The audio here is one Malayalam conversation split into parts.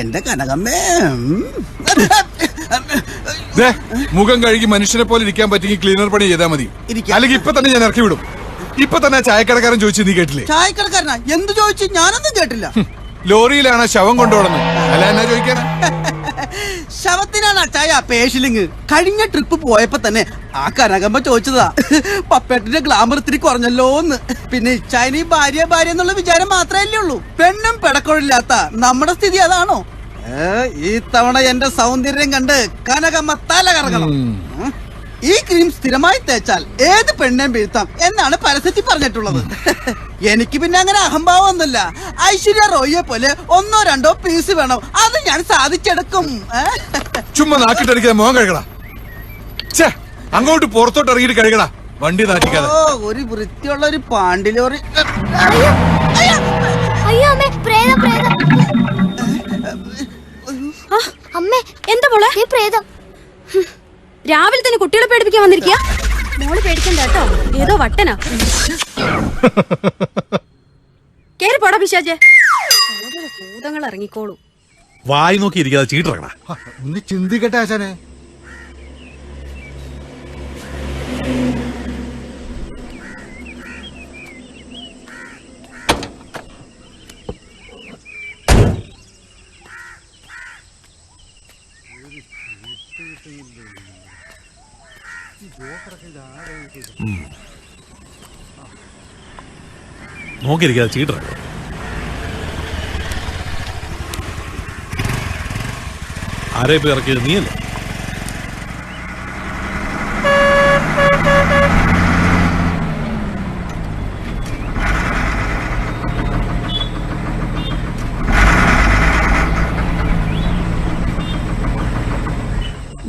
എന്റെ കനകമ്മേ, മുഖം കഴുകി മനുഷ്യനെ പോലെ ഇരിക്കാൻ പറ്റിയെങ്കിൽ ക്ലീനർ പണി ചെയ്താൽ മതി. അല്ലെങ്കിൽ ഇപ്പൊ തന്നെ ഞാൻ ഇറക്കി വിടും. ഇപ്പൊ തന്നെ ചായക്കടക്കാരൻ ചോദിച്ചു, നീ കേട്ടില്ലേ? ചായക്കടക്കാരനാ എന്ത് ചോദിച്ചു? ഞാനൊന്നും കേട്ടില്ല. ലോറിയിലാണ് ശവം കൊണ്ടുപോകുന്നത്. അല്ല എന്നാ ചോദിക്കാനാ? ശവത്തിനാണ് ചായ പേശിലിങ്. കഴിഞ്ഞ ട്രിപ്പ് പോയപ്പോ തന്നെ ആ കനകമ്മ ചോദിച്ചതാ, പപ്പേട്ടിന്റെ ഗ്ലാമർ ഇത്തിരി കുറഞ്ഞല്ലോന്ന്. പിന്നെ ഇച്ചായനി ഭാര്യ എന്നുള്ള വിചാരം മാത്രമല്ലേ ഉള്ളൂ. പെണ്ണും പെടക്കൊഴില്ലാത്ത നമ്മുടെ സ്ഥിതി അതാണോ? ഈ തവണ എന്റെ സൗന്ദര്യം കണ്ട് കനകമ്മ തല കറങ്ങണം. ഈ ക്രീം സ്ഥിരമായി തേച്ചാൽ ഏത് പെണ്ണേം വീഴ്ത്താം എന്നാണ് പരസ്യത്തിൽ പറഞ്ഞിട്ടുള്ളത്. എനിക്ക് പിന്നെ അങ്ങനെ അഹംഭാവം ഒന്നുമില്ല. ഐശ്വര്യ റോയിയെ പോലെ 1 or 2 പീസ് വേണം, അത് ഞാൻ സാധിച്ചെടുക്കും. ചുമ്മാ നാക്കിട്ടടിക്കാതെ മോഹം കഴുകടാ. അങ്ങോട്ട് പുറത്തോട്ട് ഇറങ്ങിയിട്ട് കഴുകടാ, വണ്ടി നാട്ടിക്കാതെ. ഒരു വൃത്തിയുള്ള ഒരു പാണ്ടിലോറി. അമ്മേ എന്താ മോളെ? രാവിലെ തന്നെ കുട്ടികളെ പേടിപ്പിക്കാൻ വന്നിരിക്കുക. മോള് പേടിക്കണ്ട കേട്ടോ, ഏതോ വട്ടനാ. കേറി പോടാ പിശാചേ. ഭൂതങ്ങൾ ഇറങ്ങിക്കോളൂ. വായി നോക്കി ഇരിക്കാതെ ചീട്ടിറങ്ങണ. ഒന്ന് ചിന്തിക്കട്ടെ ആശാനെ. നോക്കിയിരിക്കാതെ ചീട്ടിറങ്ങ. ആരെ ഇപ്പൊ ഇറക്കിയത്? നീയല്ലേ?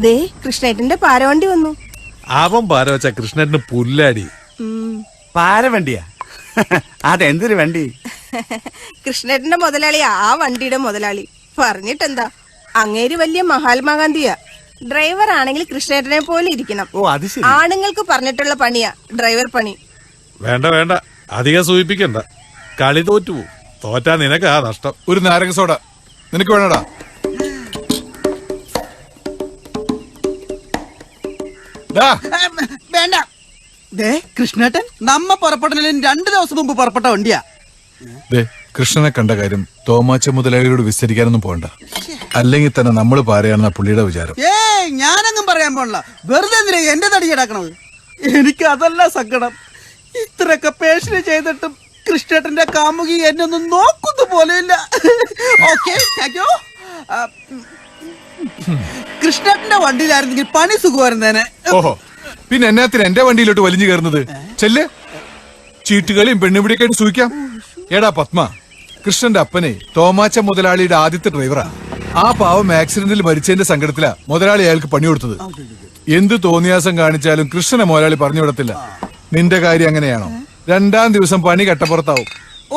ദേ കൃഷ്ണേട്ടന്റെ പാരവണ്ടി വന്നു. അവൻ പാര വെച്ച കൃഷ്ണേട്ടന് പുല്ലാടി. പാരവണ്ടിയാ? അതെന്തൊരു വണ്ടി? കൃഷ്ണേട്ടന്റെ മുതലാളിയാ ആ വണ്ടിയുടെ മുതലാളി. പറഞ്ഞിട്ടെന്താ, അങ്ങേര് വലിയ മഹാത്മാഗാന്ധിയാ. ഡ്രൈവർ ആണെങ്കിൽ കൃഷ്ണേട്ടനെ പോലെ ഇരിക്കണം. ഓ അത് ശരി. ആണുങ്ങൾക്ക് പറഞ്ഞിട്ടുള്ള പണിയാ ഡ്രൈവർ പണി. വേണ്ട വേണ്ട, അധികം സൂചിപ്പിക്കണ്ട. കളി തോറ്റുപോകും. തോറ്റാ നിനക്കാ നഷ്ടം. ഒരു നാരങ്ങ സോഡ നിനക്ക് വേണടാ. ദാ, വേണ്ട. ദേ കൃഷ്ണേട്ടൻ നമ്മ പുറപ്പെടുന്നതിന് 2 ദിവസം മുമ്പ് പുറപ്പെട്ട വണ്ടിയാ. ദേ, കൃഷ്ണനെ കണ്ട കാര്യം തോമാച്ച മുതലാളിയോട് വിസ്തരിക്കാനൊന്നും പോകണ്ട. അല്ലെങ്കിൽ തന്നെ നമ്മൾ പാരയാണെന്ന പുള്ളിയുടെ വിചാരം. ഏയ് ഞാനങ്ങും പറയാൻ പോണില്ല. വെറുതെ എന്തിനാ എന്റെ തടി കിടക്കണത്? എനിക്ക് അതല്ല സങ്കടം. ഇത്രയൊക്കെ പേഷ്യന് ചെയ്തിട്ടും കൃഷ്ണേട്ടന്റെ കാമുകി എന്നെ ഒന്നും നോക്കുന്നു പോലെയില്ല. Okay, thank you. കൃഷ്ണേട്ടന്റെ വണ്ടിയിലായിരുന്നെങ്കിൽ പണി സുഖമായിരുന്നേനെ. ഓഹോ, പിന്നെ എന്നാത്തിന് എന്റെ വണ്ടിയിലോട്ട് വലിഞ്ഞു കയറുന്നത്? ചെല്ല്, ചീട്ടുകളിയും പെണ്ണുപിടിയൊക്കെയായിട്ട് സൂഹിക്കാം. എടാ പത്മ, കൃഷ്ണന്റെ അപ്പനെ തോമാച്ച മുതലാളിയുടെ ആദ്യത്തെ ഡ്രൈവറാ. ആ പാവം ആക്സിഡന്റിൽ മരിച്ചതിന്റെ സങ്കടത്തിലാ മുതലാളി അയാൾക്ക് പണി കൊടുത്തത്. എന്ത് തോന്നിയാസം കാണിച്ചാലും കൃഷ്ണനെ മുതലാളി പറഞ്ഞു വിടത്തില്ല. നിന്റെ കാര്യം അങ്ങനെയാണോ? 2-ാം ദിവസം പണി കട്ടപ്പുറത്താവും.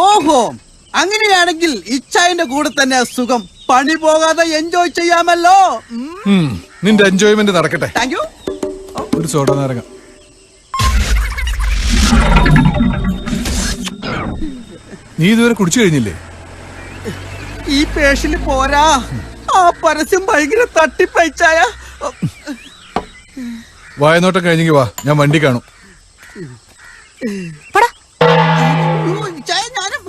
ഓഹോ, അങ്ങനെയാണെങ്കിൽ ഇച്ചായന്റെ കൂടെ തന്നെ സുഖം. പണി പോകാതെ എൻജോയ് ചെയ്യാമല്ലോ. നിന്റെ എൻജോയ്മെന്റ് നടക്കട്ടെ. Thank you. ഒരു സോഡ നാരങ്ങ. നീ ഇതുവരെ കുടിച്ചു കഴിഞ്ഞില്ലേ? ഈ പേഷ്യല് പോരാ. ആ പരസ്യം ഭയങ്കര തട്ടിപ്പയച്ചായ. വായനോട്ടം കഴിഞ്ഞെങ്കിൽ വാ, ഞാൻ വണ്ടി കാണും. ഞാനും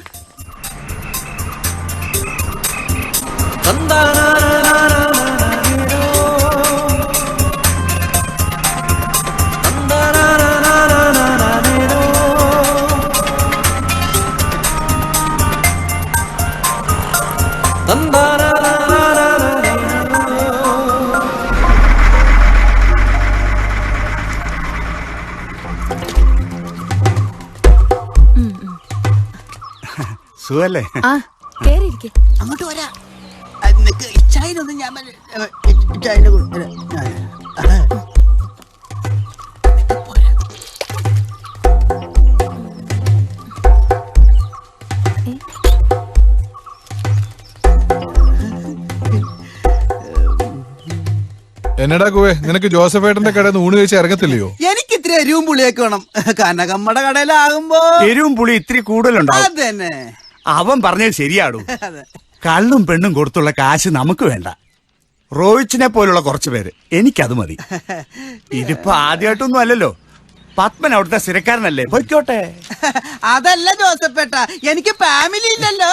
സുഖല്ലേ? ആ കേറിയിരിക്കെ. അങ്ങോട്ട് വരാ. ഇച്ചായനൊന്നും ഞാൻ ഇച്ചായന്റെ കൂടെ എന്നടാ കുവേ, നിനക്ക് ജോസഫേട്ടന്റെ കടയിൽ നിന്ന് ഊണ് കഴിച്ച് ഇറങ്ങത്തില്ലയോ? എനിക്ക് ഇത്തിരി എരിവും പുളിയൊക്കെ വേണം. കനകമ്മയുടെ കടയിലാകുമ്പോ എരിവും പുളി ഇത്തിരി കൂടുതലുണ്ടാവും. അതന്നെ. അവൻ പറഞ്ഞത് ശരിയാടൂ. അതെ. കള്ളും പെണ്ണും കൊടുത്തുള്ള കാശ് നമുക്ക് വേണ്ട. റോയിച്ചിനെ പോലുള്ള കുറച്ചു പേര്, എനിക്കത് മതി. ഇതിപ്പോ ആദ്യമായിട്ടൊന്നും അല്ലല്ലോ. പത്മൻ അവിടുത്തെ സ്ഥിരക്കാരനല്ലേ, പൊയ്ക്കോട്ടെ. അതല്ല ജോസഫേട്ട, എനിക്ക് ഫാമിലി ഇല്ലല്ലോ.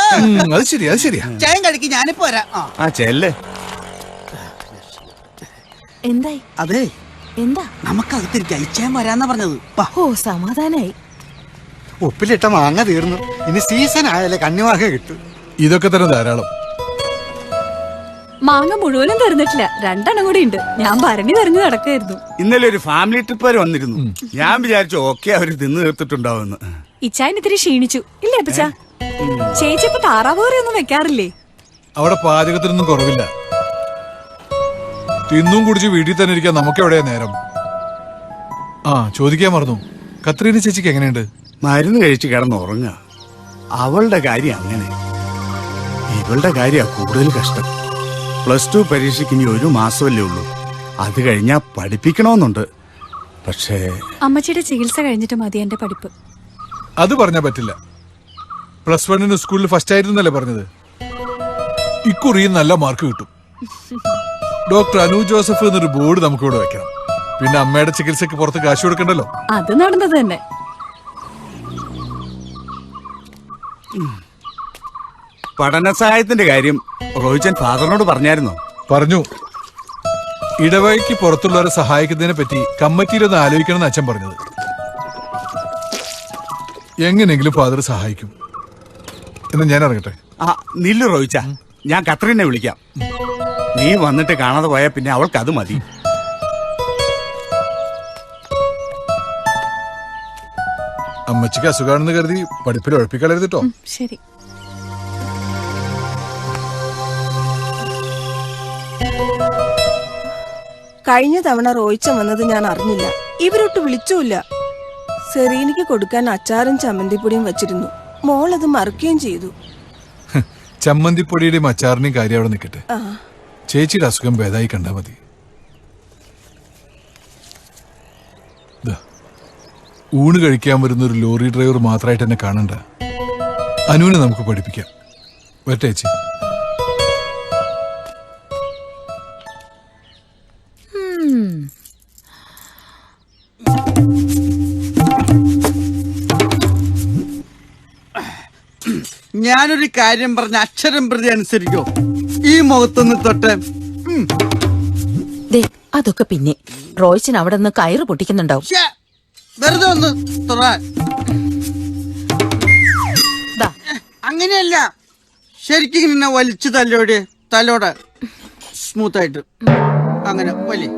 അത് ശരിയാ, അത് ശരിയാ. ചായം കഴിക്കും, ഞാനിപ്പോ വരാം. ആ ചെല്ല്. എന്തായി? അതെ, എന്താ? നമുക്കകത്തിരിക്കാം. ഇച്ചായം വരാന്നാ പറഞ്ഞത്. ഓ സമാധാനായി. ഉപ്പിലിട്ട മാങ്ങ തീർന്നു. ഇനി സീസൺ ആയാലേ കണ്ണിമാങ്ങ കിട്ടും. ഇതൊക്കെ തന്നെ ധാരാളം. മാങ്ങ മുഴുവനും തീർന്നിട്ടില്ല, 2 കൂടി ഉണ്ട്. ഞാൻ ഭരണി തെരഞ്ഞു നടക്കായിരുന്നു. ഇന്നലെ ഒരു ഫാമിലി ട്രിപ്പ് വരെ വന്നിരുന്നു. ഞാൻ വിചാരിച്ചു ഓക്കെ അവര് തിന്നു തീർത്തിട്ടുണ്ടാവുമെന്ന്. ഇച്ചായൻ ഇത്തിരി ക്ഷീണിച്ചു ഇല്ലേ അപ്പച്ച? ചേച്ചി ഇപ്പൊ താറാവോറി ഒന്നും വെക്കാറില്ലേ? അവിടെ പാചകത്തിനൊന്നും കുറവില്ല. തിന്നും കുടിച്ച് വീട്ടിൽ തന്നെ ഇരിക്കാൻ നമുക്ക് എവിടെയാ നേരം? ആ, ചോദിക്കാൻ മറന്നു, കത്രീന ചേച്ചിക്ക് എങ്ങനെയുണ്ട്? മരുന്ന് കഴിച്ച് കിടന്നുറങ്ങുക. അവളുടെ കാര്യം അങ്ങനെ. ഇവളുടെ കാര്യമാണ് കൂടുതൽ കഷ്ടം. +2 പരീക്ഷയ്ക്ക് ഇനി 1 മാസമല്ലേ ഉള്ളൂ. അത് കഴിഞ്ഞാ പഠിപ്പിക്കണമെന്നുണ്ട്. പക്ഷേ അമ്മച്ചിയുടെ ചികിത്സ കഴിഞ്ഞിട്ട് മതി എന്റെ പഠിപ്പ്. അത് പറഞ്ഞാ പറ്റില്ല. +1 സ്കൂളിൽ ഫസ്റ്റ് ആയിരുന്നല്ലേ പറഞ്ഞത്? ഇക്കുറിയും നല്ല മാർക്ക് കിട്ടും. ഡോക്ടർ അനു ജോസഫ് എന്നൊരു ബോർഡ് നമുക്കിവിടെ വെക്കണം. പിന്നെ അമ്മയുടെ ചികിത്സക്ക് പുറത്ത് കാശ് കൊടുക്കണ്ടല്ലോ. അത് നടന്നത് തന്നെ. പഠന സഹായത്തിന്റെ കാര്യം റോഹിച്ചൻ ഫാദറിനോട് പറഞ്ഞായിരുന്നോ? പറഞ്ഞു. ഇടവഴിക്ക് പുറത്തുള്ളവരെ സഹായിക്കുന്നതിനെ പറ്റി കമ്മിറ്റിയിലൊന്ന് ആലോചിക്കണമെന്ന് അച്ഛൻ പറഞ്ഞത്. എങ്ങനെയെങ്കിലും ഫാദർ സഹായിക്കും. എന്ന് ഞാൻ ഇറങ്ങട്ടെ. ആ നില്ല് റോഹിച്ച, ഞാൻ കത്രീനെ വിളിക്കാം. നീ വന്നിട്ട് കാണാതെ പോയാൽ പിന്നെ അവൾക്ക് അത് മതി. അമ്മച്ചിക്ക് അസുഖമാണെന്ന് കരുതി പഠിപ്പിൽ ഉഴപ്പിക്കളരുത് കേട്ടോ. ശരി. കഴിഞ്ഞ തവണ റോയിച്ച വന്നത് ഞാൻ അറിഞ്ഞില്ല. ഇവരൊട്ട് വിളിച്ചുമില്ല. സെറീനിക്ക് കൊടുക്കാൻ അച്ചാറും ചമ്മന്തിപ്പൊടിയും വച്ചിരുന്നു. മോളത് മറക്കുകയും ചെയ്തു. ചമ്മന്തിപ്പൊടിയുടെയും അച്ചാറിന്റെയും കാര്യം അവിടെ നിൽക്കട്ടെ. ചേച്ചിയുടെ അസുഖം ഭേദമായി കണ്ടാ മതി. ഊണ് കഴിക്കാൻ വരുന്ന ഒരു ലോറി ഡ്രൈവർ മാത്രമായിട്ട് എന്നെ കാണണ്ട. അനുവിനെ നമുക്ക് പഠിപ്പിക്കാം. വരട്ടെ ചേച്ചി. ഞാനൊരു കാര്യം പറഞ്ഞ അക്ഷരം പ്രതി അനുസരിക്കോ? ഈ മുഖത്തൊന്ന് തൊട്ട്. ദേ അതൊക്കെ പിന്നെ റോയ്ച്ചൻ അവിടെ നിന്ന് കയറ് പൊട്ടിക്കുന്നുണ്ടാവും. ശ്ശേ, വെറുതെ ഒന്ന് തൊടാൻ. ദാ, അങ്ങനെയല്ല, ശരിക്കും ഇങ്ങനെ വലിച്ചു തലോടെ സ്മൂത്തായിട്ട് അങ്ങനെ വലി.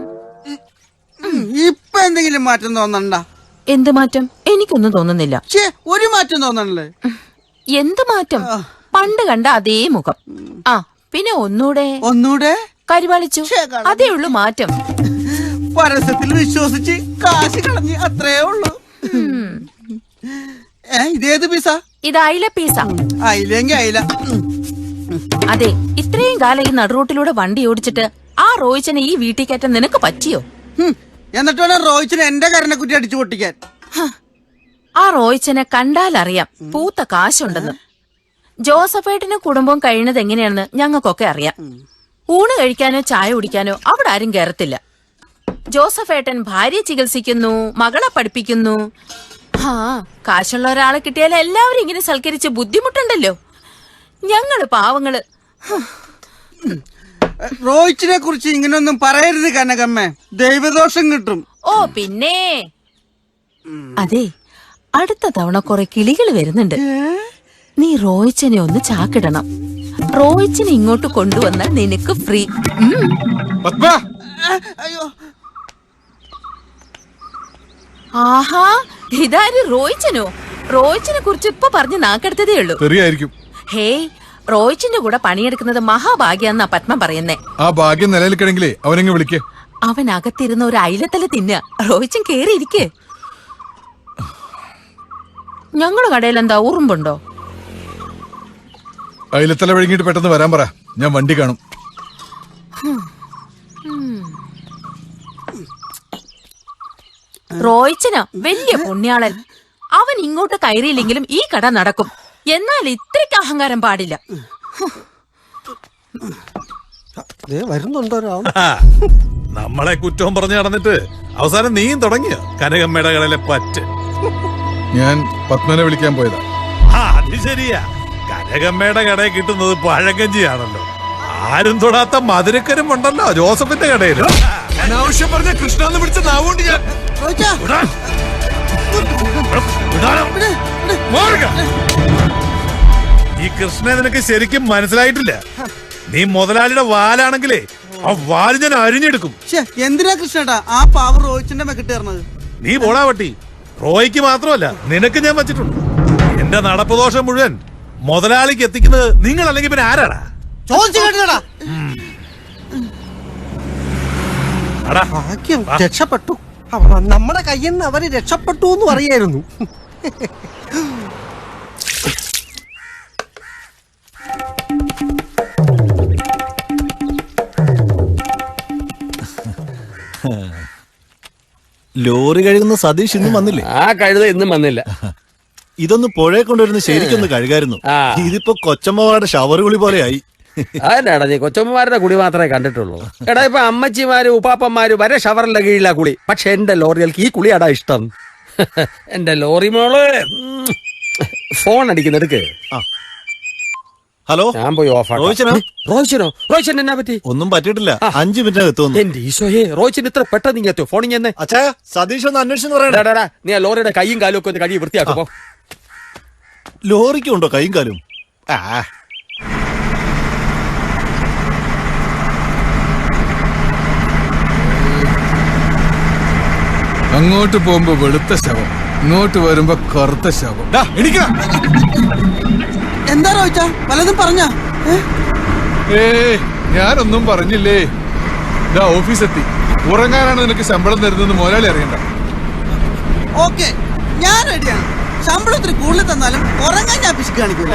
ഇപ്പൊ എന്തെങ്കിലും മാറ്റം തോന്നണ്ട? എന്ത് മാറ്റം? എനിക്കൊന്നും തോന്നുന്നില്ല. ഛേ, ഒരു മാറ്റം തോന്നണല്ലേ? എന്ത് മാറ്റം? പണ്ട് കണ്ട അതേ മുഖം. ആ പിന്നെ ഒന്നൂടെ കരിവാളിച്ചു. അതേ ഉള്ളു മാറ്റം. പരസ്യത്തിൽ വിശ്വസിച്ച് കാശ് കളഞ്ഞ് അത്രേ ഉള്ളൂ. ഇതേത് പീസ? ഇത് അയില പീസ. അയിലെങ്കി അയില. അതെ, ഇത്രയും കാലം ഈ നടുറോട്ടിലൂടെ വണ്ടി ഓടിച്ചിട്ട് ആ റോയിച്ചനെ ഈ വീട്ടിൽ കയറ്റാൻ നിനക്ക് പറ്റിയോ? എന്നിട്ട് വേണം റോയിച്ചിന് എന്റെ കരനെക്കുറ്റി അടിച്ചു പൊട്ടിക്കാൻ. ആ റോയിച്ചനെ കണ്ടാലറിയാം പൂത്ത കാശുണ്ടെന്ന്. ജോസഫേട്ടനും കുടുംബവും കഴിയുന്നത് എങ്ങനെയാണെന്ന് ഞങ്ങൾക്കൊക്കെ അറിയാം. ഊണ് കഴിക്കാനോ ചായ കുടിക്കാനോ അവിടെ ആരും കയറത്തില്ല. ജോസഫേട്ടൻ ഭാര്യയെ ചികിത്സിക്കുന്നു, മകളെ പഠിപ്പിക്കുന്നു. കാശുള്ള ഒരാളെ കിട്ടിയാൽ എല്ലാവരും ഇങ്ങനെ സൽക്കരിച്ച് ബുദ്ധിമുട്ടുണ്ടല്ലോ. ഞങ്ങള് പാവങ്ങള്. റോയിച്ചിനെ കുറിച്ച് ഇങ്ങനൊന്നും പറയരുത് കനകമ്മേ, ദൈവദോഷം കിട്ടും. ഓ പിന്നെ അതെ, അടുത്ത തവണ കുറെ കിളികൾ വരുന്നുണ്ട്. നീ റോയിച്ചനെ ഒന്ന് ചാക്കിടണം. റോയിച്ചനെ ഇങ്ങോട്ട് കൊണ്ടുവന്നാൽ നിനക്ക് ഫ്രീ. അയ്യോ, ആഹാ, ഇതാര് റോയിച്ചനോ? റോയിച്ചനെ കുറിച്ച് ഇപ്പൊ പറഞ്ഞ് നാക്കെടുത്തതേ ഉള്ളൂ. ഹേയ്, റോയിച്ചിന്റെ കൂടെ പണിയെടുക്കുന്നത് മഹാഭാഗ്യാന്നാ പത്മ പറയുന്നേ. ആ ഭാഗ്യം നിലനിൽക്കണമെങ്കിലേ അവനെങ്ങ് വിളിക്കേ. അവൻ അകത്തിരുന്ന ഒരു അയിലത്തല തിന്ന. റോയിച്ചൻ കേറിയിരിക്കേ. ഞങ്ങളുടെ കടയിൽ എന്താ ഉറുമ്പുണ്ടോ? അയിലത്തല വഴുങ്ങിട്ട് പെട്ടെന്ന് വരാൻ പറ, ഞാൻ വണ്ടി കാണും. റോയിച്ചനാ വലിയ പുണ്യാളൻ. അവൻ ഇങ്ങോട്ട് കയറിയില്ലെങ്കിലും ഈ കട നടക്കും. എന്നാൽ ഇത്രയ്ക്ക് അഹങ്കാരം പാടില്ല. വരുന്നുണ്ടോ? നമ്മളെ കുറ്റവും പറഞ്ഞു നടന്നിട്ട് അവസാനം നീയും തുടങ്ങിയ കനകമ്മയുടെ കടയിലെ പറ്റ്. ഞാൻ പത്മനെ വിളിക്കാൻ പോയതാ. അത് ശരിയാ, കനകമ്മയുടെ കടയിൽ കിട്ടുന്നത് പഴങ്കഞ്ചിയാണല്ലോ. ആരും തൊടാത്ത മധുരക്കരും ഉണ്ടല്ലോ ജോസഫിന്റെ കടയിൽ. അനാവശ്യം പറഞ്ഞ കൃഷ്ണന്ന് പിടിച്ച നാവുകൊണ്ട് ഞാൻ ഈ കൃഷ്ണനെ നിനക്ക് ശരിക്കും മനസ്സിലായിട്ടില്ല. നീ മുതലാളിയുടെ വാലാണെങ്കിലേ ആ വാല് ഞാൻ അരിഞ്ഞെടുക്കും. എന്തിനാ കൃഷ്ണേട്ടാ ആ പാവ റോയിച്ചിന്റെ മെക്കിട്ട് കയറുന്നത്? നീ പോടാ വട്ടി. റോയ്ക്ക് മാത്രമല്ല നിനക്ക് ഞാൻ വച്ചിട്ടുണ്ട്. എന്റെ നടപ്പ് ദോഷം മുഴുവൻ മുതലാളിക്ക് എത്തിക്കുന്നത് നിങ്ങൾ അല്ലെങ്കിൽ പിന്നെ ആരാടാ? ചോദിച്ചു കേട്ടടാ. ഭാഗ്യം, രക്ഷപ്പെട്ടു. നമ്മുടെ കയ്യിൽ നിന്ന് അവര് രക്ഷപ്പെട്ടു എന്ന് പറയായിരുന്നു. ലോറി കഴുകുന്ന സതീഷ് ഇന്നും വന്നില്ലേ? ആ കഴുത ഇന്നും വന്നില്ല. ഇതൊന്ന് പുഴയെ കൊണ്ടുവരുന്ന ശരിക്കൊന്ന് കഴുകായിരുന്നു. ഇതിപ്പോ കൊച്ചമ്മമാരുടെ ഷവർ കുളി പോലെയായി. അതന്നെടാ, നീ കൊച്ചമ്മമാരുടെ കുളി മാത്രമേ കണ്ടിട്ടുള്ളൂ. എടാ, ഇപ്പൊ അമ്മച്ചിമാരും ഉപ്പാപ്പന്മാരും വരെ ഷവറിന്റെ കീഴിലാ കുളി. പക്ഷെ എന്റെ ലോറികൾക്ക് ഈ കുളിയാടാ ഇഷ്ടം. എന്റെ ലോറി മോള് ഫോൺ അടിക്കുന്നെടുക്ക്. ഹലോ, ഞാൻ പോയി ഓഫ് ആക്കാം. റോയിച്ചനോ എന്നാ പറ്റി? ഒന്നും പറ്റിയിട്ടില്ല, 5 മിനിറ്റ് എത്തുന്നു. എന്റെ ഈശോയെ, റോയിച്ചൻ ഇത്ര പെട്ടെന്ന് ഇങ്ങ് എത്തും? ഫോണിങ് തന്നെ. അച്ഛാ, സതീഷ് ഒന്ന് അന്വേഷിച്ചു പറയടാ. നീ ആ ലോറിയുടെ കൈയും കാലും ഒക്കെ ഒന്ന് കഴുകി വൃത്തിയാക്കുമ്പോ. ലോറിക്കുണ്ടോ കൈയും കാലും? അങ്ങോട്ട് പോകുമ്പോ വെളുത്ത ശവം, ഇങ്ങോട്ട് വരുമ്പോ കറുത്ത ശവം. എന്താ റോയിച്ച പലതും പറഞ്ഞ? ഞാനൊന്നും പറഞ്ഞില്ലേ. ഇതാ ഓഫീസെത്തി. ഉറങ്ങാനാണ് നിനക്ക് ശമ്പളം തരുന്നത് മുതലാളി അറിയണ്ട. ഓക്കെ, ഞാൻ റെഡിയാണ്. ശമ്പളത്തിന് കൂടുതൽ തന്നാലും ഉറങ്ങാൻ ഞാൻ പിശുക്ക് കാണിക്കൂല.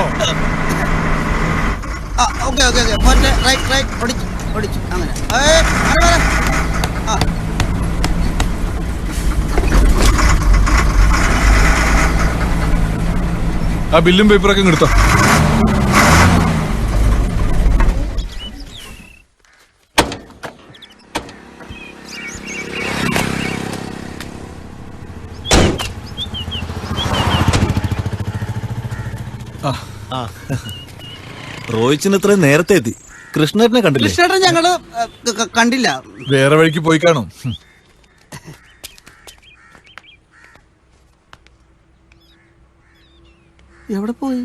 ഓക്കെ ഓക്കെ ഓക്കെ, റൈറ്റ് ഓടിച്ചു അങ്ങനെ. ആ ബില്ലും പേപ്പറൊക്കെ എടുത്തോ. റോയിച്ചിന് ഇത്രയും നേരത്തെ എത്തി. കൃഷ്ണേട്ടനെ കണ്ടില്ലേ? കൃഷ്ണേട്ടൻ ഞങ്ങള് കണ്ടില്ല. വേറെ വഴിക്ക് പോയി കാണും. എവിടെ പോയി?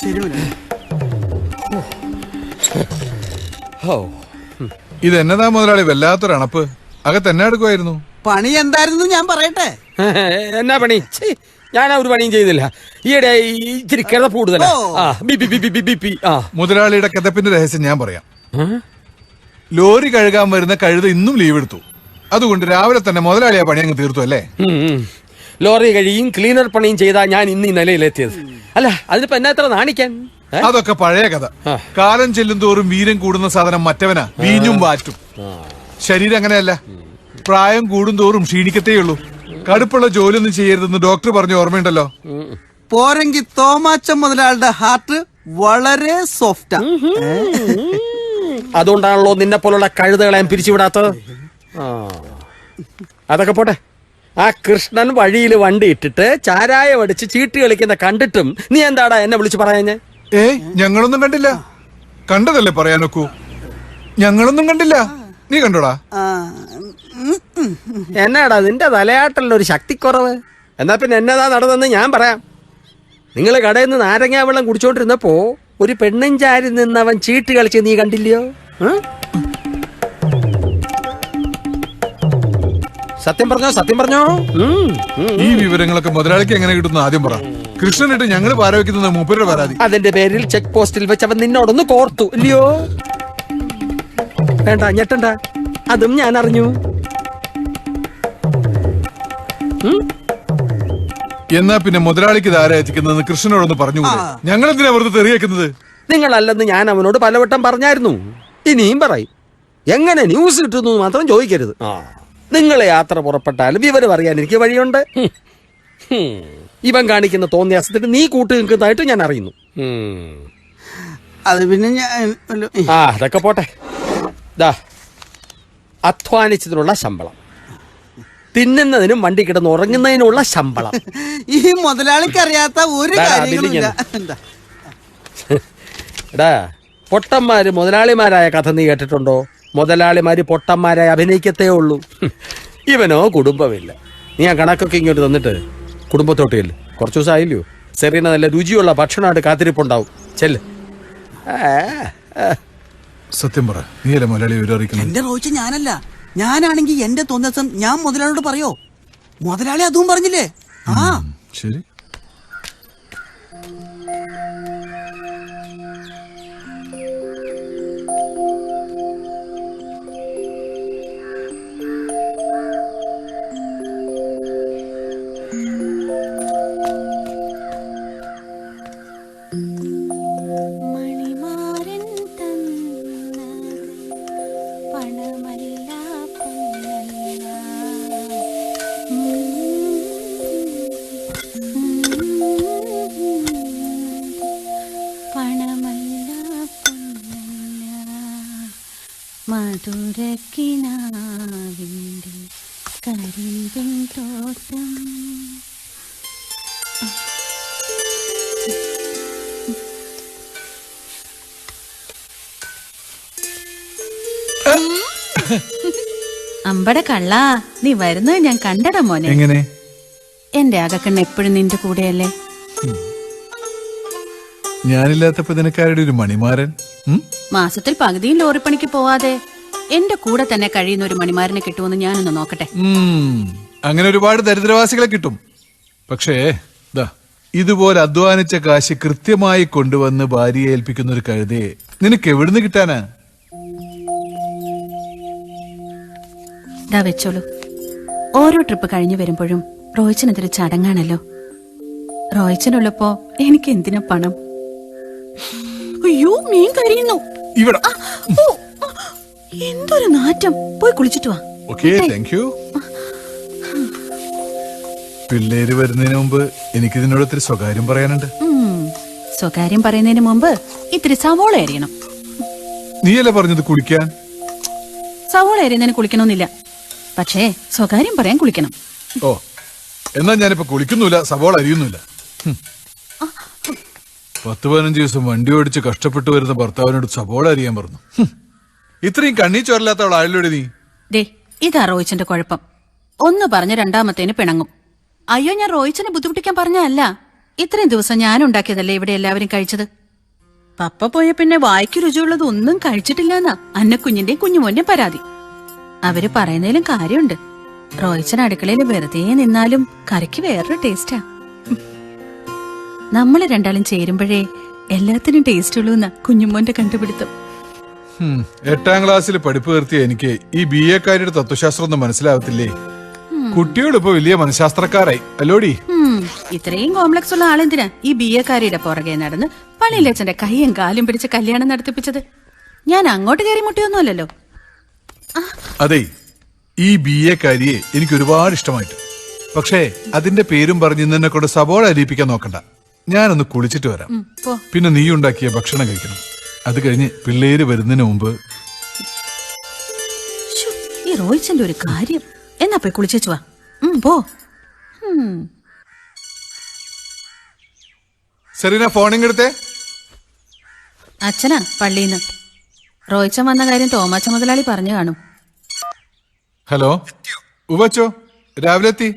ശരി മുതലാളി. ഇത് എന്നതാ മുതലാളി വല്ലാത്തൊരു അണപ്പ്? അകത്ത് എന്നെ എടുക്കുമായിരുന്നു. പണി എന്തായിരുന്നു ഞാൻ പറയട്ടെ? എന്നാ പണി? ഞാൻ ഒരു പണിയും ചെയ്തില്ല. ഈയിടെ ഇച്ചിരി കിടപ്പ് കൂടുതലാ. മുതലാളിയുടെ കിതപ്പിന്റെ രഹസ്യം ഞാൻ പറയാം. ലോറി കഴുകാൻ വരുന്ന കഴുത ഇന്നും ലീവ് എടുത്തു. അതുകൊണ്ട് രാവിലെ തന്നെ മുതലാളി ആ പണി അങ്ങ് തീർത്തു അല്ലേ? ലോറി കഴിയും ക്ലീനർ പണിയും ചെയ്താ ഞാൻ ഇന്ന് ഈ നിലയിലെത്തിയത്. അല്ല അതിനിപ്പോ എന്നാ എത്ര നാണിക്കാൻ? അതൊക്കെ പഴയ കഥ. കാലം ചെല്ലും തോറും വീരം കൂടുന്ന സാധനം മറ്റവനാ വീഞ്ഞും വാറ്റും. ശരീരം അങ്ങനെയല്ല. പ്രായം കൂടും തോറും ക്ഷീണിക്കത്തേയുള്ളൂ. കടുപ്പുള്ള ജോലിയൊന്നും ചെയ്യരുതെന്ന് ഡോക്ടർ പറഞ്ഞ ഓർമ്മയുണ്ടല്ലോ. പോരെങ്കിൽ തോമാച്ച മുതലാളുടെ ഹാർട്ട് വളരെ സോഫ്റ്റാ. അതുകൊണ്ടാണല്ലോ നിന്നെ പോലുള്ള കഴുതകളെ പിരിച്ചുവിടാത്തത്. അതൊക്കെ പോട്ടെ. ആ കൃഷ്ണൻ വഴിയിൽ വണ്ടി ഇട്ടിട്ട് ചാരായം അടിച്ച് ചീട്ട് കളിക്കുന്ന കണ്ടിട്ടും നീ എന്താടാ എന്നെ വിളിച്ചു പറയാഞ്ഞേ? ഏയ് ഞങ്ങളൊന്നും കണ്ടില്ല. കണ്ടതല്ലേ പറയാനൊക്കൂ. ഞങ്ങളൊന്നും കണ്ടില്ല. നീ കണ്ടോടാ? എന്നാടാ നിന്റെ തലയാട്ടലിന് ഒരു ശക്തിക്കുറവ്? എന്നാ പിന്നെ എന്നതാ നടന്നെന്ന് ഞാൻ പറയാം. നിങ്ങൾ കടയിൽ നിന്ന് നാരങ്ങാ വെള്ളം കുടിച്ചോണ്ടിരുന്നപ്പോ ഒരു പെണ്ണും ചാരി നിന്നവൻ ചീട്ട് കളിച്ച് നീ കണ്ടില്ലയോ? സത്യം പറഞ്ഞോ, സത്യം പറഞ്ഞോ. ഈ വിവരങ്ങളൊക്കെ മുതലാളിക്ക് എങ്ങനെ കിട്ടുന്ന ആദ്യം പറ. കൃഷ്ണനിട്ട് ഞങ്ങൾ പാരവയ്ക്കുന്നത് മൂപ്പരുടെ പരാതി. അതിന്റെ പേരിൽ ചെക്ക് പോസ്റ്റിൽ വെച്ച് അവൻ നിന്നോടൊന്ന് കോർത്തു ഇല്ലയോ? വേണ്ട, ഞെട്ടണ്ട. അതും ഞാൻ അറിഞ്ഞു. എന്നാ പിന്നെ മുതലാളിക്ക് ഇത് ആരാ എത്തിക്കുന്നതെന്ന് കൃഷ്ണനോടൊന്ന് പറഞ്ഞു. ഞങ്ങൾ എന്തിനാ വെറുതെ തെറിയേക്കുന്നത്? നിങ്ങളല്ലെന്ന് ഞാൻ അവനോട് പലവട്ടം പറഞ്ഞായിരുന്നു. ഇനിയും പറയും. എങ്ങനെ ന്യൂസ് കിട്ടുന്നു മാത്രം ചോദിക്കരുത്. നിങ്ങൾ യാത്ര പുറപ്പെട്ടാലും വിവരം അറിയാൻ എനിക്ക് വഴിയുണ്ട്. ഇവൻ കാണിക്കുന്ന തോന്നിയാസത്തിന് നീ കൂട്ടു നിൽക്കുന്നതായിട്ട് ഞാൻ അറിയുന്നു. അത് പിന്നെ അതൊക്കെ പോട്ടെ. അധ്വാനിച്ചതിനുള്ള ശമ്പളം, തിന്നുന്നതിനും വണ്ടി കിടന്ന് ഉറങ്ങുന്നതിനുള്ള ശമ്പളം. ഈ മുതലാളിക്ക് അറിയാത്ത ഒരു കാര്യങ്ങളുമില്ല. എടാ, പൊട്ടന്മാര് മുതലാളിമാരായ കഥ നീ കേട്ടിട്ടുണ്ടോ? മുതലാളിമാര് പൊട്ടന്മാരായി അഭിനയിക്കത്തേ ഉള്ളൂ. ഇവനോ കുടുംബമില്ല. നീ ആ കണക്കൊക്കെ ഇങ്ങോട്ട് തന്നിട്ട് കുടുംബത്തോട്ടില്ല. കുറച്ചു ദിവസം ആയില്ലയോ? സെറീന നല്ല രുചിയുള്ള ഭക്ഷണമായിട്ട് കാത്തിരിപ്പുണ്ടാവും. ചെല്ല്. സത്യം പറ, നീയല്ലേ മുതലാളി വിവരം അറിയിക്കുന്നത്? എന്റെ റോയിച്ച് ഞാനല്ല. ഞാനാണെങ്കിൽ എന്റെ തോന്നിയ ഞാൻ മുതലാളിയോട് പറയോ? മുതലാളി അതും പറഞ്ഞില്ലേ? ശരി. മധുരക്കിനാവിൻ്റെ കരിമ്പിൻ തോട്ടം. അമ്പട കള്ള, നീ വരുന്നത് ഞാൻ കണ്ടടാ മോനെ. എങ്ങനെ? എന്റെ അകക്കണ്ണ എപ്പോഴും നിന്റെ കൂടെയല്ലേ? ഞാനില്ലാത്തപ്പോ നിനക്കാരുടെ ഒരു മണിമാരൻ. മാസത്തിൽ പകുതിയും ലോറിപ്പണിക്ക് പോവാതെ എന്റെ കൂടെ തന്നെ കഴിയുന്ന ഒരു മണിമാരനെ കിട്ടുമെന്ന് ഞാനൊന്ന് നോക്കട്ടെ. അങ്ങനെ ഒരുപാട് ദരിദ്രവാസികളെ കിട്ടും. പക്ഷേ ഇതുപോലെ അധ്വാനിച്ച കാശ് കൃത്യമായി കൊണ്ടുവന്ന് ഭാര്യയെ ഏൽപ്പിക്കുന്ന ഒരു കഴുതയെ നിനക്ക് എവിടുന്ന് കിട്ടാനാ? വെച്ചോളൂ. ഓരോ ട്രിപ്പ് കഴിഞ്ഞു വരുമ്പോഴും റോയിച്ചനതൊരു ചടങ്ങാണല്ലോ. റോയിച്ചനുള്ളപ്പോ എനിക്ക് എന്തിനാ പണം? അയ്യോ, മീൻ കരിയുന്നു. എന്തൊരു നാറ്റം. പോയി കുളിച്ചിട്ട് വാ. പിള്ളേര് വരുന്നതിന് മുമ്പ് എനിക്ക് ഇതിനോട് ഇത്തിരി സ്വകാര്യം പറയാനുണ്ട്. സ്വകാര്യം പറയുന്നതിന് മുമ്പ് ഇത്തിരി സവോള എറിയണം. നീയല്ലേ പറഞ്ഞത് കുളിക്കാൻ? സവോള എറിയുന്നതിന് കുളിക്കണമെന്നില്ല, പക്ഷേ സ്വകാര്യം പറയാൻ കുളിക്കണം. ഓ, എന്നാ ഞാനിപ്പോ കുളിക്കുന്നില്ല, സവോള അരിയുന്നില്ല. 10-15 ദിവസം വണ്ടി ഓടിച്ച് കഷ്ടപ്പെട്ടു വരുന്ന ഭർത്താവിനോട് സവോള അരിയാൻ പറഞ്ഞു. ഇത്രയും കണ്ണീ ചോരല്ലാത്തവൾ ആരിലൂടെ നീ? ദേ ഇതാ റോയിച്ചന്റെ കുഴപ്പം. ഒന്ന് പറഞ്ഞ് രണ്ടാമത്തേന് പിണങ്ങും. അയ്യോ, ഞാൻ റോയിച്ചനെ ബുദ്ധിമുട്ടിക്കാൻ പറഞ്ഞല്ല. ഇത്രയും ദിവസം ഞാൻ ഉണ്ടാക്കിയതല്ലേ ഇവിടെ എല്ലാവരും കഴിച്ചത്. പപ്പ പോയ പിന്നെ വായിക്ക് രുചിയുള്ളത് ഒന്നും കഴിച്ചിട്ടില്ലെന്നാ അന്നക്കുഞ്ഞിന്റെയും കുഞ്ഞുമോന്റെയും പരാതി. അവര് പറയുന്നതിലും കാര്യമുണ്ട്. റോയിച്ചൻ അടുക്കളയിൽ വെറുതെ നിന്നാലും കറിക്ക് വേറൊരു ടേസ്റ്റാ. നമ്മള് രണ്ടാളും ചേരുമ്പോഴേ എല്ലാത്തിനും ടേസ്റ്റ് ഉള്ളൂ എന്നാ കുഞ്ഞുമോന്റെ കണ്ടുപിടുത്തം. 8ാം ക്ലാസ്സിൽ പഠിപ്പ് നിർത്തിയ എനിക്ക് ഈ BA കാരിയുടെ തത്വശാസ്ത്രം ഒന്നും മനസ്സിലാവത്തില്ലേ? കുട്ടിയോട് ഇപ്പൊ വലിയ മനഃശാസ്ത്രക്കാരായി അല്ലോടി. ഇത്രയും കോംപ്ലക്സ് ഉള്ള ആളെന്തിനാ ഈ BA കാരിയുടെ പുറകെ നടന്ന് പള്ളിയിലച്ഛന്റെ കൈയും കാലും പിടിച്ച് കല്യാണം നടത്തിപ്പിച്ചത്? ഞാൻ അങ്ങോട്ട് കയറി മുട്ടിയൊന്നുമല്ലല്ലോ. അതെ, ഈ BA കാരിയെ എനിക്ക് ഒരുപാട് ഇഷ്ടമായിട്ട്. പക്ഷേ അതിന്റെ പേരും പറഞ്ഞ് നിന്നെ കൊണ്ട് സവോള അരിയിപ്പിക്കാൻ നോക്കണ്ട. ഞാനൊന്ന് കുളിച്ചിട്ട് വരാം. പിന്നെ നീ ഉണ്ടാക്കിയ ഭക്ഷണം കഴിക്കണം. അത് കഴിഞ്ഞ് പിള്ളേര് വരുന്നതിന് മുമ്പ്. ഈ റോയിച്ചന്റെ ഒരു കാര്യം. എന്നാ പോയി കുളിച്ചു വാ. പോ. സെറീന ഫോണിങ് എടുത്തേ. അച്ഛനാ പള്ളിന്ന്. റോയിച്ചൻ വന്ന കാര്യം തോമാച്ച മുതലാളി പറഞ്ഞു കാണും. ഹലോ ഉവച്ചോ, രാവിലെ എത്തി.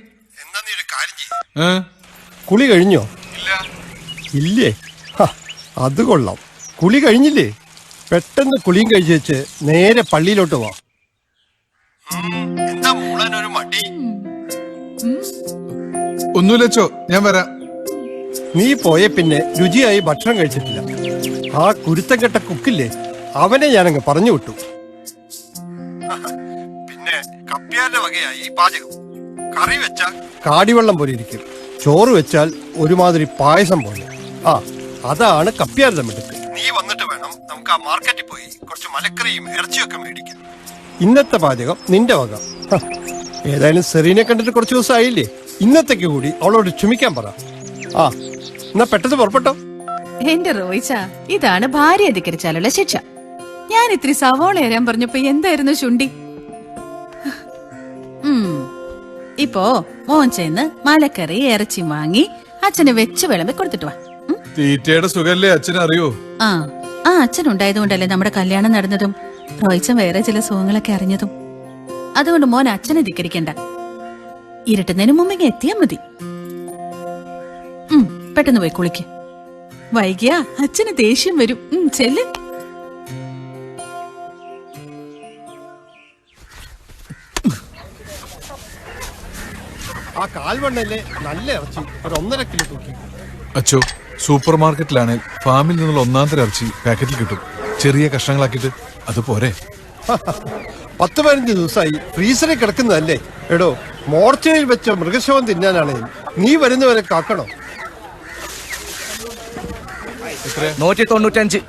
കുളി കഴിഞ്ഞോ? ഇല്ലേ? അത് കൊള്ളാം. കുളി കഴിഞ്ഞില്ലേ? പെട്ടെന്ന് കുളിയും കഴിച്ച് വെച്ച് നേരെ പള്ളിയിലോട്ട് വാ. എന്താ മൂളാനൊരു മടി? ഒന്നുമില്ലച്ചോ, ഞാൻ വരാം. നീ പോയ പിന്നെ രുചിയായി ഭക്ഷണം കഴിച്ചിട്ടില്ല. ആ കുരുത്തം കെട്ട കുക്കില്ലേ, അവനെ ഞാനങ്ങ് പറഞ്ഞു വിട്ടു. പിന്നെ കപ്പ്യാരുടെ വകയായി ഈ പാചകം. കറി വെച്ചാൽ കാടിവെള്ളം പോലെ ഇരിക്കും, ചോറ് വെച്ചാൽ ഒരുമാതിരി പായസം പോലെ. അതാണ് കപ്പ്യാരുടെ മിടുക്ക്. നീ വന്നിട്ട് വേണം നമുക്ക് ആ മാർക്കറ്റിൽ പോയി കുറച്ച് മലക്കറിയും ഇറച്ചിയൊക്കെ മേടിക്കാൻ. ഇന്നത്തെ പാചകം നിന്റെ വക. ഏതായാലും സെറീനെ കണ്ടിട്ട് കുറച്ച് ദിവസം ആയില്ലേ? ഇന്നത്തേക്ക് കൂടി അവളോട് ക്ഷമിക്കാൻ പറ. എന്നാ പെട്ടെന്ന് പുറപ്പെട്ടോ. എന്റെ റോയിച്ച, ഇതാണ് ഭാര്യ ധിക്കരിച്ചാലുള്ള ശിക്ഷ. ഞാൻ ഇത്തിരി സവോള ഏരാൻ പറഞ്ഞപ്പോ എന്തായിരുന്നു ശുണ്ടി? ഇപ്പോ മോൻ ചെന്ന് മലക്കറി ഇറച്ചി വാങ്ങി അച്ഛന് വെച്ച് വിളമ്പി കൊടുത്തിട്ട് വാ. തീറ്റയുടെ സുഖല്ലേ അച്ഛൻ അറിയോ? ആ അച്ഛൻ ഉണ്ടായതുകൊണ്ടല്ലേ നമ്മുടെ കല്യാണം നടന്നതും റോയിച്ചൻ വേറെ ചില സുഖങ്ങളൊക്കെ അറിഞ്ഞതും. അതുകൊണ്ട് മോൻ അച്ഛനെ ധിക്കരിക്കണ്ട. ഇരുട്ടുന്നതിന് മുമ്പ് എത്തിയാ മതി. പെട്ടെന്ന് പോയി കുളിക്ക്. വൈകിയാ അച്ഛന് ദേഷ്യം വരും. ചെല്ല്. ആ കാൽവണ്ണയിലെ നല്ല ഇറച്ചി ഒരു 1.5 കിലോ തൂക്കി. അച്ചോ, സൂപ്പർ മാർക്കറ്റിലാണ് ഫാമിൽ നിന്നുള്ള 1ാം തരം ഇറച്ചി പാക്കറ്റിൽ കിട്ടും. ചെറിയ കഷ്ണങ്ങളാക്കിയിട്ട് അത് പോരെ. 10-15 ദിവസമായി ഫ്രീസറിൽ കിടക്കുന്നതല്ലേ. എടോ, മോർച്ചയിൽ വെച്ച മൃഗശവം തിന്നാനാണെങ്കിൽ നീ വരുന്നവരെ കാക്കണോ? 195.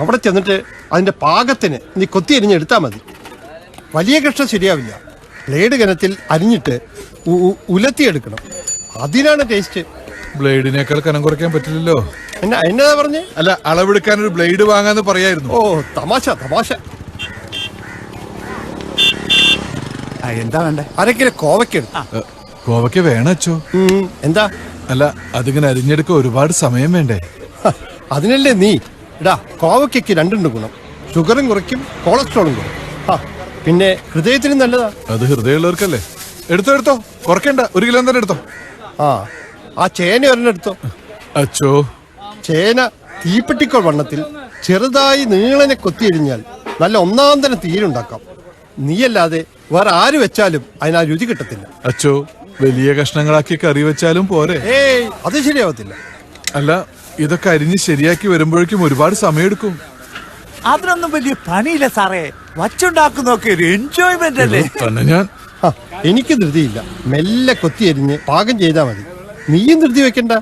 അവിടെ ചെന്നിട്ട് അതിന്റെ പാകത്തിന് നീ കൊത്തി അരിഞ്ഞെടുത്താ മതി. വലിയ കഷ്ണം ശരിയാവില്ല. ബ്ലേഡ് കനത്തിൽ അരിഞ്ഞിട്ട് ഉലത്തിയെടുക്കണം. അതിനാണ് ടേസ്റ്റ്. ബ്ലേഡിനേക്കാൾ കനം കുറയ്ക്കാൻ പറ്റില്ലല്ലോ. എന്നതാ പറഞ്ഞേ? അല്ല, അളവെടുക്കാൻ ഒരു ബ്ലേഡ് വാങ്ങാന്ന് പറയായിരുന്നു. ഓ, തമാശ തമാശ. എന്താ വേണ്ടേ? 1/2 കിലോ കോവയ്ക്കെടുത്ത. കോവയ്ക്ക വേണം അച്ചോ. എന്താ? അല്ല, അതിങ്ങനെ അരിഞ്ഞെടുക്കാൻ ഒരുപാട് സമയം വേണ്ടേ? അതിനല്ലേ നീ ഇടാ. കോവയ്ക്ക് 2 ഗുണം. ഷുഗറും കുറയ്ക്കും, കൊളസ്ട്രോളും കുറയ്ക്കും. പിന്നെ ഹൃദയത്തിന് നല്ലതാ. അത് ഹൃദയമുള്ളവർക്കല്ലേ. എടുത്തോ, കുറയ്ക്കണ്ട. 1 കിലോ തന്നെ എടുത്തോ. ആ ചേന ഒരെണ്ണം എടുത്തോ. അച്ചോ, ചേന തീപ്പെട്ടിക്കോൾ വണ്ണത്തിൽ ചെറുതായി നീളനെ കൊത്തിയരിഞ്ഞാൽ നല്ല 1ാം തരം തീരുണ്ടാക്കാം. നീയല്ലാതെ വേറെ ആര് വെച്ചാലും അതിനാ രുചി കിട്ടത്തില്ല. അച്ചോ, വലിയ കഷ്ണങ്ങളാക്കി കറി വെച്ചാലും പോരെ. അത് ശരിയാവത്തില്ല. അല്ല, ഇതൊക്കെ അരിഞ്ഞ് ശരിയാക്കി വരുമ്പോഴേക്കും ഒരുപാട് സമയമെടുക്കും. അതിനൊന്നും വലിയ പണിയില്ല സാറേ. വച്ചുണ്ടാക്കുന്നൊക്കെ ഒരു എൻജോയ്മെന്റ് അല്ലേ. തന്നെ ഞാൻ എനിക്ക് ധൃതിയില്ല. മെല്ലെ കൊത്തിയരിഞ്ഞ് പാകം ചെയ്താൽ മതി. നീയും ധൃതി വെക്കണ്ട.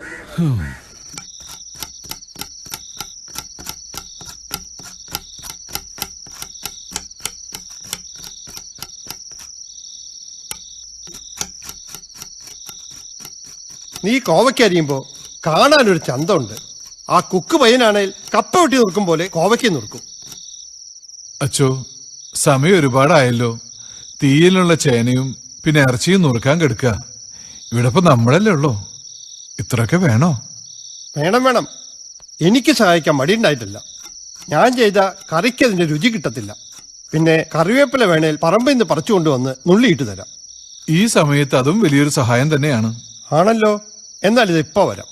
നീ കോവയ്ക്ക് അരിയുമ്പോ കാണാനൊരു ചന്തമുണ്ട്. ആ കുക്ക് പയ്യനാണെങ്കിൽ കപ്പ വെട്ടി നുറുക്കും പോലെ കോവയ്ക്ക് നുറുക്കും. അച്ചോ, സമയം ഒരുപാടായല്ലോ. തീയിലുള്ള ചേനയും പിന്നെ ഇറച്ചിയും നുറുക്കാൻ കെടുക്കുക. ഇവിടെ ഇപ്പൊ നമ്മളല്ലേ ഉള്ളൂ. ഇത്രയൊക്കെ വേണോ? വേണം വേണം. എനിക്ക് സഹായിക്കാൻ മടിയുണ്ടായിട്ടില്ല. ഞാൻ ചെയ്ത കറിക്ക് അതിന്റെ രുചി കിട്ടത്തില്ല. പിന്നെ കറിവേപ്പില വേണേൽ പറമ്പിൽ നിന്ന് പറിച്ചുകൊണ്ടുവന്ന് നുള്ളിയിട്ട് തരാം. ഈ സമയത്ത് അതും വലിയൊരു സഹായം തന്നെയാണ്. ആണല്ലോ. എന്നാൽ ഇത് ഇപ്പൊ വരാം.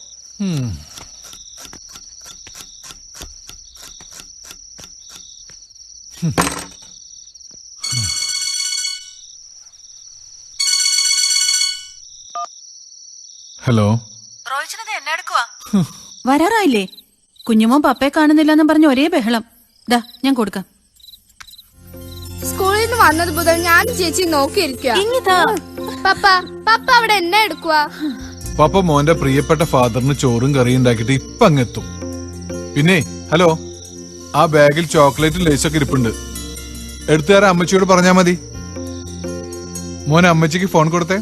ഹലോ. വരാറായില്ലേ? കുഞ്ഞുമോൻ പപ്പയെ കാണുന്നില്ലെന്നും പറഞ്ഞ് ഒരേ ബഹളം. ദാ ഞാൻ കൊടുക്കാം. സ്കൂളിൽ നിന്ന് വന്നത് മുതൽ ഞാൻ ചേച്ചി നോക്കിയിരിക്കുക. പപ്പ അവിടെ എന്നെ എടുക്കുക. പപ്പ മോന്റെ പ്രിയപ്പെട്ട ഫാദറിന് ചോറും കറിയും ഉണ്ടാക്കിയിട്ട് ഇപ്പൊ അങ്ങെത്തും. പിന്നെ ഹലോ, ആ ബാഗിൽ ചോക്ലേറ്റും ലേസൊക്കെ ഇരിപ്പുണ്ട്. എടുത്തുകാരെ അമ്മച്ചിയോട് പറഞ്ഞാ മതി. മോനെ അമ്മച്ചിക്ക് ഫോൺ കൊടുത്തേ.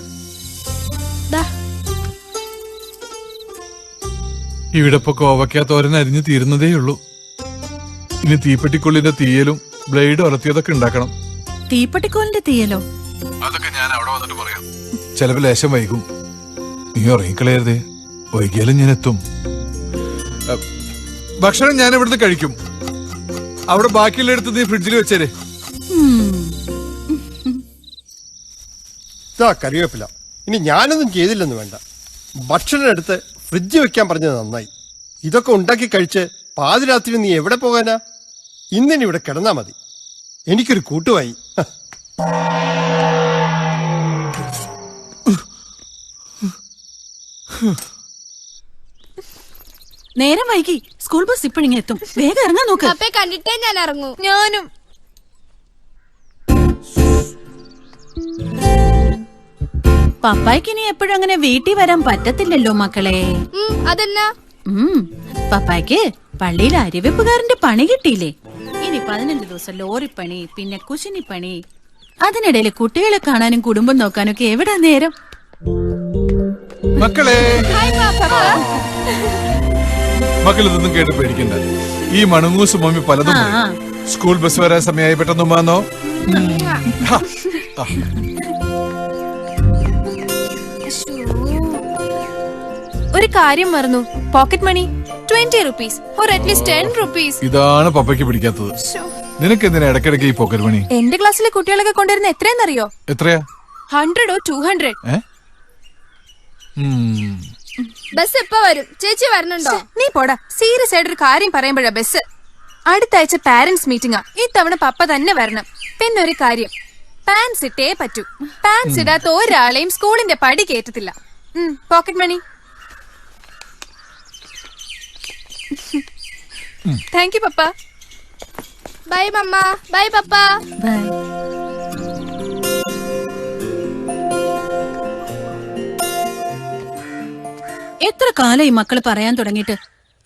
ഇവിടെ ഇപ്പൊ കോവയ്ക്ക തോരൻ അരിഞ്ഞ് തീരുന്നതേ ഉള്ളൂ. ഇനി തീപ്പെട്ടിക്കൊള്ളിന്റെ തീയലും ബ്ലേഡ് ഉലത്തിയതൊക്കെ ഉണ്ടാക്കണം. തീപ്പെട്ടിക്കോലിന്റെ തീയലോ? അതൊക്കെ ഞാൻ അവിടെ വന്നിട്ട് പറയാം. ചിലപ്പോ ലേശം വൈകും. നീ ഉറങ്ങിക്കളയരുതേ. വൈകിയാലും ഞാൻ എത്തും. ഭക്ഷണം ഞാൻ ഇവിടുന്ന് കഴിക്കും. അവിടെ ബാക്കിയുള്ള എടുത്ത് നീ ഫ്രിഡ്ജിൽ വെച്ചേരെ. കറിവേപ്പില. ഇനി ഞാനൊന്നും ചെയ്തില്ലെന്ന് വേണ്ട. ഭക്ഷണം എടുത്ത് ഫ്രിഡ്ജ് വെക്കാൻ പറഞ്ഞത് നന്നായി. ഇതൊക്കെ ഉണ്ടാക്കി കഴിച്ച് പാതിരാത്രി നീ എവിടെ പോകാനാ? ഇന്നിനി ഇവിടെ കിടന്നാ മതി. എനിക്കൊരു കൂട്ടുമായി. നേരം വൈകി. സ്കൂൾ ബസ് ഇപ്പോഴിങ്ങ എത്തും. വേഗം ഇറങ്ങാൻ നോക്ക്. പപ്പയെ കണ്ടിട്ടേ ഞാൻ ഇറങ്ങൂ. ഞാനും. പപ്പായ്ക്ക് ഇനി എപ്പോഴും അങ്ങനെ വീട്ടിൽ വരാൻ പറ്റത്തില്ലല്ലോ മക്കളെ. അതെന്നാ? പപ്പായ്ക്ക് പള്ളിയിൽ അരിവെപ്പുകാരന്റെ പണി കിട്ടിയില്ലേ? ഇനി 15 ദിവസം ലോറിപ്പണി, പിന്നെ കുശിനിപ്പണി. അതിനിടയിൽ കുട്ടികളെ കാണാനും കുടുംബം നോക്കാനും ഒക്കെ എവിടെ നേരം? മക്കളെ, മക്കൾ ഇതൊന്നും കേട്ട് പേടിക്കണ്ട. ഈ മണങ്ങൂസ് മമ്മി പലതും സ്കൂൾ ബസ് വരാൻ സമയമായി. പെട്ടെന്ന് വന്നോ. ഒരു കാര്യം മറന്നു. Pocket money 20 rupees or at least 10 rupees. ഇതാണ് പപ്പയ്ക്ക് പിടിക്കാത്തത്. നിനക്ക് എന്തിനാ ഇടയ്ക്കിടയ്ക്ക് ഈ പോക്കറ്റ് മണി? എന്റെ ക്ലാസ്സിലെ കുട്ടികളൊക്കെ കൊണ്ടുവരുന്ന എത്രയെന്നറിയോ? എത്രയാ? 100 or 200. ബസ് എപ്പോ വരും? ചേച്ചി വരണുണ്ടോ? നീ പോടാ. സീരിയസ് ആയിട്ടൊരു കാര്യം പറയുമ്പോഴാ ബസ്. അടുത്ത ആഴ്ച പാരന്റ്സ് മീറ്റിംഗാ. ഇത്തവണ പപ്പ തന്നെ വരണം. പിന്നെ ഒരു കാര്യം, പാൻസ് ഇട്ടേ പറ്റൂ. പാൻസ് ഇടാത്ത ഒരാളെയും സ്കൂളിന്റെ പടി കേറ്റത്തില്ല. Pocket money. Thank you papa. Bye mama. Bye papa. Bye. എത്ര കാലം ഈ മക്കള് പറയാൻ തുടങ്ങിയിട്ട്?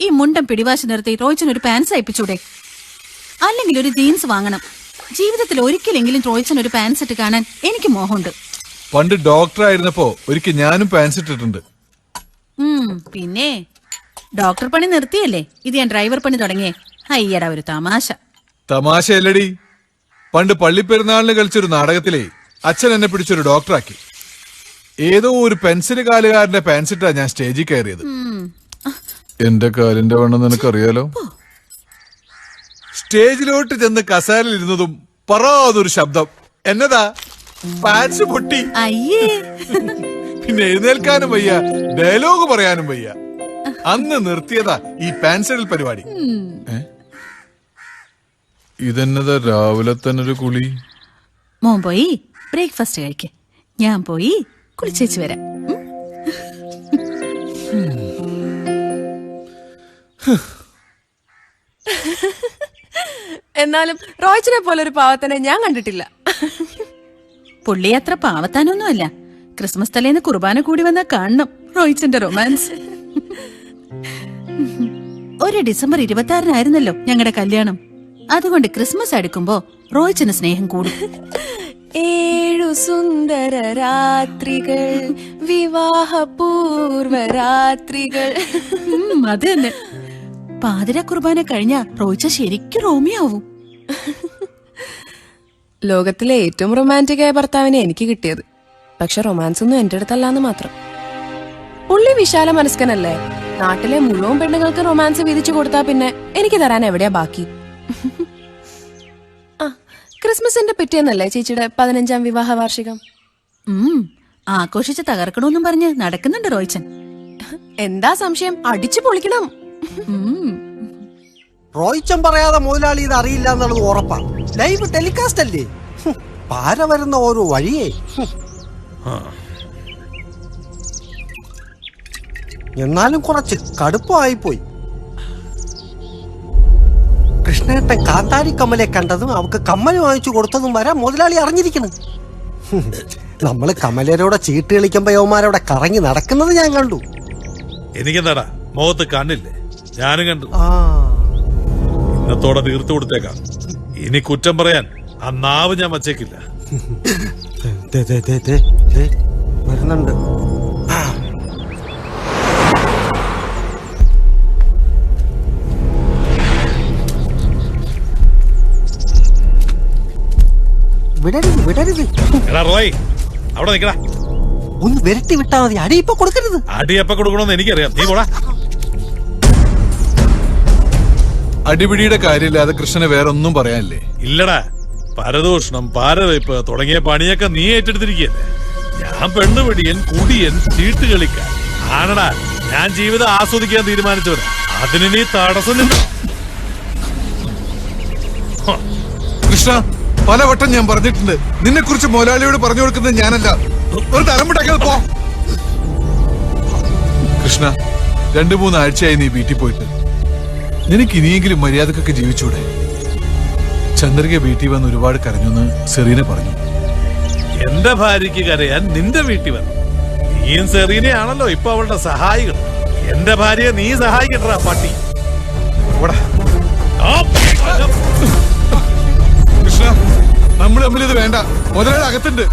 ഈ മുണ്ടം പിടിവാശി നിർത്തി റോയ്ച്ചൻ ഒരു പാൻസ് അയപ്പിച്ചൂടെ? അല്ലെങ്കിൽ ഒരു ജീൻസ് വാങ്ങണം. ജീവിതത്തിൽ ഒരിക്കലെങ്കിലും റോയ്ച്ചൻ ഒരു പാൻസ് ഇട്ട് കാണാൻ എനിക്ക് മോഹമുണ്ട്. പണ്ട് ഡോക്ടർ ആയിരുന്നപ്പോ ഒരിക്കൽ ഞാനും പാൻസ് ഇട്ടിട്ടുണ്ട്. പിന്നെ ഡോക്ടർ പണി നിർത്തിയല്ലേ ഇത് ഞാൻ ഡ്രൈവർ പണി തുടങ്ങിയേ. അയ്യടാ ഒരു തമാശ. തമാശയല്ലടി. പണ്ട് പള്ളിപ്പെരുന്നാളിന് കളിച്ചൊരു നാടകത്തിലെ അച്ഛൻ എന്നെ പിടിച്ചൊരു ഡോക്ടറാക്കി. ഏതോ ഒരു പെൻസിൽ കാലുകാരന്റെ പാൻസ് ഇട്ടാ ഞാൻ സ്റ്റേജിൽ കയറിയത്. എന്റെ കാലിന്റെ വണ്ണം നിനക്കറിയാലോ. സ്റ്റേജിലോട്ട് ചെന്ന് കസേരയിലിരുന്നതും പറയാതൊരു ശബ്ദം. എന്നതാ? പാൻസ് പൊട്ടി. അയ്യേ. പിന്നെ എഴുന്നേൽക്കാനും വയ്യ, ഡയലോഗ് പറയാനും വയ്യ. അന്ന് നിർത്തിയതാ ഈ പാൻസിൽ പരിപാടി. ഇതെന്നതാ രാവിലെ തന്നെ ഒരു കുളി? മോൻ പോയി ബ്രേക്ക്ഫാസ്റ്റ് കഴിക്ക്. ഞാൻ പോയി കുളിച്ചേച്ച് വരാം. എന്നാലും റോയ്ച്ചനെ പോലൊരു പാവത്തിനെ ഞാൻ കണ്ടിട്ടില്ല. പുള്ളി അത്ര പാവത്താനൊന്നുമല്ല. ക്രിസ്മസ് തലേന്ന് കുർബാന കൂടി വന്നാ കാണണം റോയ്ച്ചന്റെ റൊമാൻസ്. ഒരു ഡിസംബർ 26-നായിരുന്നല്ലോ ഞങ്ങളുടെ കല്യാണം. അതുകൊണ്ട് ക്രിസ്മസ് അടുക്കുമ്പോ റോയ്ച്ചന് സ്നേഹം കൂടും. 7 സുന്ദര രാത്രികൾ, വിവാഹപൂർവ രാത്രികൾ. അത് തന്നെ. പാതിര കുർബാന കഴിഞ്ഞ റോയ്ച്ച ശരിക്കും റോമിയാവും. ലോകത്തിലെ ഏറ്റവും റൊമാൻറ്റിക് ആയ ഭർത്താവിനെ എനിക്ക് കിട്ടിയത്. പക്ഷെ റൊമാൻസ് ഒന്നും എന്റെ അടുത്തല്ലാന്ന് മാത്രം. പുള്ളി വിശാല മനസ്കനല്ലേ? നാട്ടിലെ മുഴുവൻ പെണ്ണുങ്ങൾക്ക് റൊമാൻസ് വിധിച്ചു കൊടുത്താ പിന്നെ എനിക്ക് തരാൻ എവിടെയാ ബാക്കി? ആ, ക്രിസ്മസിന്റെ പിറ്റേന്നല്ലേ ചേച്ചിയുടെ 15ാം വിവാഹ വാർഷികം? ആഘോഷിച്ച് തകർക്കണമെന്നും പറഞ്ഞ് നടക്കുന്നുണ്ട് റോയ്ച്ചൻ. എന്താ സംശയം? അടിച്ചു പൊളിക്കണം. റോയിച്ചൻ പറയാതെ മുതലാളി ഇത് അറിയില്ല എന്നുള്ളത് ഉറപ്പാ. ലൈവ് ടെലികാസ്റ്റ് അല്ലേ? പാര വരുന്ന ഓരോ വഴിയേ. എന്നാലും കുറച്ച് കടുപ്പമായിപ്പോയി. കൃഷ്ണേട്ടൻ കാന്താരി കമ്മലെ കണ്ടതും അവക്ക് കമ്മൽ വാങ്ങിച്ചു കൊടുത്തതും വരെ മുതലാളി അറിഞ്ഞിരിക്കണം. നമ്മള് കമലരോടെ ചീട്ട് കളിക്കുമ്പോ യവന്മാരോടെ കറങ്ങി നടക്കുന്നത് ഞാൻ കണ്ടു. എനിക്കെന്താടാ മുഖത്ത് കണ്ണില്ലേ? ഞാനും കണ്ടു. ഇന്നത്തോടെ തീർത്തു കൊടുത്തേക്കാം. ഇനി കുറ്റം പറയാൻ ആ നാവ് ഞാൻ വച്ചേക്കില്ല. വരുന്നുണ്ട്. വിടരുത് വിടരുത്. എടാ റോയ്, അവിടെ നിക്കടാ. ഒന്ന് വിരട്ടി വിട്ടാ മതി. അടി ഇപ്പൊ കൊടുക്കരുത്. അടി എപ്പ കൊടുക്കണമെന്ന് എനിക്കറിയാം. നീ പോടാ. അടിപിടിയുടെ കാര്യമില്ലാതെ കൃഷ്ണന് വേറെ ഒന്നും പറയാനില്ലേ? ഇല്ലടാ, പരദൂഷണം, പാരവയ്പ് തുടങ്ങിയ പണിയൊക്കെ നീ ഏറ്റെടുത്തിരിക്കുകയല്ലേ. ഞാൻ പെണ്ണുപിടിയൻ, കുടിയൻ, ചീട്ട് കളിക്കാൻ ആണടാ. ഞാൻ ജീവിതം ആസ്വദിക്കാൻ തീരുമാനിച്ചവരാ. അതിന് നീ തടസ്സം നിന്ന്. കൃഷ്ണ, പലവട്ടം ഞാൻ പറഞ്ഞിട്ടുണ്ട്, നിന്നെ കുറിച്ച് മുതലാളിയോട് പറഞ്ഞു കൊടുക്കുന്നത് ഞാനല്ല. ഒരു തരംപിട്ടാക്കിയത് പോ. കൃഷ്ണ, 2-3 ആഴ്ചയായി നീ വീട്ടിൽ പോയിട്ട്. നിനക്ക് ഇനിയെങ്കിലും മര്യാദക്കൊക്കെ ജീവിച്ചൂടെ? ചന്ദ്രിക വീട്ടിൽ വന്ന് ഒരുപാട് കരഞ്ഞെന്ന് സെറീന പറഞ്ഞു. എന്റെ ഭാര്യയ്ക്ക് കരയാൻ നിന്റെ വീട്ടിൽ വന്നു. നീയും സെറീനയാണല്ലോ ഇപ്പൊ അവളുടെ സഹായികൾ. എന്റെ ഭാര്യയെ നീ സഹായിക്കട്ടാ പട്ടി. കൃഷ്ണ, നമ്മൾ തമ്മിൽ ഇത് വേണ്ട. മുതലാളി അകത്തുണ്ട്.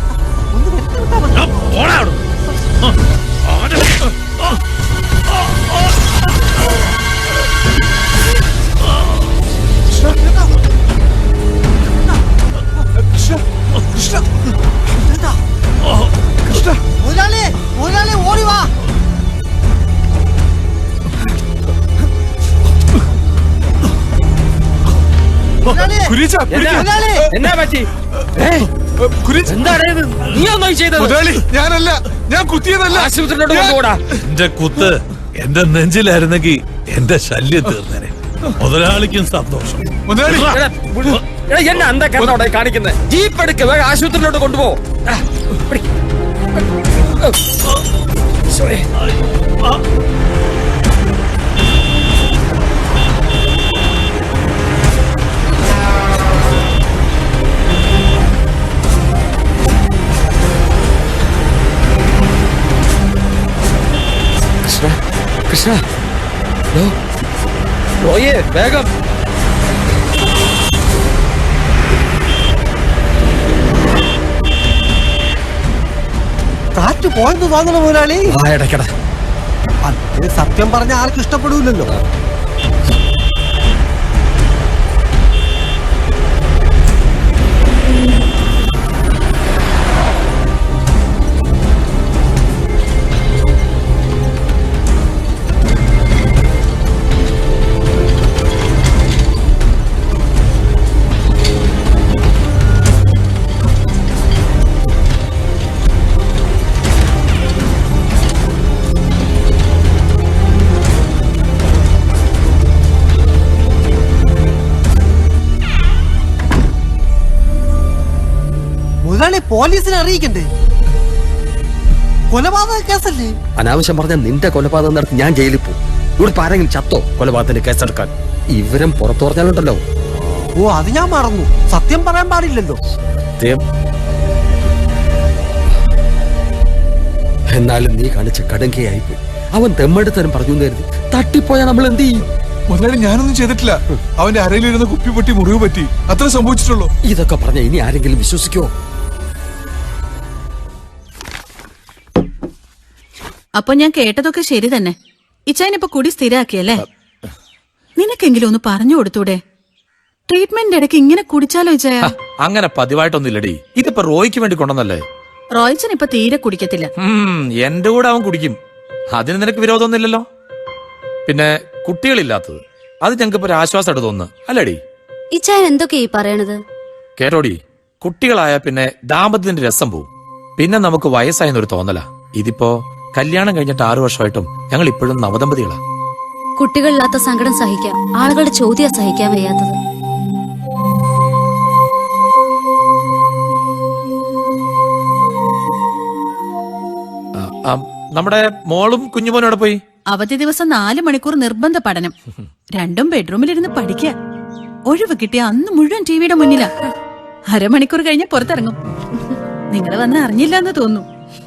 മുതലാളി ഓടി വാ. എന്നാ പറ്റി? നീ ഒന്നും ചെയ്തത്? ഞാനല്ല, ഞാൻ കുത്തിയതല്ല. ആശുപത്രിയിലോട്ട് കൊണ്ടുപോടാ. എന്റെ കുത്ത് എന്റെ നെഞ്ചിലായിരുന്നെങ്കിൽ എന്റെ ശല്യം തീർന്നേനെ. മുതലാളിക്കും സന്തോഷം. എന്നെ അന്തക്കറിനോടെ കാണിക്കുന്നത്. ജീപ്പ് എടുക്ക്, വേഗം ആശുപത്രിയിലോട്ട് കൊണ്ടുപോ. കൃഷ്ണ, കൃഷ്ണ, റോയേ വേഗം. കാറ്റ് പോയെന്ന് തോന്നണ മുതലാളി. ഇടയ്ക്കട സത്യം പറഞ്ഞ ആർക്കും ഇഷ്ടപ്പെടൂലല്ലോ. പോലീസിനെ അറിയിക്കണ്ടേ? കൊലപാതക കേസല്ലേ? അനാവശ്യം പറഞ്ഞ നിന്റെ കൊലപാതകം നടത്തി ഞാൻ ജയിലിൽ പോകും. ഇവിടെ ആരെങ്കിലും ചത്തോ കൊലപാതകത്തിന് കേസെടുക്കാൻ? ഇവരും പുറത്തു പറഞ്ഞാലുണ്ടല്ലോ. ഓ, അത് ഞാൻ മറന്നു. സത്യം പറയാൻ പാടില്ലല്ലോ. എന്നാലും നീ കാണിച്ച കടുങ്കയായിപ്പോയി. അവൻ തെമ്മെടുത്തരം പറഞ്ഞു കരുതി തട്ടിപ്പോയാ നമ്മൾ എന്ത് ചെയ്യും? മുതലാളി, ഞാനൊന്നും ചെയ്തിട്ടില്ല. അവന്റെ അരയിലിരുന്ന് കുപ്പി പൊട്ടി മുറിവ് പറ്റി, അത്ര സംഭവിച്ചിട്ടുള്ളൂ. ഇതൊക്കെ പറഞ്ഞ ഇനി ആരെങ്കിലും വിശ്വസിക്കോ? അപ്പൊ ഞാൻ കേട്ടതൊക്കെ ശരി തന്നെ. ഇച്ചായനിപ്പൊ കുടി സ്ഥിരാക്കിയല്ലേ? നിനക്കെങ്കിലും ഒന്ന് പറഞ്ഞു കൊടുത്തൂടെ? ട്രീറ്റ്മെന്റ് ഇടയ്ക്ക് ഇങ്ങനെ കുടിച്ചാലോ ജയ? അങ്ങനെ പതിവായിട്ടൊന്നുമില്ലടി. ഇതിപ്പോ റോയ്ക്ക് വേണ്ടി കൊണ്ടുവന്നല്ലേ. റോയ്ച്ചൻ ഇപ്പൊ തീരെ കുടിക്കത്തില്ല. എന്റെ കൂടെ അവൻ കുടിക്കും. അതിന് നിനക്ക് വിരോധമൊന്നുമില്ലല്ലോ. പിന്നെ കുട്ടികളില്ലാത്തത് അത് ഞങ്ങൾക്ക് ഒരു ആശ്വാസമായിട്ട് തോന്നുന്നു അല്ലേടി? ഇച്ചായൻ എന്തൊക്കെയാ ഈ പറയണത്? കേട്ടോടി, കുട്ടികളായ പിന്നെ ദാമ്പത്യത്തിന്റെ രസം പോവും. പിന്നെ നമുക്ക് വയസ്സായെന്നൊരു തോന്നലാ. ഇതിപ്പോ കല്യാണം കഴിഞ്ഞിട്ട് 6 വർഷമായിട്ടും ഞങ്ങൾ ഇപ്പോഴും നവദമ്പതികളാ. കുട്ടികളില്ലാത്ത സങ്കടം സഹിക്കാം, ആളുകളുടെ ചോദ്യം സഹിക്കാൻ വയ്യാത്തത്. നമ്മുടെ മോളും കുഞ്ഞുമോനോടെ പോയി. അവധി ദിവസം 4 മണിക്കൂർ നിർബന്ധ പഠനം. 2 ബെഡ്റൂമിലിരുന്ന് പഠിക്കുക. ഒഴിവ് കിട്ടിയ അന്ന് മുഴുവൻ ടിവിയുടെ മുന്നിലാ. അരമണിക്കൂർ കഴിഞ്ഞ് പുറത്തിറങ്ങും. നിങ്ങൾ വന്ന് അറിഞ്ഞില്ല എന്ന് തോന്നുന്നു.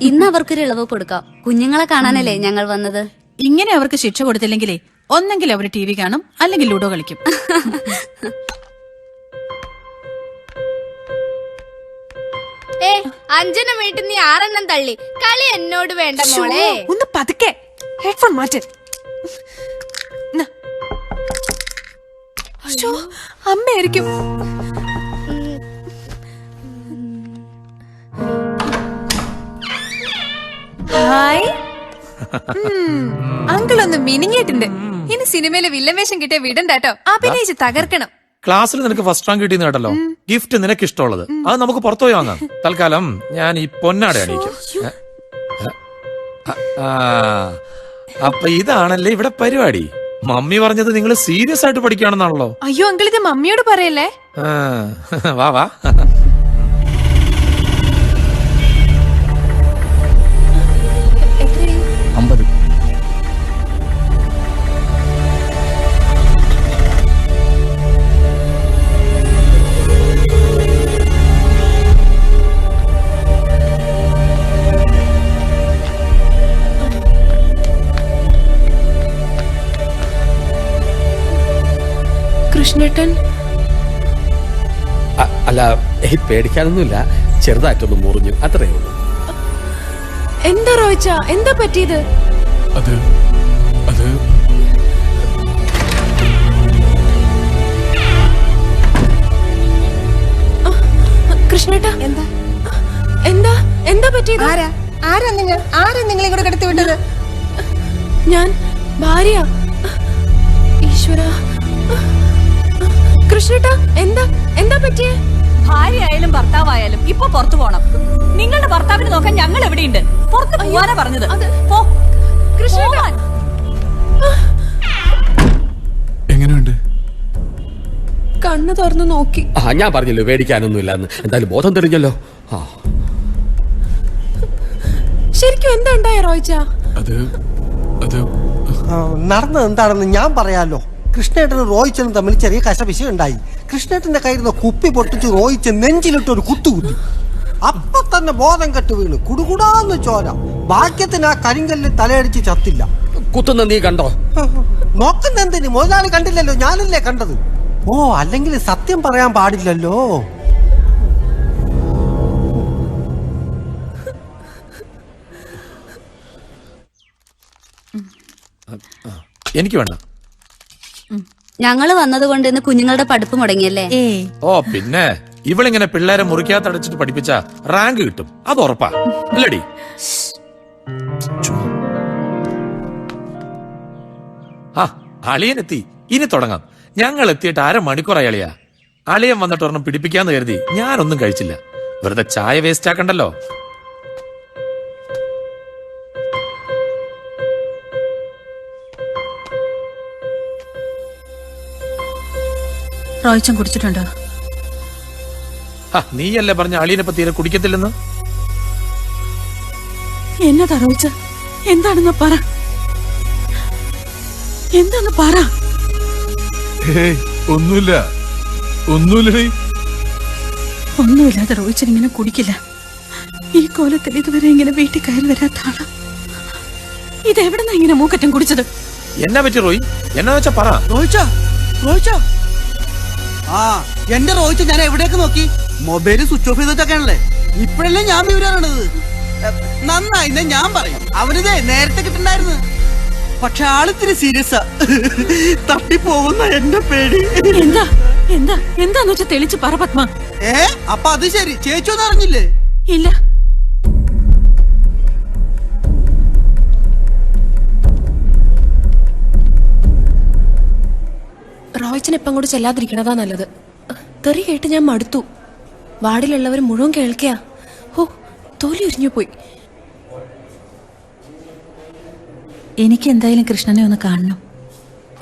ഇന്ന് അവർക്കൊരു ഇളവ് കൊടുക്കാം. കുഞ്ഞുങ്ങളെ കാണാനല്ലേ ഞങ്ങൾ വന്നത്. ഇങ്ങനെ അവർക്ക് ശിക്ഷ കൊടുത്തില്ലെങ്കിലേ ഒന്നെങ്കിൽ അവർ ടി വി കാണും, അല്ലെങ്കിൽ ലൂഡോ കളിക്കും. അഞ്ജന വീട്ടിൽ നീ 6 തള്ളി. കളി എന്നോട് വേണ്ട മോളെ. ഒന്ന് പതുക്കെ ഹെഡ്ഫോൺ മാറ്റ്. അമ്മയായിരിക്കും. ഹായ്. അങ്കിൾ ഒന്ന് മിനിങ്ങിയിട്ടുണ്ട്. ഇനി സിനിമയിലെ വില്ലൻ വേഷം കിട്ടിയ വിടണ്ടാട്ടോ, അഭിനയിച്ച് തകർക്കണം. ക്ലാസ്സിൽ നിനക്ക് ഫസ്റ്റ് റാങ്ക് കിട്ടിയെന്ന് കേട്ടല്ലോ. ഗിഫ്റ്റ് നിനക്ക് ഇഷ്ടമുള്ളത് അത് നമുക്ക് പുറത്തുപോയി വാങ്ങാം. തൽക്കാലം ഞാൻ ഈ പൊന്നാട അണിയിക്കും. അപ്പൊ ഇതാണല്ലേ ഇവിടെ പരിപാടി. മമ്മി പറഞ്ഞത് നിങ്ങൾ സീരിയസ് ആയിട്ട് പഠിക്കുകയാണെന്നാണല്ലോ. അയ്യോ അങ്കിൾ, ഇത് മമ്മിയോട് പറയല്ലേ. വാ വാ. കൃഷ്ണേട്ടൻ അല്ല, പേടിക്കാനൊന്നുമില്ല. ചെറുതായിട്ടൊന്ന് മുറിഞ്ഞു, അത്രേ ഉള്ളൂ. എന്താ റോയിച്ച, എന്താ പറ്റിയത്? അത് കൃഷ്ണേട്ട, എന്താ എന്താ പറ്റിയത്? ആരാ നിങ്ങളെ കൂടെ കടത്തി വിട്ടത്? ഞാൻ ഭാര്യ. ഈശ്വര. കൃഷ്ണേട്ട, എന്താ പറ്റിയേ? ഭാര്യ ആയാലും ഭർത്താവായാലും ഇപ്പൊ പുറത്തു പോണം. നിങ്ങളുടെ ഭർത്താവിനെ നോക്കാൻ ഞങ്ങൾ എവിടെയുണ്ട്? പുറത്ത് പോവാനാ പറഞ്ഞത്. എങ്ങനെയുണ്ട്? കണ്ണു തുറന്നു നോക്കി. ഞാൻ പറഞ്ഞല്ലോ പേടിക്കാനൊന്നുമില്ലെന്ന്. എന്തായാലും ബോധം തെളിഞ്ഞല്ലോ. ശരിക്കും എന്താ ഉണ്ടായ റോയിച്ച? നടന്നത് എന്താണെന്ന് ഞാൻ പറയാലോ. കൃഷ്ണേട്ടനും റോയിച്ചനും തമ്മിൽ ചെറിയ കശപിശ ഉണ്ടായി. കൃഷ്ണേട്ടന്റെ കയ്യിൽ നിന്ന് കുപ്പി പൊട്ടിച്ച് റോയിച്ച് നെഞ്ചിലിട്ട് ഒരു കുത്തുകുത്തി. അപ്പൊ തന്നെ ബോധം കെട്ട് വീണ് കുടുകുടാന്ന് ചോര. ഭാഗ്യത്തിന് ആ കരിങ്കല്ലിൽ തലയടിച്ച് ചത്തില്ല. കുത്തുന്ന നീ കണ്ടോ? നോക്കുന്ന എന്തിന്? മുതലാളി കണ്ടില്ലല്ലോ, ഞാനല്ലേ കണ്ടത്. ഓ, അല്ലെങ്കിൽ സത്യം പറയാൻ പാടില്ലല്ലോ. എനിക്ക് വേണ്ട. ഞങ്ങള് വന്നതുകൊണ്ട് ഇന്ന് കുഞ്ഞുങ്ങളുടെ പഠിപ്പ് മുടങ്ങിയല്ലേ? ഓ പിന്നെ ഇവളിങ്ങനെ പിള്ളേരെ മുറിക്കാത്തടച്ചിട്ട് പഠിപ്പിച്ച റാങ്ക് കിട്ടും, അത് ഉറപ്പാ അല്ലടി? അളിയനെത്തി, ഇനി തുടങ്ങാം. ഞങ്ങൾ എത്തിയിട്ട് 1/2 മണിക്കൂറായി അളിയാ. അളിയൻ വന്നിട്ട് ഒരെണ്ണം പിടിപ്പിക്കാന്ന് കരുതി ഞാനൊന്നും കഴിച്ചില്ല. വെറുതെ ചായ വേസ്റ്റ് ആക്കണ്ടല്ലോ. റോയിച്ചൻ കുടിച്ചിട്ടുണ്ടോ? നീയല്ലേ പറഞ്ഞ അളിയനെപ്പ തീരെ കുടിക്കത്തില്ലെന്ന്? എന്നതാ റോയിച്ച? എന്താണെന്ന് പറ. എന്താന്ന് പറ. ഒന്നുമില്ലാതെ റോയിച്ചൻ ഇങ്ങനെ കുടിക്കില്ല. ഈ കോലത്തിൽ ഇതുവരെ ഇങ്ങനെ വീട്ടിൽ കയറി വരാത്ത ആളാ. ഇതെവിടെന്നാ ഇങ്ങനെ മൂക്കറ്റം കുടിച്ചത്? എന്നാ പറ്റി റോയി? എന്നാ വെച്ചാ പറ. റോയിച്ച എന്റെ റോയിച്ച ഞാൻ എവിടേക്ക് നോക്കി? മൊബൈൽ സ്വിച്ച് ഓഫ് ചെയ്തിട്ടൊക്കെയാണല്ലേ. ഇപ്പഴല്ലേ ഞാൻ വിവരമാണത്. നന്നായി ഞാൻ പറയും. അവനിതേ നേരത്തെ കിട്ടണ്ടായിരുന്നു. പക്ഷെ ആളിത്തിരി സീരിയസാ. തട്ടിപ്പോകുന്ന എന്റെ പേടി. എന്താ എന്താന്ന് വെച്ചാ തെളിച്ച് പറ പത്മ. അപ്പൊ അത് ശരി, ചേച്ചി ഒന്നും അറിഞ്ഞില്ലേ? ഇല്ല. റോയ്ച്ചൻ ഇപ്പം കൂടി ചെല്ലാതിരിക്കണതാ നല്ലത്. തെറി കേട്ട് ഞാൻ മടുത്തു. വാർഡിലുള്ളവർ മുഴുവൻ കേൾക്കയാ. ഓ, തൊലി ഉരിഞ്ഞു പോയി. എനിക്ക് എന്തായാലും കൃഷ്ണനെ ഒന്ന് കാണണം.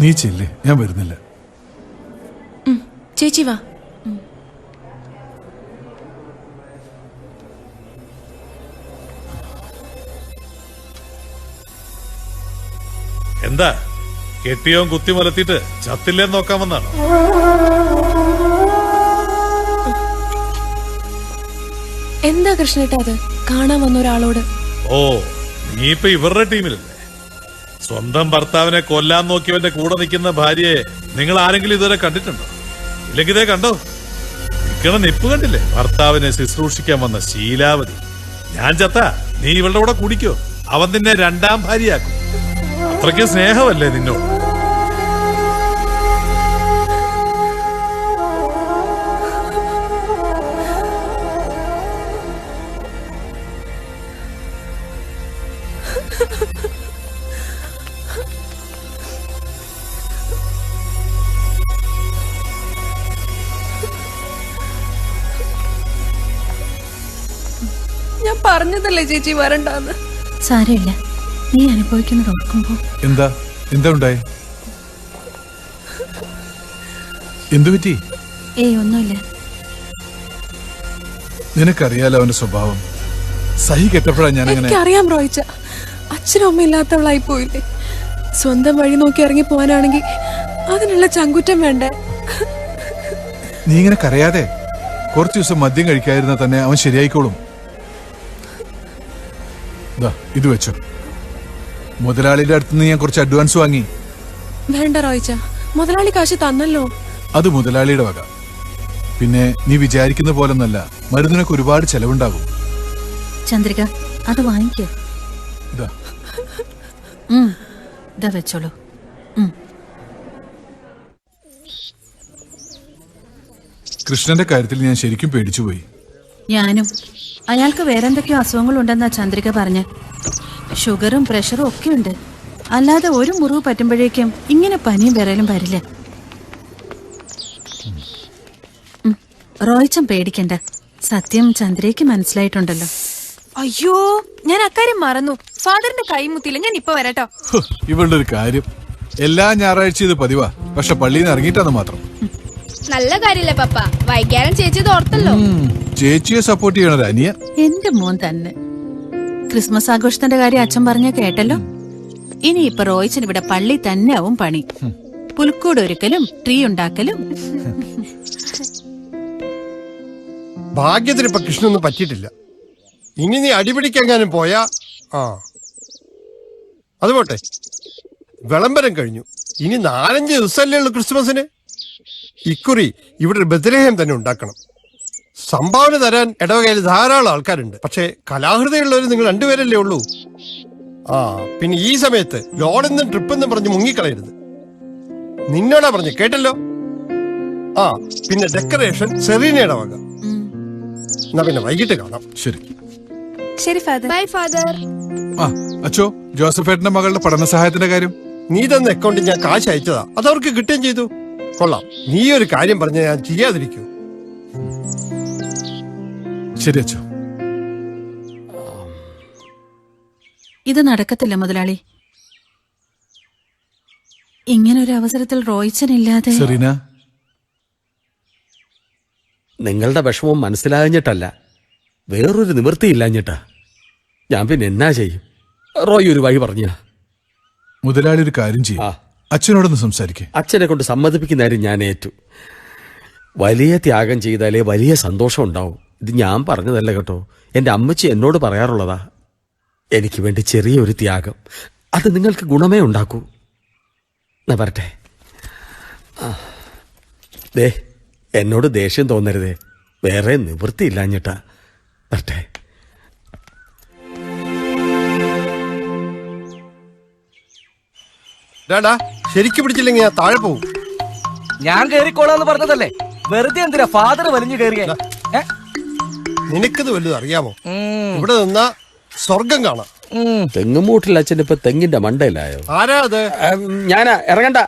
നീ ചെല്ലേ, ഞാൻ വരുന്നില്ല. ചേച്ചി വാ. എന്താ കെട്ടിയോൻ കുത്തിമലത്തിട്ട് ചത്തില്ലേന്ന് നോക്കാൻ വന്നാണ്? എന്താ കൃഷ്ണേട്ടാ അത് കാണാൻ വന്ന ഒരാളോട്? ഓ, നീ ഇപ്പൊ ഇവരുടെ ടീമിലല്ലേ? സ്വന്തം ഭർത്താവിനെ കൊല്ലാൻ നോക്കിയവന്റെ കൂടെ നിൽക്കുന്ന ഭാര്യയെ നിങ്ങൾ ആരെങ്കിലും ഇതുവരെ കണ്ടിട്ടുണ്ടോ? ഇല്ലെങ്കിൽ ഇതേ കണ്ടോ, നിൽക്കണ നിപ്പ് കണ്ടില്ലേ? ഭർത്താവിനെ ശുശ്രൂഷിക്കാൻ വന്ന ശീലാവതി. ഞാൻ ചത്താ നീ ഇവളുടെ കൂടെ കുടിക്കോ? അവൻ നിന്നെ രണ്ടാം ഭാര്യയാക്കും. അത്രയ്ക്ക് സ്നേഹമല്ലേ നിന്നോട്? ഞാൻ പറഞ്ഞതല്ലേ ചേച്ചി വരണ്ടാന്ന്. സാരമില്ല, നീ അനുഭവിക്കുന്നത് ഓർക്കുമ്പോ. എന്താ ഉണ്ടായി? എന്തു പറ്റി? ഒന്നുമില്ല. നിനക്കറിയാലോ അവന്റെ സ്വഭാവം. സഹി കെട്ടപ്പോഴാ ഞാൻ അങ്ങനെ. എനിക്കറിയാം റോയിച്ച, അച്ഛനും അമ്മ ഇല്ലാത്തവളായി പോയില്ലേ. സ്വന്തം വഴി നോക്കി ഇറങ്ങി പോവാനാണെങ്കിൽ അതിനുള്ള ചങ്കുറ്റം വേണ്ടേ? നീ ഇങ്ങനെ കരയാതെ കുറച്ചു ദിവസം മദ്യം കഴിക്കാതിരുന്ന തന്നെ അവൻ ശരിയായിക്കോളും. ഇത് വെച്ചോ. മുതലാളിയുടെ അടുത്തുനിന്ന് ഞാൻ കുറച്ച് അഡ്വാൻസ് വാങ്ങി. വേണ്ട റോയിച്ച, മുതലാളി കാശ് തന്നല്ലോ. അത് മുതലാളിയുടെ വക. പിന്നെ നീ വിചാരിക്കുന്ന പോലൊന്നല്ല, മരുന്നിനൊക്കെ ഒരുപാട് ചെലവുണ്ടാകും. ചന്ദ്രിക, അത് വാങ്ങിക്കോ. ഇതാ വെച്ചോളൂ. കൃഷ്ണന്റെ കാര്യത്തിൽ ഞാൻ ശരിക്കും പേടിച്ചുപോയി. ഞാനും. അയാൾക്ക് വേറെന്തൊക്കെയോ അസുഖങ്ങളുണ്ടെന്നാ ചന്ദ്രിക പറഞ്ഞ്. ഷുഗറും പ്രഷറും ഒക്കെ ഉണ്ട്. അല്ലാതെ ഒരു മുറിവ് പറ്റുമ്പോഴേക്കും ഇങ്ങനെ പനിയും വിറയലും വരില്ല. റോയിച്ചൻ പേടിക്കണ്ട. സത്യം ചന്ദ്രയ്ക്ക് മനസ്സിലായിട്ടുണ്ടല്ലോ. അയ്യോ, ഞാൻ അക്കാര്യം മറന്നു. ഫാദറിന്റെ കൈമുത്തിയില്ല. ഞാൻ ഇപ്പൊ വരാട്ടോ. ഇവളുടെ ഒരു കാര്യം, എല്ലാ ഞായറാഴ്ച ഇത് പതിവാ. പക്ഷെ പള്ളിയിൽ നിന്ന് ഇറങ്ങിയിട്ടാന്ന് മാത്രം. നല്ല കാര്യല്ലേ പപ്പ, വൈകാരം ചേച്ചി ഓർത്തല്ലോ. ചേച്ചിയെ സപ്പോർട്ട് ചെയ്യണ ഒരു അനിയ. എന്റെ മോൻ തന്നെ. ക്രിസ്മസ് ആഘോഷത്തിന്റെ കാര്യം അച്ഛൻ പറഞ്ഞ കേട്ടല്ലോ. ഇനി ഇപ്പൊ റോയിച്ചൻ ഇവിടെ പള്ളി തന്നെ ആവും പണി. പുൽക്കൂട് ഒരുക്കലും ട്രീ ഉണ്ടാക്കലും. ഭാഗ്യത്തിന് ഇപ്പൊ കൃഷ്ണൊന്നും പറ്റിയിട്ടില്ല. ഇനി നീ അടിപിടിക്കെങ്ങാനും പോയാ അത് പോട്ടെ. വിളംബരം കഴിഞ്ഞു. ഇനി 4-5 ദിവസമല്ലേ ഉള്ളൂ ക്രിസ്മസിന്. ഇക്കുറി ഇവിടെ ഒരു ബത്ലഹേം തന്നെ ഉണ്ടാക്കണം. സംഭാവന തരാൻ ഇടവകയിൽ ധാരാളം ആൾക്കാരുണ്ട്. പക്ഷേ കലാഹൃദയുള്ളവർ നിങ്ങൾ 2 പേരല്ലേ ഉള്ളൂ. പിന്നെ ഈ സമയത്ത് ലോഡെന്നും ട്രിപ്പെന്നും പറഞ്ഞ് മുങ്ങിക്കളയരുത്. നിന്നോടാ പറഞ്ഞു, കേട്ടല്ലോ. പിന്നെ ഡെക്കറേഷൻ സെറീനയുടെ വക. എന്നാ പിന്നെ വൈകിട്ട് കാണാം. ശരി ശരി ഫാദർ. By father. അച്ചോ, ജോസഫേട്ടന്റെ മകളുടെ പഠന സഹായത്തിന്റെ കാര്യം? നീ തന്ന അക്കൗണ്ടിൽ ഞാൻ കാശ് അയച്ചതാ. അതവർക്ക് കിട്ടുകയും ചെയ്തു. കൊള്ളാം. നീ ഒരു കാര്യം പറഞ്ഞ ഞാൻ ചെയ്യാതിരിക്കൂ. ശരി അച്ചോ. ഇത് നടക്കത്തില്ല മുതലാളി. ഇങ്ങനൊരു അവസരത്തിൽ റോയിച്ചനില്ലാതെ. സെറീന, നിങ്ങളുടെ വിഷമം മനസ്സിലാകഞ്ഞിട്ടല്ല, വേറൊരു നിവൃത്തിയില്ലാഞ്ഞിട്ടാ. ഞാൻ പിന്നെ എന്നാ ചെയ്യും? റോയ് ഒരു വഴി പറഞ്ഞ. മുതലാളി ഒരു കാര്യം ചെയ്യും, അച്ഛനോടൊന്ന് സംസാരിക്കേ. അച്ഛനെ കൊണ്ട് സമ്മതിപ്പിക്കുന്ന കാര്യം ഞാൻ ഏറ്റു. വലിയ ത്യാഗം ചെയ്താലേ വലിയ സന്തോഷം ഉണ്ടാവും. ഇത് ഞാൻ പറഞ്ഞതല്ല കേട്ടോ, എന്റെ അമ്മച്ചി എന്നോട് പറയാറുള്ളതാ. എനിക്ക് വേണ്ടി ചെറിയൊരു ത്യാഗം, അത് നിങ്ങൾക്ക് ഗുണമേ ഉണ്ടാക്കൂ. എന്നാ വരട്ടെ. ദേ, എന്നോട് ദേഷ്യം തോന്നരുതേ, വേറെ നിവൃത്തിയില്ലാഞ്ഞിട്ടാ. വരട്ടെ. ശരിക്കും പിടിച്ചില്ലെങ്കിൽ ഞാൻ താഴെ പോവും. ഞാൻ കേറിക്കോളാന്ന് പറഞ്ഞതല്ലേ, വെറുതെ എന്തിനാ ഫാദർ വലിഞ്ഞു കേറിയേ? നിനക്കത് വല്ലതും അറിയാമോ? ഇവിടെ നിന്നാ സ്വർഗം കാണാം. തെങ്ങുമൂട്ടിൽ അച്ഛൻ ഇപ്പൊ തെങ്ങിന്റെ മണ്ടയിലായോ? ആരാ അത്? ഞാനാ. ഇറങ്ങണ്ട,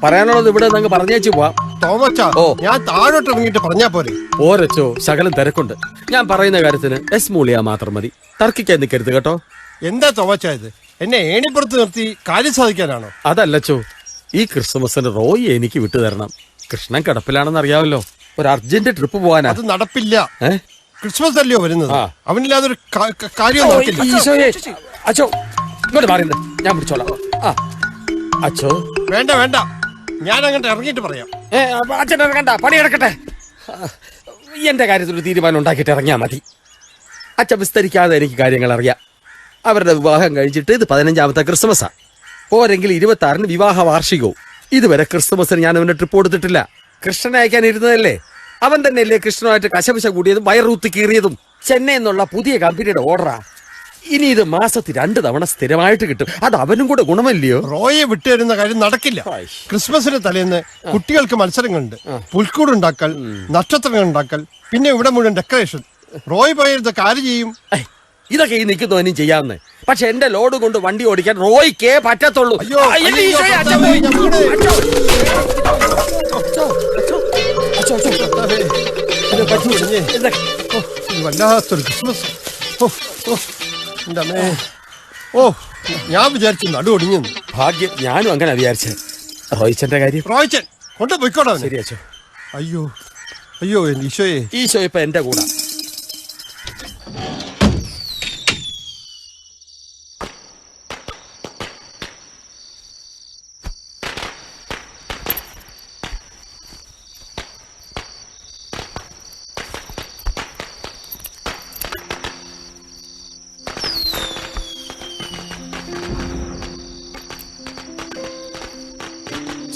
പറയാനുള്ളത് ഇവിടെ നിന്ന് പറഞ്ഞേച്ചു പോവാം. തോമച്ച, ഞാൻ താഴോട്ട് ഇറങ്ങിയിട്ട് പറഞ്ഞാ പോരെ? ഓരച്ചോ, ശകലം തിരക്കുണ്ട്. ഞാൻ പറയുന്ന കാര്യത്തിന് എസ് മൂളിയാ മാത്രം മതി, തർക്കിക്കാൻ നിൽക്കരുത് കേട്ടോ. എന്താ തോമച്ച ഇത്? എന്നെ ഏണിപ്പുറത്ത് നിർത്തി കാര്യം സാധിക്കാനാണോ? അതല്ലച്ചോ, ഈ ക്രിസ്മസിന് റോയി എനിക്ക് വിട്ടു തരണം. കൃഷ്ണൻ കിടപ്പിലാണെന്ന് അറിയാമല്ലോ, ഒരു അർജന്റ് ട്രിപ്പ് പോവാനാ. അത് നടപ്പില്ല. ക്രിസ്മസ് അല്ലയോ വരുന്നത്, അവനില്ലാതൊരു കാര്യം നടക്കില്ല. അച്ചോ ഇങ്ങോട്ട് മാറിയത്, ഞാൻ പിടിച്ചോളാം. അച്ചോ വേണ്ട വേണ്ട, ഞാൻ അങ്ങോട്ട് ഇറങ്ങിയിട്ട് പറയാം. അച്ഛൻ ഇറങ്ങണ്ട, പണി കിടക്കട്ടെ. എന്റെ കാര്യത്തിൽ ഒരു തീരുമാനം ഉണ്ടാക്കിയിട്ട് ഇറങ്ങിയാ മതി. അച്ഛൻ വിസ്തരിക്കാതെ എനിക്ക് കാര്യങ്ങൾ അറിയാം. അവരുടെ വിവാഹം കഴിച്ചിട്ട് ഇത് 15ാമത്തെ ക്രിസ്മസാ. പോരെങ്കിൽ 26-ന് വിവാഹ വാർഷികവും. ഇതുവരെ ക്രിസ്മസിന് ഞാൻ അവന്റെ ട്രിപ്പ് കൊടുത്തിട്ടില്ല. കൃഷ്ണനെ അയക്കാൻ ഇരുന്നതല്ലേ, അവൻ തന്നെയല്ലേ കൃഷ്ണനുമായിട്ട് കശപിശ കൂടിയതും വയറൂത്ത് കീറിയതും. ചെന്നൈ എന്നുള്ള പുതിയ കമ്പനിയുടെ ഓർഡറാ. ഇനി ഇത് മാസത്തിൽ 2 തവണ സ്ഥിരമായിട്ട് കിട്ടും. അത് അവനും കൂടെ ഗുണമല്ലയോ? റോയെ വിട്ടുതരുന്ന കാര്യം നടക്കില്ല. ക്രിസ്മസിന് തലേന്ന് കുട്ടികൾക്ക് മത്സരങ്ങളുണ്ട്, പുൽക്കൂട് ഉണ്ടാക്കൽ, നക്ഷത്രങ്ങൾ ഉണ്ടാക്കൽ, പിന്നെ ഇവിടെ മുഴുവൻ ഡെക്കറേഷൻ. റോയ് പോയിരുന്ന കാര്യം ചെയ്യും. ഇതൊക്കെ ഈ നിൽക്കുന്നവനും ചെയ്യാവുന്നേ. പക്ഷെ എന്റെ ലോഡ് കൊണ്ട് വണ്ടി ഓടിക്കാൻ റോയ്ക്കേ പറ്റത്തുള്ളൂ. വല്ലാത്തൊരു ക്രിസ്മസ്. ഞാൻ വിചാരിച്ചു നടു ഒടിഞ്ഞു. ഭാഗ്യം, ഞാനും അങ്ങനെ വിചാരിച്ചേ. റോയിച്ചന്റെ കാര്യം റോയിച്ചൻ കൊണ്ടുപോയിക്കോടാ. ശരിയാച്ചോ. അയ്യോ അയ്യോ, ഈശോയെ. ഈശോ ഇപ്പൊ എന്റെ കൂടെ.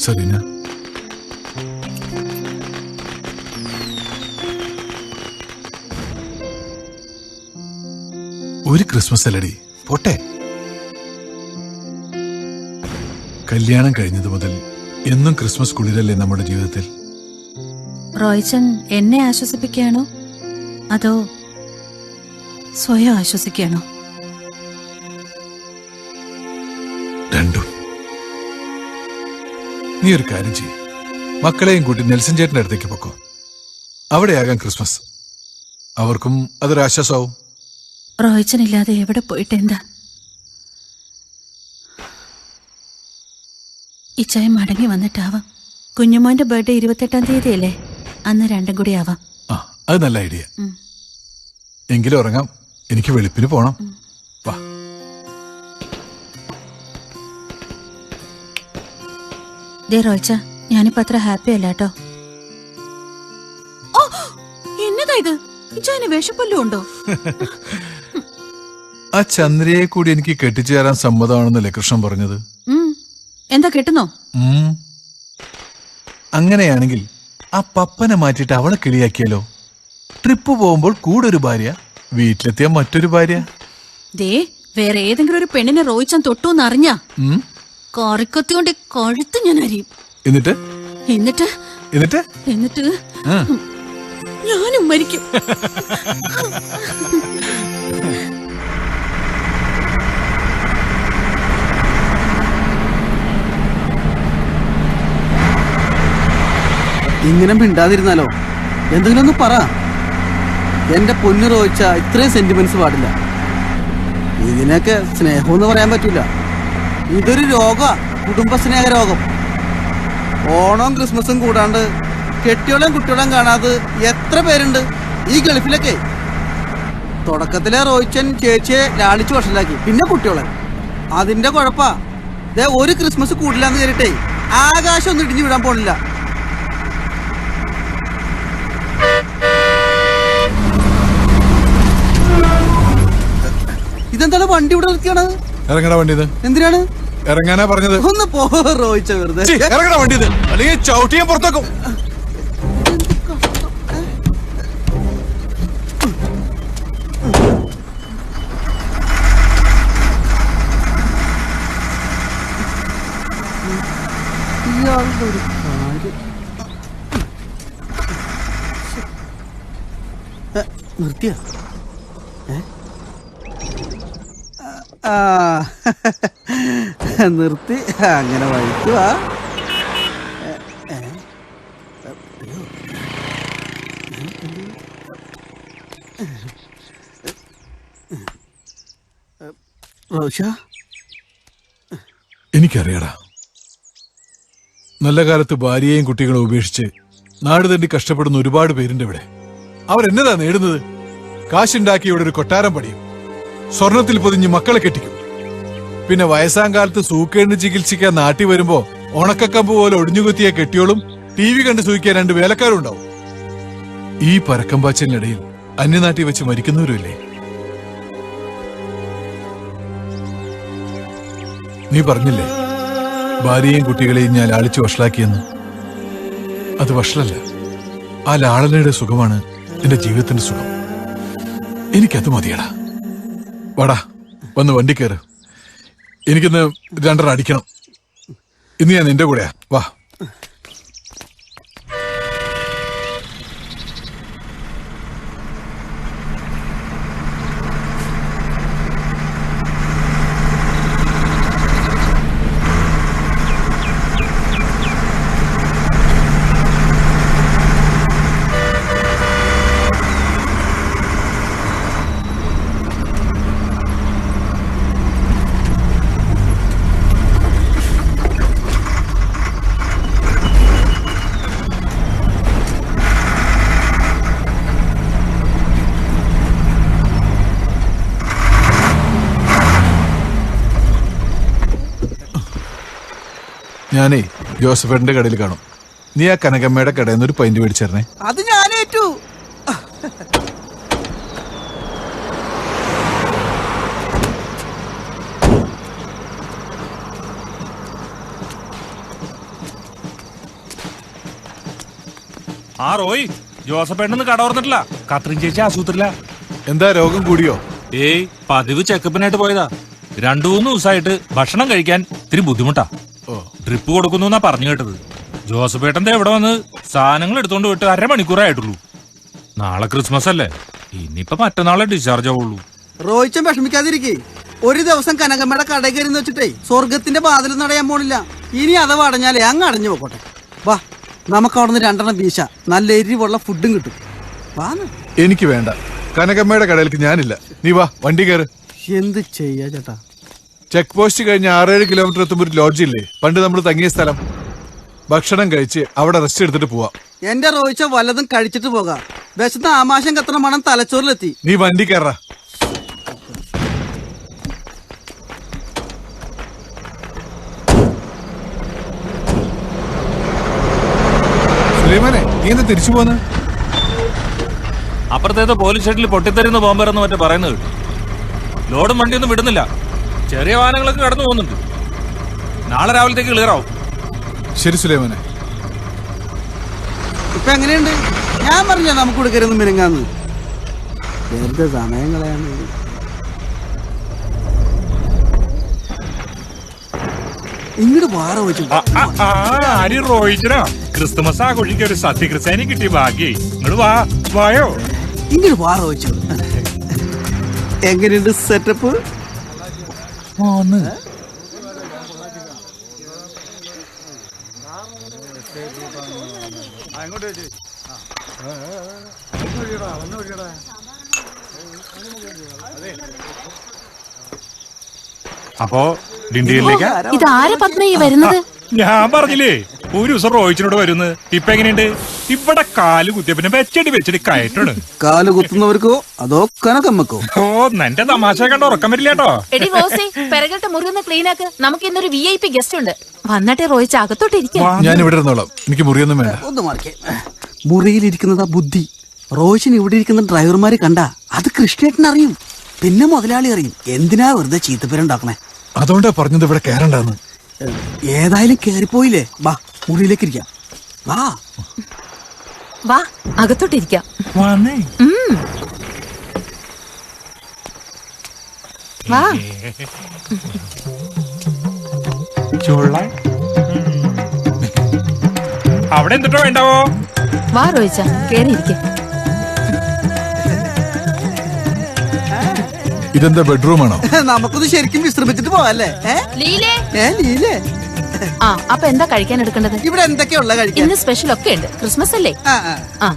സരീന, ഒരു ക്രിസ്മസ് അല്ലടി, പോട്ടെ. കല്യാണം കഴിഞ്ഞത് മുതൽ എന്നും ക്രിസ്മസ് കുളിരല്ലേ നമ്മുടെ ജീവിതത്തിൽ. റോയ്ച്ചൻ എന്നെ ആശ്വസിപ്പിക്കുകയാണോ അതോ സ്വയം ആശ്വസിക്കുകയാണോ? രണ്ടും. നീ ഒരു കാര്യം ചെയ്യ്, മക്കളെയും കൂട്ടി നെൽസൺ ചേട്ടന്റെ അടുത്തേക്ക് പൊക്കോ. അവിടെയാകാം ക്രിസ്മസ്. അവർക്കും അതൊരാശ്വാസമാവും. റോയ്ച്ചനില്ലാതെ എവിടെ പോയിട്ട് എന്താ? ഇച്ചായ മടങ്ങി വന്നിട്ടാവാം. കുഞ്ഞുമോന്റെ ബർത്ത്ഡേ 28-ാം തീയതിയല്ലേ, അന്ന് രണ്ടും കൂടി ആവാം. അത് നല്ല ഐഡിയ. എങ്കിലും ഉറങ്ങാം, എനിക്ക് വെളുപ്പിന് പോണം. വാ. ദേ റോയ്ച്ച, ഞാനിപ്പോ അത്ര ഹാപ്പി അല്ല കേട്ടോ. എന്നതാ ഇത്? ഇച്ചായന് വിശപ്പല്ലോ ഉണ്ടോ? ആ ചന്ദ്രയെ കൂടി എനിക്ക് കെട്ടിച്ചേരാൻ സമ്മതമാണെന്നല്ലേ കൃഷ്ണൻ പറഞ്ഞത്? എന്താ കെട്ടുന്നോ? അങ്ങനെയാണെങ്കിൽ ആ പപ്പനെ മാറ്റിയിട്ട് അവളെ കിളിയാക്കിയാലോ? ട്രിപ്പ് പോകുമ്പോൾ കൂടെ ഒരു ഭാര്യ, വീട്ടിലെത്തിയ മറ്റൊരു ഭാര്യ. ദേ, വേറെ ഏതെങ്കിലും ഒരു പെണ്ണിനെ റോയിച്ചാൻ തൊട്ടൂന്ന് അറിഞ്ഞാ കറിക്കത്തി കൊണ്ട് കഴുത്ത് ഞാൻ അരിയും. എന്നിട്ട് എന്നിട്ട് എന്നിട്ട് എന്നിട്ട് ഞാനും മരിക്കും. ഇങ്ങനെ മിണ്ടാതിരുന്നാലോ? എന്തെങ്കിലും ഒന്ന് പറ. എന്റെ പൊന്നു റോയിച്ച, ഇത്രയും സെന്റിമെന്റ്സ് പാടില്ല. ഇതിനൊക്കെ സ്നേഹമെന്ന് പറയാൻ പറ്റൂല. ഇതൊരു രോഗ, കുടുംബസ്നേഹ രോഗം. ഓണവും ക്രിസ്മസും കൂടാണ്ട് കെട്ടിയോളം കുട്ടിയോളം കാണാതെ എത്ര പേരുണ്ട് ഈ ഗൾഫിലൊക്കെ. തുടക്കത്തിലെ റോയിച്ചൻ ചേച്ചിയെ ലാളിച്ചു വഷളാക്കി, പിന്നെ കുട്ടിയോളെ. അതിന്റെ കുഴപ്പാ ഒരു ക്രിസ്മസ് കൂടില്ലാന്ന് കയറിട്ടേ ആകാശം ഒന്നും ഇടിഞ്ഞു വിടാൻ പോണില്ല. ഇതെന്താണ് വണ്ടി ഇവിടെ നിർത്തിയാണ്? ഇറങ്ങണ വണ്ടി. എന്തിനാണ് ഇറങ്ങാനാ പറഞ്ഞത്? ഒന്ന് പോ റോയിച്ച, വെറുതെ ഇറങ്ങണ വണ്ടി, അല്ലെങ്കിൽ ചവിട്ടിയാൻ പുറത്തേക്കും. ഇയാളുടെ ഒരു കാര്യം. നിർത്തിയ നിർത്തി അങ്ങനെ വഴിക്കുവാ. എനിക്കറിയടാ, നല്ല കാലത്ത് ഭാര്യയെയും കുട്ടികളെ ഉപേക്ഷിച്ച് നാട് തണ്ടി കഷ്ടപ്പെടുന്ന ഒരുപാട് പേരുണ്ട് ഇവിടെ. അവരെന്നതാ നേടുന്നത്? കാശുണ്ടാക്കി ഇവിടെ ഒരു കൊട്ടാരം പണിയും, സ്വർണത്തിൽ പൊതിഞ്ഞ് മക്കളെ കെട്ടിക്കും. പിന്നെ വയസ്സാം കാലത്ത് സൂക്കേടിന് ചികിത്സിക്കാൻ നാട്ടി വരുമ്പോ ഉണക്കക്കമ്പ് പോലെ ഒടിഞ്ഞുകുത്തിയ കെട്ടിയോളും TV കണ്ട് സൂഹിക്കാൻ 2 വേലക്കാരും ഉണ്ടാവും. ഈ പരക്കമ്പാച്ചലിനിടയിൽ അന്യനാട്ടിൽ വെച്ച് മരിക്കുന്നവരുമില്ലേ? നീ പറഞ്ഞില്ലേ ഭാര്യയും കുട്ടികളെയും ഞാൻ ലാളിച്ചു വഷളാക്കിയെന്ന്? അത് വഷളല്ല, ആ ലാളനയുടെ സുഖമാണ് എന്റെ ജീവിതത്തിന്റെ സുഖം. എനിക്കത് മതിയടാ. വാടാ, വന്ന് വണ്ടി കയറ്. എനിക്കിന്ന് 2 അടിക്കണം. ഇന്ന് ഞാൻ നിന്റെ കൂടെയാ. വാ. ഞാനേ ജോസഫേട്ടന്റെ കടയിൽ കാണും. നീ ആ കനകമ്മയുടെ കടയിൽ നിന്ന് ഒരു പൈന്റ് മേടിച്ചേരണേ. അത് ഞാനേറ്റു. ആ റോയ്, ജോസഫേട്ടന് കട ഓർന്നിട്ടില്ല. കത്രീൻ ചേച്ചി ആശുപത്രിയില്ല. എന്താ, രോഗം കൂടിയോ? ഏയ്, പതിവ് ചെക്കപ്പിനായിട്ട് പോയതാ. 2-3 ദിവസമായിട്ട് ഭക്ഷണം കഴിക്കാൻ ഇത്തിരി ബുദ്ധിമുട്ടാ. ഡ്രിപ്പ് കൊടുക്കുന്നു എന്നാ പറഞ്ഞു കേട്ടത്. ജോസഫേട്ടന്റെ ഇവിടെ വന്ന് സാധനങ്ങൾ എടുത്തോണ്ട് പോയിട്ട് 1/2 മണിക്കൂറായിട്ടുള്ളൂ. നാളെ ക്രിസ്മസ് അല്ലേ, ഇനിയിപ്പോ മറ്റന്നാളെ ഡിസ്ചാർജ് ആവുള്ളൂ. റോയിച്ചൻ വിഷമിക്കാതിരിക്കേ. ഒരു ദിവസം കനകമ്മയുടെ കടയിൽ കയറി വെച്ചിട്ടേ സ്വർഗത്തിന്റെ വാതിൽ നടയാൻ പോണില്ല. ഇനി അഥവാ അടഞ്ഞാലേ അങ്ങ് അടഞ്ഞു പോട്ടെ. വാ, നമുക്ക് അവിടെ നിന്ന് 2 പീശ നല്ല എരിവുള്ള ഫുഡും കിട്ടും. വാന്ന്. എനിക്ക് വേണ്ട, കനകമ്മയുടെ കടയിലേക്ക് ഞാനില്ല. നീ വാ, വണ്ടി കയറ്. എന്ത് ചെയ്യാ ചേട്ടാ? ചെക്ക് പോസ്റ്റ് കഴിഞ്ഞ് 6-7 കിലോമീറ്റർ എത്തുമ്പോൾ ഒരു ലോഡ്ജ് ഇല്ലേ, പണ്ട് നമ്മൾ തങ്ങിയ സ്ഥലം? ഭക്ഷണം കഴിച്ച് അവിടെ റെസ്റ്റ് എടുത്തിട്ട് പോവാം. എന്റെ റോയിച്ച വല്ലതും കഴിച്ചിട്ട് പോകാം. വിശന്ന് ആമാശം കത്തണ മണം തലച്ചോറിലെത്തി. നീ വണ്ടി കയറാ. സുലൈമാനെ, നീ എന്താ തിരിച്ചു പോന്ന്? അപ്പുറത്തേത് പോലീസ് സ്റ്റേഷനിൽ പൊട്ടിത്തെറിയുന്ന ബോംബെറെന്ന് മറ്റേ പറയുന്നത് കേട്ടു. ലോഡും വണ്ടിയൊന്നും വിടുന്നില്ല. ചെറിയ വാഹനങ്ങളൊക്കെ കടന്നു പോകുന്നുണ്ട്. നാളെ രാവിലത്തേക്ക് ക്ലിയർ ആവും. ശരി സുലൈമാനെ. ഇപ്പൊ എങ്ങനെയുണ്ട്? ഞാൻ പറഞ്ഞ നമുക്ക് കൊടുക്കരുന്ന് മിനുങ്ങാന്ന്. വെറുതെ സമയം കളയാന്ന്. ഇങ്ങോട്ട് വാറ വെച്ചു. ക്രിസ്തുമസ് ആഘോഷിക്കാൻ ഒരു സത്യക്രിസ്ത്യാനി കിട്ടിയ ഭാഗ്യേ. ഇങ്ങോട്ട് വായോ. ഇങ്ങോട്ട് വാറ വെച്ചു. എങ്ങനെയുണ്ട് സെറ്റപ്പ്? അപ്പോ ഡിണ്ടിയിലേക്ക് ഇതാരെ പത്മ ഈ വരുന്നത്? ഞാൻ പറഞ്ഞില്ലേ ഒരു ദിവസം റോയിച്ചിനോട് വരുന്നത്. ഇപ്പൊ എങ്ങനെയുണ്ട്? ഇവിടെ കാല് കുത്തിയ പിന്നെ വെച്ചടി കയറ്റാണ്. കാല് കുത്തുന്നവർക്കോ അതോ കനകമ്മക്കോ? ഓ, എന്റെ തമാശ കണ്ട് ഉറക്കം വരില്ല കേട്ടോ. എടി റോസേ, പിറകത്തെ മുറിയൊന്ന് ക്ലീൻ ആക്ക്. നമുക്ക് ഇന്നൊരു VIP ഗസ്റ്റ് ഉണ്ട്. വന്നിട്ട് റോയിച്ച് അകത്തോട്ടിരിക്കാം. ഞാൻ ഇവിടെ ഇരുന്നോളാം, എനിക്ക് മുറിയൊന്നും വേണ്ട. ഒന്ന് മാറിക്കേ. മുറിയിലിരിക്കുന്നതാ ബുദ്ധി. റോയിച്ചിന് ഇവിടെ ഇരിക്കുന്ന ഡ്രൈവർമാര് കണ്ട അത് കൃഷ്ണേട്ടൻ അറിയും, പിന്നെ മുതലാളി അറിയും. എന്തിനാ വെറുതെ ചീത്തപ്പേരുണ്ടാക്കണേ? അതുകൊണ്ടാ പറഞ്ഞത് ഇവിടെ കയറണ്ടെന്ന്. ഏതായാലും കേറിപ്പോയില്ലേ, വാ മുറിയിലേക്ക് ഇരിക്കാം. വാ വാ, അകത്തോട്ടിരിക്കാം. വാ. അവിടെ എന്തിട്ടോ വേണ്ടാവോ? വാ റോയിച്ച, കേറിയിരിക്ക. ഇതെന്താ ബെഡ്റൂമാണോ? നമുക്കൊന്ന് ശരിക്കും വിശ്രമിച്ചിട്ട് പോവല്ലേ? ലീലേ ആ അപ്പൊ എന്താ കഴിക്കാൻ എടുക്കേണ്ടത്? ഇവിടെ എന്തൊക്കെയുള്ള കഴിക്കാൻ? ഇന്ന് സ്പെഷ്യൽ ഒക്കെ ഉണ്ട്, ക്രിസ്മസ് അല്ലേ? ആ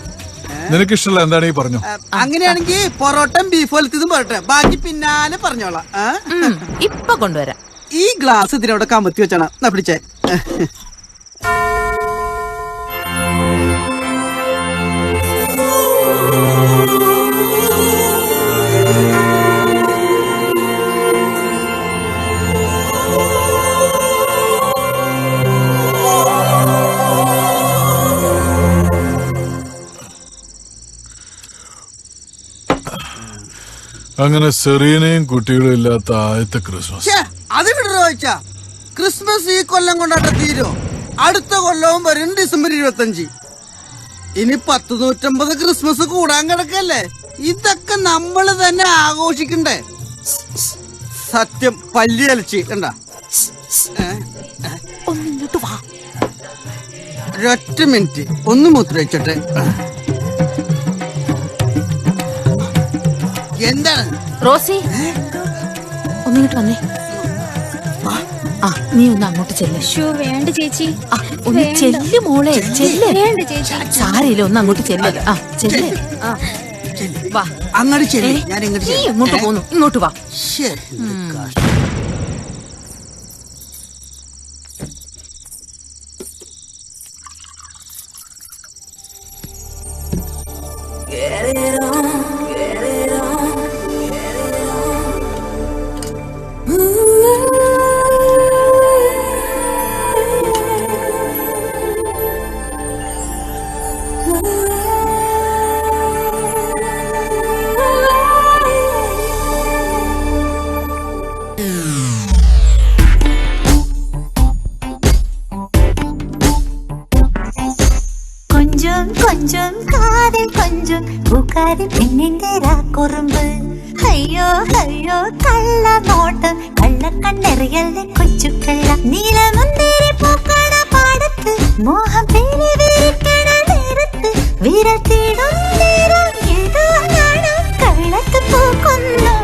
നിനക്കിഷ്ടമുള്ള എന്താണ് ഈ പറഞ്ഞു? അങ്ങനെയാണെങ്കിൽ പൊറോട്ടയും ബീഫ് വലത്തതും പറട്ടെ, ബാക്കി പിന്നാലെ പറഞ്ഞോളാം. ഇപ്പൊ കൊണ്ടുവരാം. ഈ ഗ്ലാസ് ഇതിനോടെ കമത്തി വെച്ചാണ് പിടിച്ചേ. അങ്ങനെ സെറീനയും കുട്ടികളും ഇല്ലാത്ത ആദ്യത്തെ ക്രിസ്മസ്. അത് വിടച്ച ക്രിസ്മസ് ഈ കൊല്ലം കൊണ്ടാട്ട തീരോ? അടുത്ത കൊല്ലവും വരും ഡിസംബർ 25. ഇനി 150 ക്രിസ്മസ് കൂടാൻ കിടക്കല്ലേ? ഇതൊക്കെ നമ്മള് തന്നെ ആഘോഷിക്കണ്ടേ? സത്യം പല്ലി അലച്ചി കണ്ട. ഒരൊറ്റ മിനിറ്റ് ഒന്ന് മൂത്ര വെച്ചോട്ടെ. എന്താണ് റോസി, ഒന്നിങ്ങോട്ട് വന്നേ. ആ നീ ഒന്ന് അങ്ങോട്ട് ചെല്ല്. വേണ്ട ചേച്ചി, ഒന്ന് ചെല്ല് മോളെ, ചെല്ല്. വേണ്ട ചേച്ചി. സാരിയില്ല, ഒന്ന് അങ്ങോട്ട് ചെല്ല്. ആ ചെല്ല്. വാ അങ്ങോട്ട് ചെല്ല്. ഞാൻ നീ എങ്ങോട്ട് പോന്നു? ഇങ്ങോട്ട് വാ. கொஞ்சம் கொஞ்சம் காதல் கொஞ்சம் பூக்காரி பெண்ணிന്റെ രാക്കുറുമ്പ് അയ്യോ അയ്യോ കള്ള നോട്ടം കള്ള കണ്ണെറിയല്ലേ കൊച്ചുക്കള്ള നീലമുന്തിരി പൂക്കണ പാടത്ത് മോഹം പേരി വിരിക്കണ നേരത്ത് വിരത്തിടും നേരം ഏതോ നാണം കവിളത്ത് പൂക്കുന്നു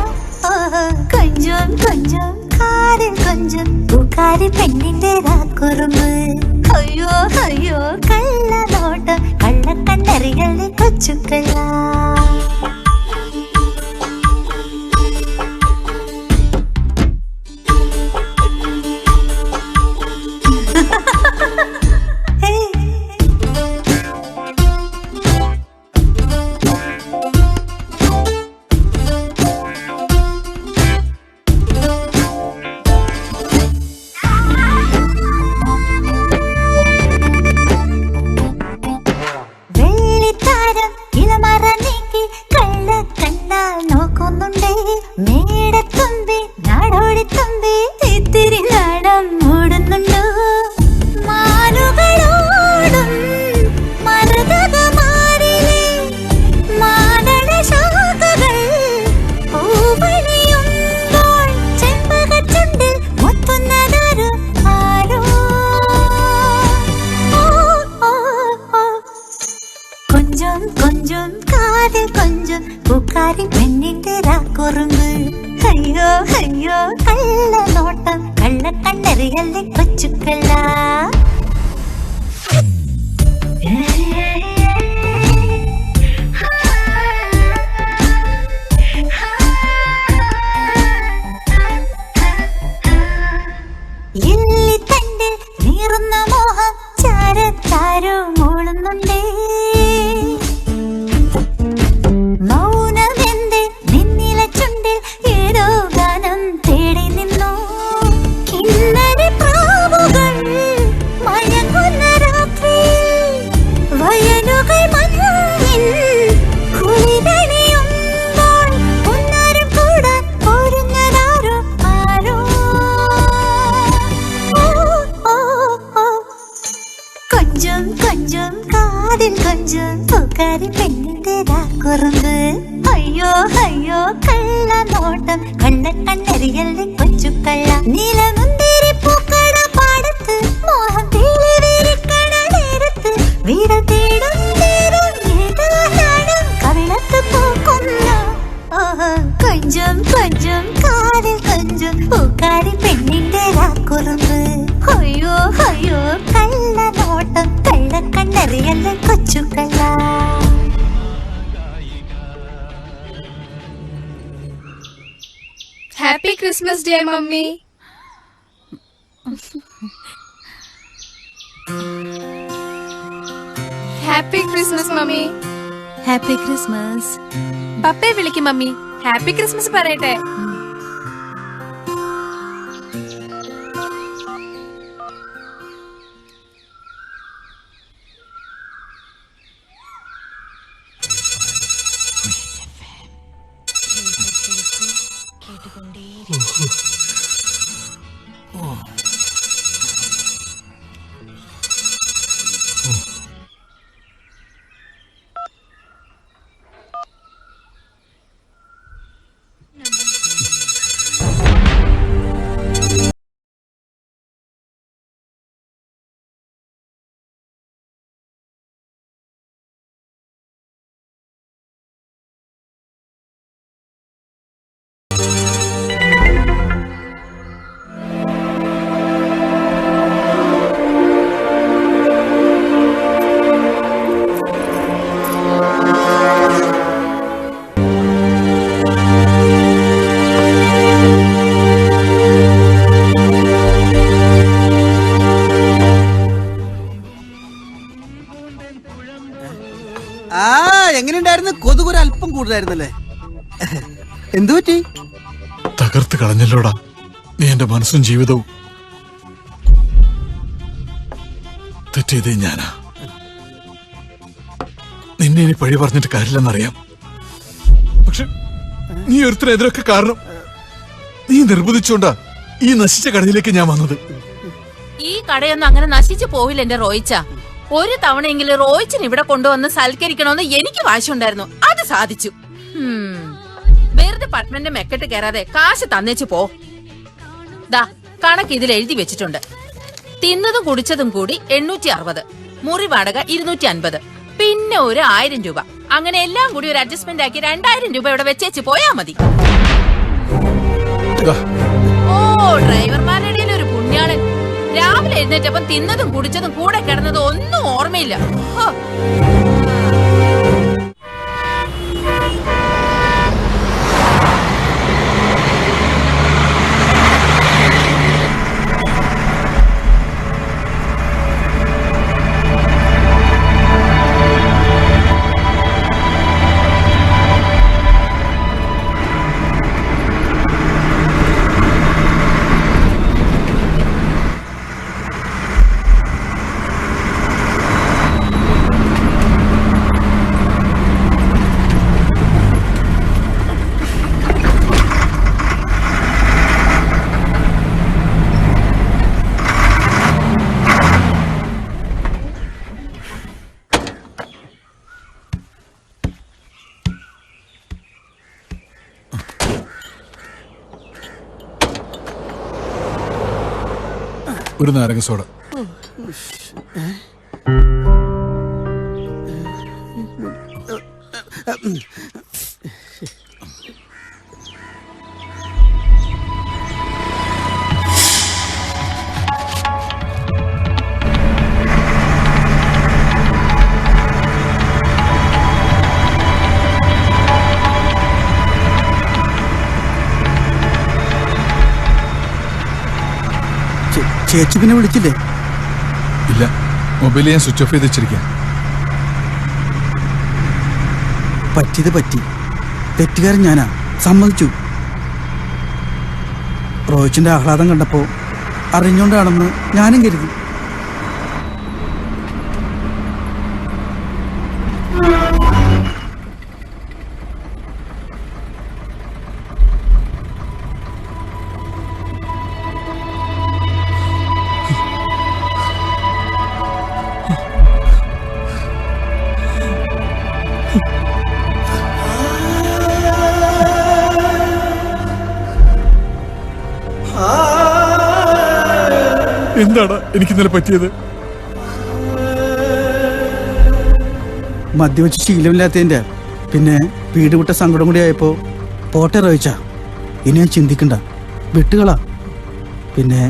കൊഞ്ചം കൊഞ്ചം കാതിൽ കൊഞ്ചം പൂക്കാരി പെണ്ണിന്റെ രാക്കുറുമ്പ് അയ്യോ അയ്യോ കള്ള നോട്ടം കള്ള കണ്ണറിയല്ലേ കൊച്ചുക്കള്ള അയ്യോ അയ്യോ കള്ള നോട്ടം കള്ള കണ്ണറിയല്ലേ കൊച്ചുക്കള്ള എല്ലിത്തണ്ടിൽ നീറുന്ന മോഹം ചാരത്താരോ മൂളുന്നുണ്ടേ മൗനമെന്തേ നിന്നില ചുണ്ടിൽ ഏതോ ഗാനം തേടി നിന്നു കിന്നരി പ്രാവുകൾ മയങ്ങുന്ന രാത്രി വയലുകൾ മഞ്ഞിൻ കുളിരണിയുമ്പോൾ പൊന്നാരം കൂടാൻ ഒരുങ്ങനാരോ ആരോ കൊഞ്ചം കൊഞ്ചം കാതിൽ കൊഞ്ചം പൂക്കാരി പെണ്ണിന്റെ രാക്കുറുമ്പ് അയ്യോ അയ്യോ കള്ള നോട്ടം കണ്ണ കണ്ണറിയല്ലേ കൊച്ചുക്കള്ള നീലമുന്തിരി പൂക്കട പാടത്ത് മോഹം തേടി വിരിക്കണ നേരത്ത് വീര തേടും നേരം ഏതോ നാണം കവിളത്ത് പൂക്കുന്നു കൊഞ്ചം കൊഞ്ചം Christmas day mummy. Happy Christmas mummy. Happy Christmas. പപ്പയെ വിളിക്കും മമ്മി. ഹാപ്പി ക്രിസ്മസ് പറയട്ടെ. എങ്ങനെയുണ്ടായിരുന്നു? കൊതുകുര അല്പം കൂടുതലായിരുന്നല്ലേ? എന്തു പറ്റി? തകർത്ത് കളഞ്ഞല്ലോടാ നീ എന്റെ മനസ്സും ജീവിതവും. തെറ്റെയ്തേ ഞാനാ. നിന്നെ ഇനി പഴി പറഞ്ഞിട്ട് കാര്യമില്ലെന്നറിയാം. പക്ഷെ നീ ഒരുത്തരെതിരൊക്കെ കാരണം. നീ നിർബന്ധിച്ചോണ്ടാ ഈ നശിച്ച കടയിലേക്ക് ഞാൻ വന്നത്. ഈ കടയൊന്നും അങ്ങനെ നശിച്ചു പോവില്ല എന്റെ റോയിച്ച. ഒരു തവണയെങ്കിലും റോയിച്ചിന് ഇവിടെ കൊണ്ടുവന്ന് സൽക്കരിക്കണമെന്ന് എനിക്ക് വാശിയുണ്ടായിരുന്നു. അത് സാധിച്ചു. വെറുതെ പട്ടണന്റെ മെക്കെട്ട് കയറാതെ കാശ് തന്നേച്ചു പോ. ദാ കണക്ക് ഇതിൽ എഴുതി വെച്ചിട്ടുണ്ട്. തിന്നതും കുടിച്ചതും കൂടി 860, മുറി വാടക 250, പിന്നെ ഒരു 1000 രൂപ. അങ്ങനെ എല്ലാം കൂടി ഒരു അഡ്ജസ്റ്റ്മെന്റ് ആക്കി 2000 രൂപ ഇവിടെ വെച്ചേച്ച് പോയാ മതി. ഓ, ഡ്രൈവർമാരുടെ ഇടയിൽ ഒരു പുണ്യാളൻ. രാവിലെ എഴുന്നേറ്റപ്പം തിന്നതും കുടിച്ചതും കൂടെ കിടന്നതും ഒന്നും ഓർമ്മയില്ല. ഒരു നാരങ്ങ സോഡ. ചേച്ചി പിന്നെ വിളിച്ചില്ലേ? ഇല്ല, മൊബൈൽ ഞാൻ സ്വിച്ച് ഓഫ് ചെയ്ത് വെച്ചിരിക്കാം. പറ്റിയത് പറ്റി. തെറ്റുകാരൻ ഞാനാ, സമ്മതിച്ചു. റോയിച്ചിന്റെ ആഹ്ലാദം കണ്ടപ്പോ അറിഞ്ഞോണ്ടാണെന്ന് ഞാനും കരുതി. എന്താണ് എനിക്ക് ഇന്നലെ പറ്റിയത്? മദ്യവെച്ച് ശീലമില്ലാത്തതിന്റെ, പിന്നെ വീട് വിട്ട സങ്കടം കൂടി ആയപ്പോ പോട്ടെ റോയിച്ച, ഇനി ഞാൻ ചിന്തിക്കണ്ട, വിട്ടുകളാ. പിന്നെ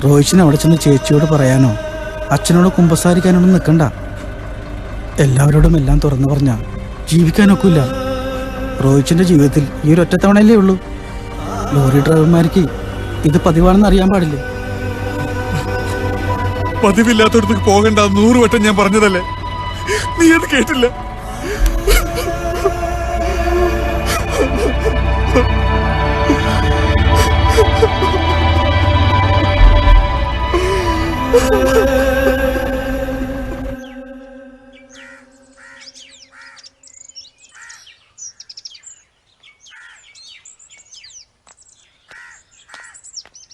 റോയിച്ചിനെ അവിടെ ചെന്ന് ചേച്ചിയോട് പറയാനോ അച്ഛനോട് കുമ്പസാരിക്കാനൊന്നും നിൽക്കണ്ട. എല്ലാവരോടും എല്ലാം തുറന്നു പറഞ്ഞാ ജീവിക്കാനൊക്കില്ല. റോയിച്ചിന്റെ ജീവിതത്തിൽ ഈ ഒരു ഒറ്റത്തവണയല്ലേ ഉള്ളൂ. ലോറി ഡ്രൈവർമാർക്ക് ഇത് പതിവാണെന്ന് അറിയാൻ പാടില്ലേ? പതിവില്ലാത്തടത്തേക്ക് പോകണ്ട 100 വട്ടം ഞാൻ പറഞ്ഞതല്ലേ, നീ അത് കേട്ടില്ല.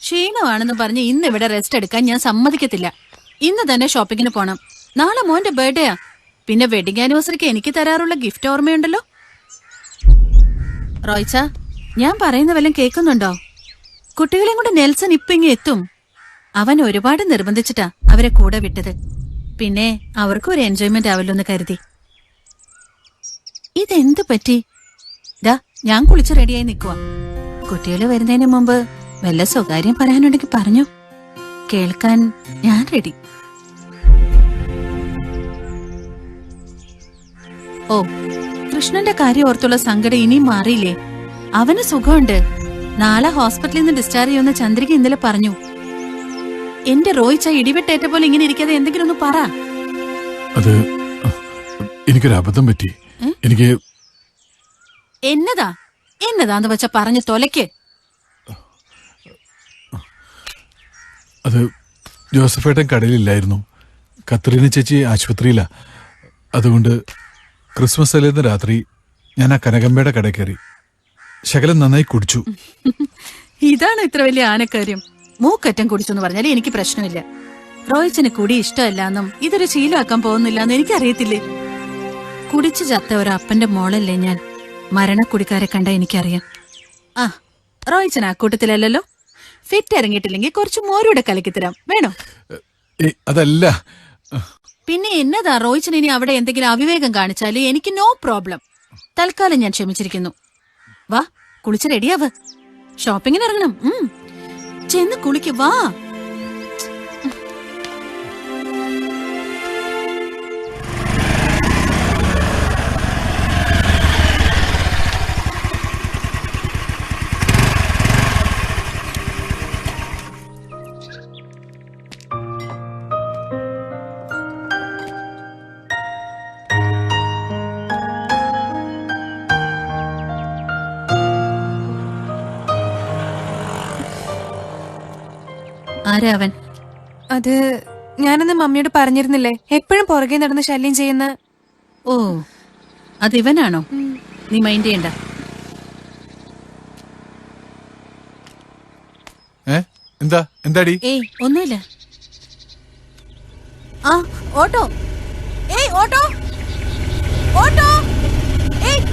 ക്ഷീണമാണെന്ന് പറഞ്ഞ് ഇന്ന് ഇവിടെ റെസ്റ്റ് എടുക്കാൻ ഞാൻ സമ്മതിക്കത്തില്ല. ഇന്ന് തന്നെ ഷോപ്പിങ്ങിന് പോണം. നാളെ മോന്റെ ബർത്ത്ഡേയാ. പിന്നെ വെഡിങ് ആനിവേഴ്സറിക്ക് എനിക്ക് തരാറുള്ള ഗിഫ്റ്റ് ഓർമ്മയുണ്ടല്ലോ. റോയ്ച്ച, ഞാൻ പറയുന്ന വല്ലതും കേൾക്കുന്നുണ്ടോ? കുട്ടികളെയും കൊണ്ട് നെൽസൺ ഇപ്പൊ ഇങ്ങ് എത്തും. അവൻ ഒരുപാട് നിർബന്ധിച്ചിട്ടാ അവരെ കൂടെ വിട്ടത്. പിന്നെ അവർക്കും ഒരു എൻജോയ്മെന്റ് ആവല്ലോ എന്ന് കരുതി. ഇതെന്ത് പറ്റി? ദാ ഞാൻ കുളിച്ച് റെഡിയായി നിൽക്കുക. കുട്ടികള് വരുന്നതിന് മുമ്പ് വല്ല സ്വകാര്യം പറയാനുണ്ടെങ്കിൽ പറഞ്ഞു. കേൾക്കാൻ ഞാൻ റെഡി. ഓ, കൃഷ്ണന്റെ കാര്യം ഓർത്തുള്ള സങ്കടം ഇനിയും മാറിയില്ലേ? അവന് സുഖമുണ്ട്. നാളെ ഹോസ്പിറ്റലിൽ നിന്ന് ഡിസ്ചാർജ് ചെയ്യുന്ന ചന്ദ്രിക ഇന്നലെ പറഞ്ഞു. എന്റെ റോയിച്ച ഇടിവെട്ടേറ്റ പോലെ ഇങ്ങനെ ഇരിക്കാതെ എന്തെങ്കിലും ഒന്ന് പറ. അത് എനിക്കൊരു അബദ്ധം പറ്റി. എനിക്ക് എന്നതാന്ന് വെച്ച പറഞ്ഞു തൊലയ്ക്ക്. അത് ജോസഫേട്ടൻ കടയിലില്ലായിരുന്നു. കത്രീന ചേച്ചി ആശുപത്രിയിലാ. അതുകൊണ്ട് ക്രിസ്മസ് തലേന്ന് രാത്രി ഞാൻ ആ കനകമ്മയുടെ കട കയറി ശകലം നന്നായി കുടിച്ചു. ഇതാണ് ഇത്ര വലിയ ആനക്കാര്യം. മൂക്കറ്റം കുടിച്ചെന്ന് പറഞ്ഞാൽ എനിക്ക് പ്രശ്നമില്ല. റോയിച്ചന് കുടി ഇഷ്ടമല്ലാന്നും ഇതൊരു ശീലമാക്കാൻ പോകുന്നില്ലാന്ന് എനിക്കറിയത്തില്ലേ? കുടിച്ചു ചത്ത ഒരപ്പന്റെ മോളല്ലേ ഞാൻ. മരണക്കുടിക്കാരെ കണ്ട എനിക്കറിയാം. ആ, റോയിച്ചൻ ആ കൂട്ടത്തിലല്ലോ. ഫിറ്റ് ഇറങ്ങിയിട്ടില്ലെങ്കിൽ കുറച്ച് മോരൂടെ കലക്കിത്തരാം. വേണോ? അതല്ല. പിന്നെ എന്നതാ റോയിച്ചൻ ഇനി അവിടെ എന്തെങ്കിലും അവിവേകം കാണിച്ചാല് എനിക്ക് നോ പ്രോബ്ലം. തൽക്കാലം ഞാൻ ക്ഷമിച്ചിരിക്കുന്നു. വാ, കുളിച്ച് റെഡിയാവ്. ഷോപ്പിങ്ങിന് ഇറങ്ങണം. ചെന്ന് കുളിക്ക്. വാ. ആരാ അവൻ? അത് ഞാനന്ന് മമ്മിയോട് പറഞ്ഞിരുന്നില്ലേ, എപ്പോഴും പുറകെ നടന്ന് ശല്യം ചെയ്യുന്ന. ഓ, അത് ഇവനാണോ? നീ മൈൻഡ് ചെയ്യണ്ട. എന്താടി? ഏയ്, ഒന്നുമില്ല. ആ, ഓട്ടോ. ഏയ്, ഓട്ടോ, ഓട്ടോ. ഏയ്,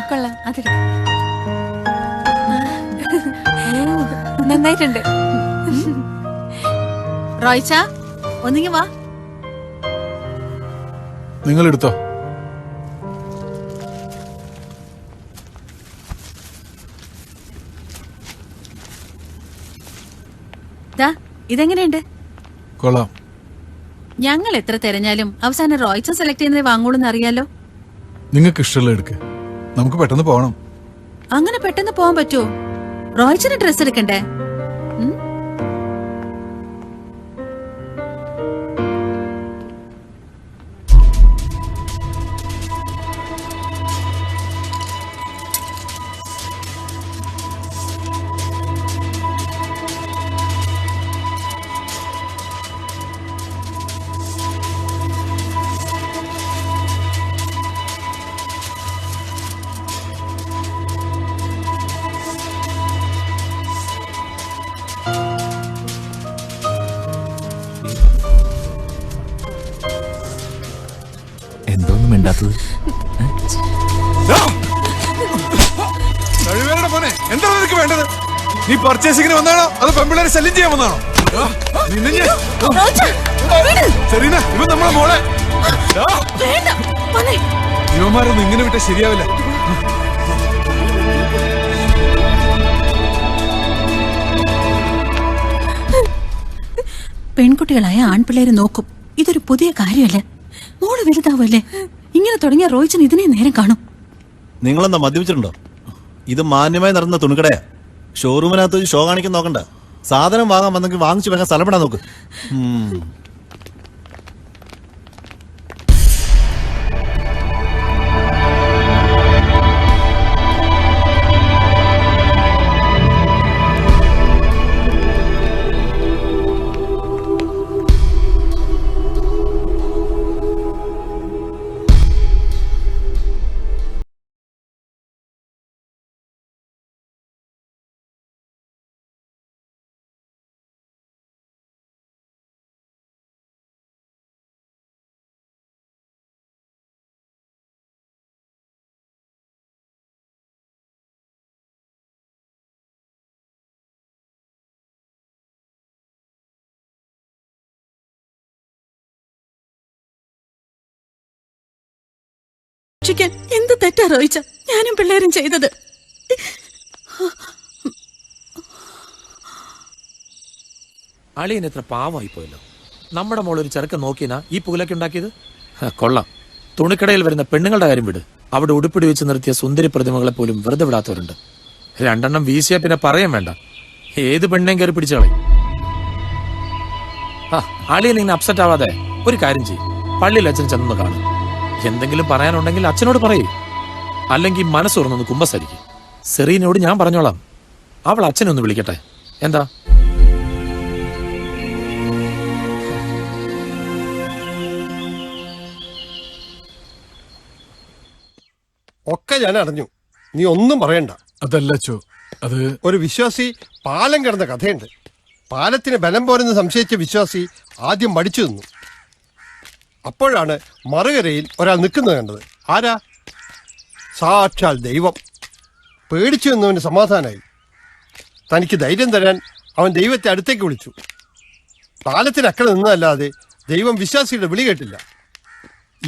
കൊള്ളാം. അതെടുക്ക. നന്നായിട്ടുണ്ട്. റോയ്ച്ച, ഒന്നിങ്ങി വാ. നിങ്ങൾ എടുത്തോ. ഇതെങ്ങനെയുണ്ട്? കൊള്ളാം. ഞങ്ങൾ എത്ര തെരഞ്ഞാലും അവസാനം റോയ്ച്ച സെലക്ട് ചെയ്യുന്നത് വാങ്ങൂളെന്ന് അറിയാലോ. നിങ്ങൾക്ക് ഇഷ്ടമുള്ള എടുക്ക്. നമുക്ക് പെട്ടെന്ന് പോകണം. അങ്ങനെ പെട്ടെന്ന് പോകാൻ പറ്റുമോ? റോയ്ച്ചന് ഡ്രസ് എടുക്കണ്ടേ? എന്തോന്നും മിണ്ടാത്തത്? എന്താണ് നിനക്ക് വേണ്ടത്? നീ പർച്ചേസിങ്ങിന് വന്നാണോ അതോ പെമ്പിള്ളേരെ ശല്യം ചെയ്യാൻ വന്നാണോ? സെറീന, ഇവൻ നമ്മളെ മോളെ. ഇവന്മാരൊന്നും ഇങ്ങനെ വിട്ടാൽ ശരിയാവില്ല. പെൺകുട്ടികളായ ആൺപിള്ളേര് നോക്കും. ഇതൊരു പുതിയ കാര്യമല്ല. മോള് വലുതാവല്ലേ, ഇങ്ങനെ തുടങ്ങിയ റോയിച്ചന് ഇതിനെ നേരം കാണും. നിങ്ങളെന്താ മദ്യപിച്ചിട്ടുണ്ടോ? ഇത് മാന്യമായി നടന്ന തുണിക്കടയാ. ഷോറൂമിനകത്ത് ഒരു ഷോ കാണിക്കാൻ നോക്കണ്ട. സാധനം വാങ്ങാൻ വന്നെങ്കിൽ വാങ്ങിച്ചു വേഗം സ്ഥലപ്പെടാൻ നോക്ക്. എന്ത് തെറ്റാ റോയിച്ച ഞാനും പിള്ളേരും ചെയ്തത്? അളിയൻ എത്ര പാവമായി പോയല്ലോ. നമ്മുടെ മോളൊരു ചെറുക്ക നോക്കിനാ ഈ പുകലൊക്കെ ഉണ്ടാക്കിയത്. കൊള്ളാം. തുണിക്കടയിൽ വരുന്ന പെണ്ണുങ്ങളുടെ കാര്യം വിട്. അവിടെ ഉടുപ്പിടി വെച്ച് നിർത്തിയ സുന്ദരി പ്രതിമകളെ പോലും വെറുതെ വിടാത്തവരുണ്ട്. 2 എണ്ണം വീശിയാ പിന്നെ പറയാൻ വേണ്ട, ഏത് പെണ്ണേം കയറി പിടിച്ചു കളയും. അളിയൻ ഇങ്ങനെ അപ്സെറ്റ് ആവാതെ ഒരു കാര്യം ചെയ്യും, പള്ളിയിൽ അച്ഛൻ ചെന്നൊന്ന് കാണും. എന്തെങ്കിലും പറയാനുണ്ടെങ്കിൽ അച്ഛനോട് പറയൂ, അല്ലെങ്കിൽ മനസ്സുറന്നൊന്ന് കുമ്പസാരിക്കും. സെറീനോട് ഞാൻ പറഞ്ഞോളാം, അവൾ അച്ഛനെ ഒന്ന് വിളിക്കട്ടെ. എന്താ? ഒക്കെ ഞാൻ അറിഞ്ഞു, നീ ഒന്നും പറയണ്ട. അതല്ല അത് ഒരു വിശ്വാസി പാലം കിടന്ന കഥയുണ്ട്. പാലത്തിന് ബലം പോരെന്ന് സംശയിച്ച വിശ്വാസി ആദ്യം മടിച്ചു നിന്നു. അപ്പോഴാണ് മറുകരയിൽ ഒരാൾ നിൽക്കുന്നത് കണ്ടത്. ആരാ? സാക്ഷാൽ ദൈവം. പേടിച്ചു നിന്നവന് സമാധാനമായി. തനിക്ക് ധൈര്യം തരാൻ അവൻ ദൈവത്തെ അടുത്തേക്ക് വിളിച്ചു. പാലത്തിനക്കരെ നിന്നതല്ലാതെ ദൈവം വിശ്വാസിയുടെ വിളി കേട്ടില്ല.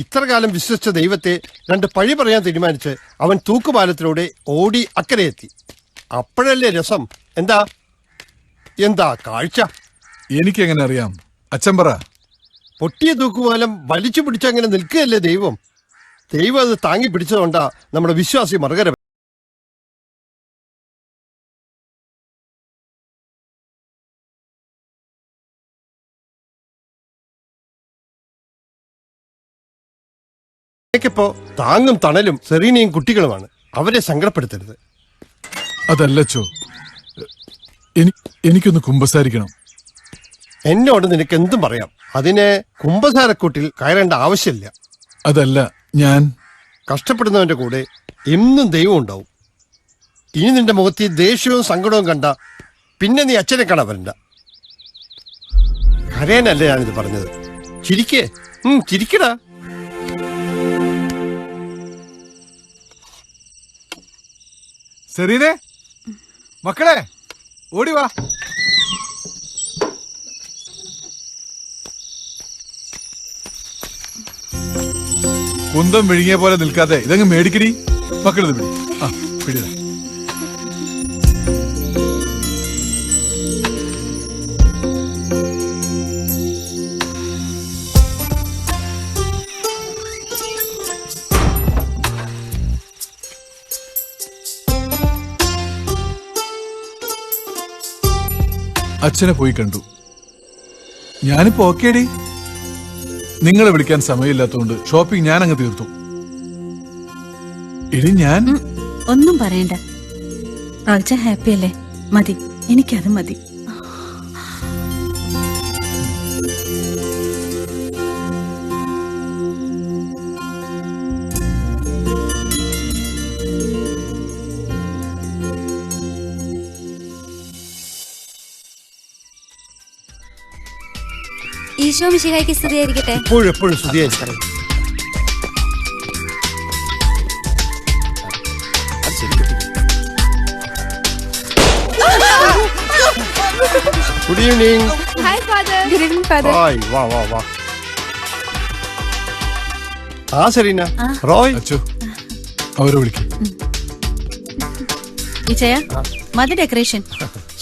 ഇത്ര കാലം വിശ്വസിച്ച ദൈവത്തെ 2 പഴി പറയാൻ തീരുമാനിച്ച് അവൻ തൂക്കുപാലത്തിലൂടെ ഓടി അക്കരയെത്തി. അപ്പോഴല്ലേ രസം. എന്താ എന്താ കാഴ്ച? എനിക്കെങ്ങനെ അറിയാം? അച്ഛൻ പറ. പൊട്ടിയ തൂക്കുപാലം വലിച്ചു പിടിച്ചങ്ങനെ നിൽക്കുകയല്ലേ ദൈവം. ദൈവം അത് താങ്ങി പിടിച്ചതുകൊണ്ടാ നമ്മുടെ വിശ്വാസി മറുകര. ിപ്പോ താങ്ങും തണലും സെറീനയും കുട്ടികളുമാണ്. അവരെ സങ്കടപ്പെടുത്തരുത്. അതല്ല എനിക്കൊന്ന് കുമ്പസാരിക്കണം. എന്നോട് നിനക്ക് എന്തും പറയാം. അതിന് കുമ്പസാരക്കൂട്ടിൽ കയറേണ്ട ആവശ്യമില്ല. അതല്ല, ഞാൻ കഷ്ടപ്പെടുന്നവന്റെ കൂടെ എന്നും ദൈവം ഉണ്ടാവും. ഇനി നിന്റെ മുഖത്ത് ദേഷ്യവും സങ്കടവും കണ്ട പിന്നെ നീ അച്ഛനെ കാണാൻ വരണ്ട. കരയാനല്ലേ ഞാനിത് പറഞ്ഞത്. ചിരിക്കേ, ചിരിക്കടാ. സെറീനെ, മക്കളെ ഓടിവാ. കുന്തം വിഴുങ്ങിയ പോലെ നിൽക്കാതെ ഇതങ്ങ് മേടിക്കടി. മക്കളിത് പിടി. പിടിത. അച്ഛനെ പോയി കണ്ടു. ഞാനിപ്പോ ഓക്കേടി. നിങ്ങളെ വിളിക്കാൻ സമയമില്ലാത്തതുകൊണ്ട് ഷോപ്പിംഗ് ഞാൻ അങ്ങ് തീർത്തു. ഇനി ഞാൻ ഒന്നും പറയണ്ട. റോയിച്ച ഹാപ്പി അല്ലേ? മതി, എനിക്കത് മതി. ഈശോ മിശിഹായ്ക്ക് സ്തുതിയായിരിക്കട്ടെ. എപ്പോഴും സ്തുതിയായിരിക്കട്ടെ. Good evening. Hi father. Good evening father. വാ. സെറീന, റോയ്. അച്ഛോ, അവരെ വിളിക്കും. ഇച്ചയ, മതി ഡെക്കറേഷൻ.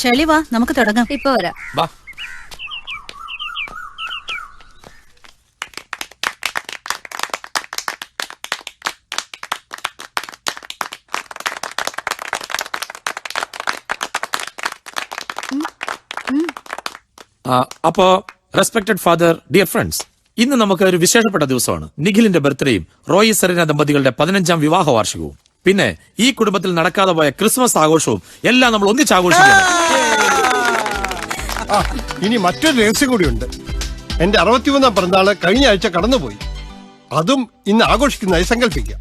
ഷെളി വാ, നമുക്ക് തുടങ്ങാം. ഇപ്പൊ വരാം. അപ്പോ റെസ്പെക്ടഡ് ഫാദർ, ഡിയർ ഫ്രണ്ട്സ്, ഇന്ന് നമുക്ക് ഒരു വിശേഷപ്പെട്ട ദിവസമാണ്. നിഖിലിന്റെ ബർത്ത്ഡേയും റോയി സെറീന ദമ്പതികളുടെ 15ാം വിവാഹ വാർഷികവും പിന്നെ ഈ കുടുംബത്തിൽ നടക്കാതെ പോയ ക്രിസ്മസ് ആഘോഷവും എല്ലാം നമ്മൾ ഒന്നിച്ച് ആഘോഷിക്കണം. ഇനി മറ്റൊരു രഹസ്യം കൂടിയുണ്ട്. എന്റെ 61ാം പിറന്നാള് കഴിഞ്ഞ ആഴ്ച കടന്നുപോയി. അതും ഇന്ന് ആഘോഷിക്കുന്നതായി സങ്കല്പിക്കാം.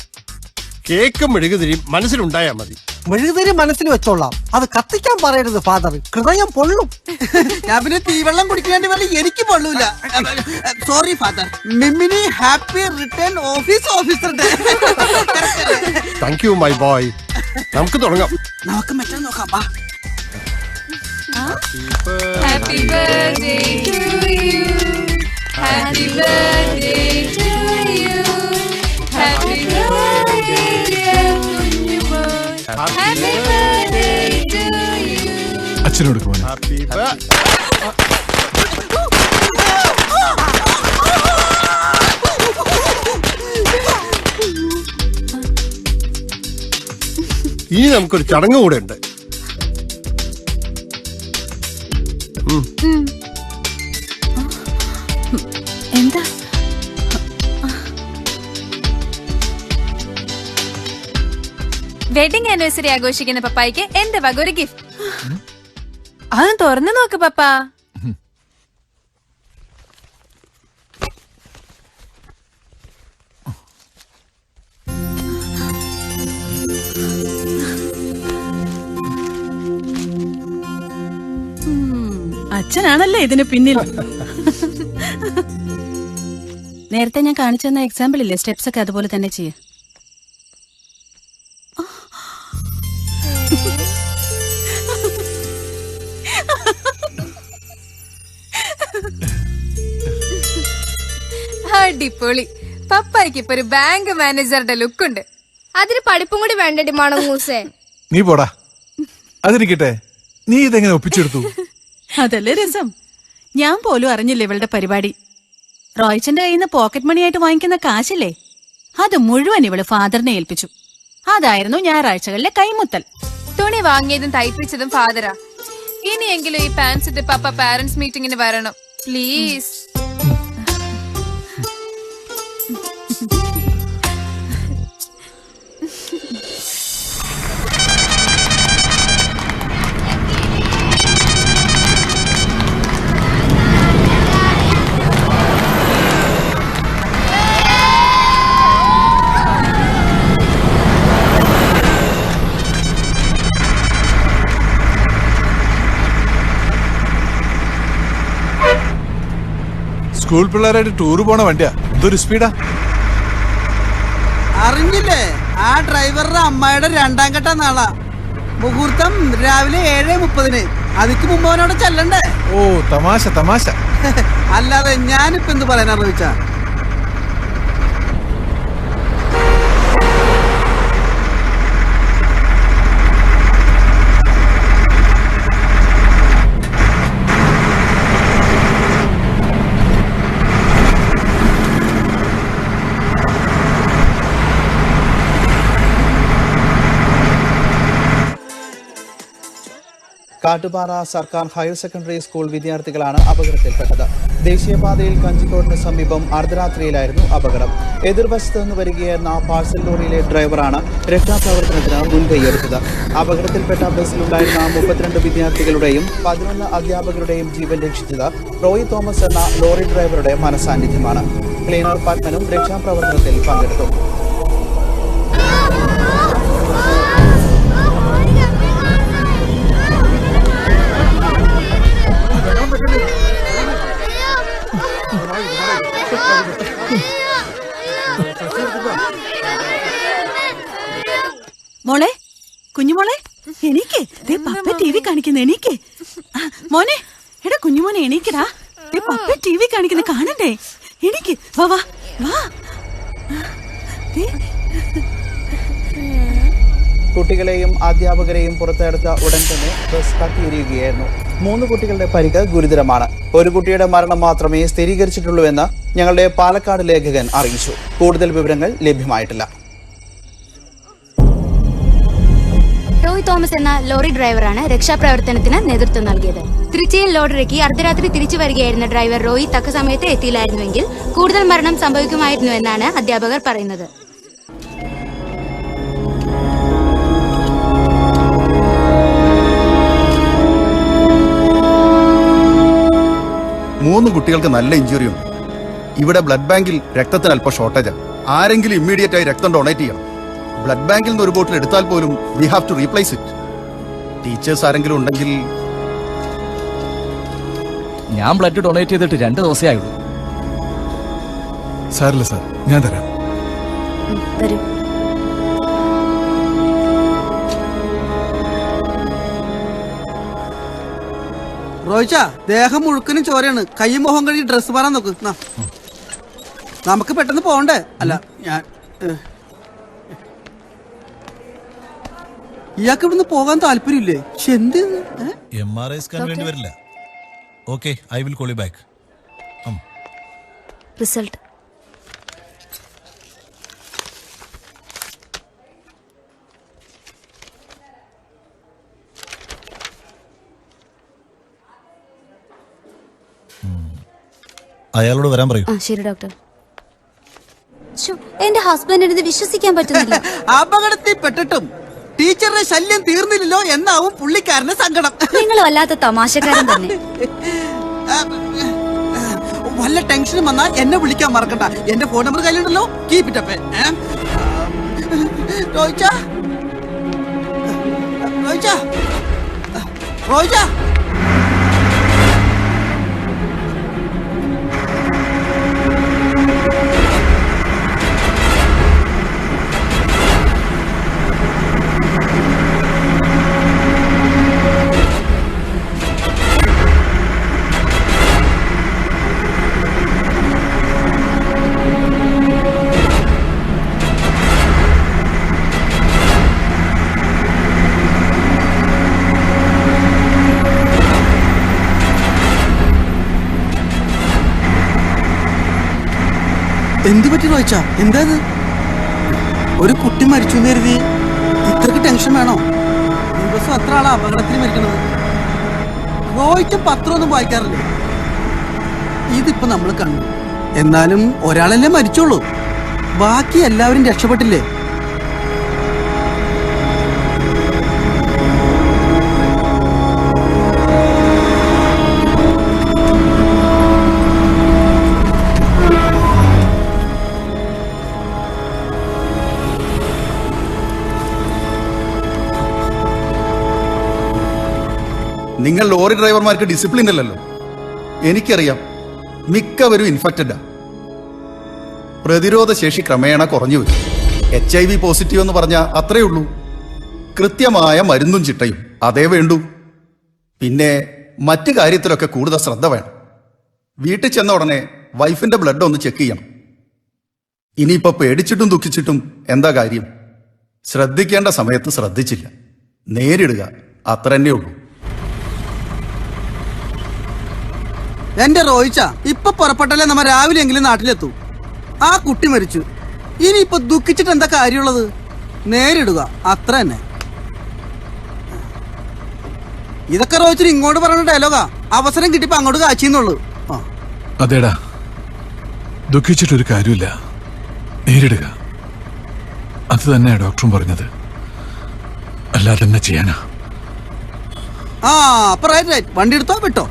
കേക്കും മെഴുകുതിരിയും മനസ്സിലുണ്ടായാൽ മതി. മെഴുകുതിരി മനസ്സിൽ വെച്ചോളാം, അത് കത്തിക്കാൻ പറയരുത് ഫാദർ, ഹൃദയം പൊള്ളും. ഞാൻ പിന്നെ തീവെള്ളം കുടിക്കേണ്ടി വല്ല എനിക്ക് പൊള്ളൂല. Sorry father. മിമ്മിനി happy return officer day. Thank you my boy. നമുക്ക് തുടങ്ങാം. നമുക്ക് മറ്റേ നോക്കാം. Happy birthday to you. Happy birthday to you. Happy birthday dear Kunjumoy. Happy birthday to you. അച്ഛനോട് പോനെ. ഇനി നമുക്കൊരു ചടങ്ങ് കൂടെ ഉണ്ട്. എന്താ? വെഡിങ് ആനിവേഴ്സറി ആഘോഷിക്കുന്ന പപ്പായിക്ക് എന്റെ വക ഒരു ഗിഫ്റ്റ്. അത് തുറന്നു നോക്ക് പപ്പാ. അച്ഛനാണല്ലേ ഇതിന് പിന്നിൽ. നേരത്തെ ഞാൻ കാണിച്ചു തന്ന എക്സാമ്പിൾ ഇല്ലേ, സ്റ്റെപ്സ് ഒക്കെ അതുപോലെ തന്നെ ചെയ്യ. അടിപൊളി. പപ്പായ്ക്ക് ഇപ്പൊ ഒരു ബാങ്ക് മാനേജറുടെ ലുക്ക് ഉണ്ട്. അതിന് പഠിപ്പും കൂടി വേണ്ടടി മണങ്ങൂസേ. നീ പോടാ. അതിരിക്കട്ടെ, നീ ഇതെങ്ങനെ ഒപ്പിച്ചെടുത്തു? അതല്ലേ രസം. ഞാൻ പോലും അറിഞ്ഞില്ല ഇവളുടെ പരിപാടി. റോയ്ച്ചന്റെ കയ്യിൽ നിന്ന് പോക്കറ്റ് മണിയായിട്ട് വാങ്ങിക്കുന്ന കാശില്ലേ, അത് മുഴുവൻ ഇവള് ഫാദറിനെ ഏൽപ്പിച്ചു. അതായിരുന്നു ഞായറാഴ്ചകളിലെ കൈമുത്തൽ. തുണി വാങ്ങിയതും തയ്പ്പിച്ചതും ഫാദറാ. ഇനിയെങ്കിലും ഈ പാൻസ് ഇട്ട് പപ്പ പാരന്റ്സ് മീറ്റിംഗിന് വരണം പ്ലീസ്. സ്കൂൾ പിള്ളേരായിട്ട് ടൂറ് പോണ വണ്ടിയാ. എന്തൊരു സ്പീഡാ. അറിഞ്ഞില്ലേ, ആ ഡ്രൈവറുടെ അമ്മായിയുടെ 2ാം ഘട്ട നാളാ. മുഹൂർത്തം രാവിലെ 7:30. അതിക്ക് മുമ്പ് അവനോട് ചെല്ലണ്ടേ? ഓ തമാശ തമാശ. അല്ലാതെ ഞാനിപ്പോ എന്ത് പറയാനാ ചോദിച്ചാ. കാട്ടുപാറ സർക്കാർ ഹയർ സെക്കൻഡറി സ്കൂൾ വിദ്യാർത്ഥികളാണ് അപകടത്തിൽപ്പെട്ടത്. ദേശീയപാതയിൽ കഞ്ചിക്കോടിന് സമീപം അർദ്ധരാത്രിയിലായിരുന്നു അപകടം. എതിർവശത്ത് നിന്ന് വരികയായിരുന്ന പാഴ്സൽ ലോറിയിലെ ഡ്രൈവറാണ് രക്ഷാപ്രവർത്തനത്തിന് മുൻകൈയെടുത്തത്. അപകടത്തിൽപ്പെട്ട ബസ്സിലുണ്ടായിരുന്ന 32 വിദ്യാർത്ഥികളുടെയും 11 അധ്യാപകരുടെയും ജീവൻ രക്ഷിച്ചത് റോയി തോമസ് എന്ന ലോറി ഡ്രൈവറുടെ മനസാന്നിധ്യമാണ്. ക്ലീനർ പത്മനും രക്ഷാപ്രവർത്തനത്തിൽ പങ്കെടുത്തു. മോളെ, കുഞ്ഞുമോളെ, എനിക്ക് പപ്പ ടി വി കാണിക്കുന്ന എനിക്ക്. മോനെ, എടാ കുഞ്ഞുമോനെ എണീക്കടാ. പപ്പ ടി വി കാണിക്കുന്ന കാണണ്ടേ? എനിക്ക് വാ വാ വാ. കുട്ടികളെയും അധ്യാപകരെയും പുറത്തെടുത്ത ഉടൻ തന്നെ ബസ് കത്തിയിരിക്കുകയായിരുന്നു. 3 കുട്ടികളുടെ പരിക്ക് ഗുരുതരമാണ്. ഒരു കുട്ടിയുടെ മരണം മാത്രമേ സ്ഥിരീകരിച്ചിട്ടുള്ളൂവെന്ന് ഞങ്ങളുടെ പാലക്കാട് ലേഖകൻ അറിയിച്ചു. കൂടുതൽ വിവരങ്ങൾ ലഭ്യമായിട്ടില്ല. റോയ് തോമസ് എന്ന ലോറി ഡ്രൈവറാണ് രക്ഷാപ്രവർത്തനത്തിന് നേതൃത്വം നൽകിയത്. തൃച്ചിയിൽ ലോഡിറക്കി അർദ്ധരാത്രി തിരിച്ചു വരികയായിരുന്ന ഡ്രൈവർ റോയ് തക്ക സമയത്ത് എത്തിയില്ലായിരുന്നുവെങ്കിൽ കൂടുതൽ മരണം സംഭവിക്കുമായിരുന്നു എന്നാണ് അധ്യാപകർ പറയുന്നത്. മൂന്ന് കുട്ടികൾക്ക് നല്ല ഇഞ്ചുറി ഉണ്ട്. ഇവിടെ ബ്ലഡ് ബാങ്കിൽ രക്തത്തിന് അല്പം ഷോർട്ടേജാണ്. ആരെങ്കിലും ഇമ്മീഡിയറ്റ് ആയി രക്തം ഡൊണേറ്റ് ചെയ്യണം. ബ്ലഡ് ബാങ്കിൽ നിന്ന് ഒരു ബോട്ടിൽ എടുത്താൽ പോലും we have to replace it. Teachers ആരെങ്കിലും ഉണ്ടെങ്കിൽ. ഞാൻ ബ്ലഡ് ഡൊണേറ്റ് ചെയ്തിട്ട് 2 ദിവസമേ ആയുള്ളൂ. സാറില്ല സാർ, ഞാൻ തരാം. റോയിച്ച, ദേഹം മുഴുക്കനും ചോരയാണ്. കയ്യും മുഖം കഴുകി ഡ്രസ്സ് മാറാൻ നോക്ക്. നമുക്ക് പെട്ടെന്ന് പോണ്ടേ? അല്ല, ഞാൻ ഇയാൾക്ക് ഇവിടുന്ന് പോകാൻ താല്പര്യമില്ലേ? എന്ത് MRI സ്കാൻ വേണ്ടി വരില്ല. Okay, I will call you back. Result അയാളോട് വരാൻ പറയൂ. ശരി ഡോക്ടർ. എന്റെ ഹസ്ബൻഡിന് ഇത് വിശ്വസിക്കാൻ പറ്റുന്നില്ല. അപകടത്തിൽ പെട്ടിട്ടും ടീച്ചറുടെ ശല്യം തീർന്നില്ലല്ലോ എന്നാവും പുള്ളിക്കാരന് സങ്കടം. നിങ്ങൾ വല്ലാത്ത തമാശക്കാരൻ തന്നെ. വല്ല ടെൻഷനും വന്നാൽ എന്നെ വിളിക്കാൻ മറക്കണ്ട. എന്റെ ഫോൺ നമ്പർ കയ്യിലുണ്ടല്ലോ, കീപ് ഇറ്റ് അപ്പ്. റോയിച്ച, റോയിച്ച, റോയിച്ച. എന്ത് പറ്റി റോയിച്ച? എന്താ ഒരു കുട്ടി മരിച്ചു എന്ന് കരുതി ഇത്രക്ക് ടെൻഷൻ വേണോ? ദിവസം അത്ര ആളാ അപകടത്തിൽ മരിക്കണത്. റോയിച്ച പത്രമൊന്നും വായിക്കാറില്ല. ഇതിപ്പോ നമ്മൾ കണ്ടു. എന്നാലും ഒരാളല്ലേ മരിച്ചോളൂ, ബാക്കി എല്ലാവരും രക്ഷപ്പെട്ടില്ലേ? നിങ്ങൾ ലോറി ഡ്രൈവർമാർക്ക് ഡിസിപ്ലിൻ അല്ലല്ലോ. എനിക്കറിയാം, മിക്കവരും ഇൻഫെക്റ്റഡാ. പ്രതിരോധ ശേഷി ക്രമേണ കുറഞ്ഞു വരും. HIV പോസിറ്റീവ് എന്ന് പറഞ്ഞാൽ അത്രേ ഉള്ളൂ. കൃത്യമായ മരുന്നും ചിട്ടയും അതേ വേണ്ടൂ. പിന്നെ മറ്റു കാര്യത്തിലൊക്കെ കൂടുതൽ ശ്രദ്ധ വേണം. വീട്ടിൽ ചെന്ന ഉടനെ വൈഫിന്റെ ബ്ലഡ് ഒന്ന് ചെക്ക് ചെയ്യണം. ഇനിയിപ്പോ പേടിച്ചിട്ടും ദുഃഖിച്ചിട്ടും എന്താ കാര്യം? ശ്രദ്ധിക്കേണ്ട സമയത്ത് ശ്രദ്ധിച്ചില്ല, നേരിടുക, അത്ര തന്നെ ഉള്ളൂ. എന്റെ റോയിച്ച, ഇപ്പൊ പുറപ്പെട്ടല്ലേ നമ്മ രാവിലെ എങ്കിലും നാട്ടിലെത്തൂ. ആ കുട്ടി മരിച്ചു, ഇനിയിപ്പൊ ദുഃഖിച്ചിട്ട് എന്താ കാര്യമുള്ളത്? നേരിടുക, അത്ര തന്നെ. ഇതൊക്കെ റോയിച്ചിന് ഇങ്ങോട്ട് പറയുന്ന ഡയലോഗാ. അവസരം കിട്ടിയപ്പോ അങ്ങോട്ട് കാച്ചിന്നുള്ളൂ. അതേടാ, ദുഃഖിച്ചിട്ടൊരു കാര്യമില്ല, നേരിടുക, അത് തന്നെയാ ഡോക്ടറും പറഞ്ഞത്. അല്ലാതെ തന്നെ ചെയ്യാനാ. അപ്പൊ റൈറ്റ്, വണ്ടി എടുത്തോ, വിട്ടോ.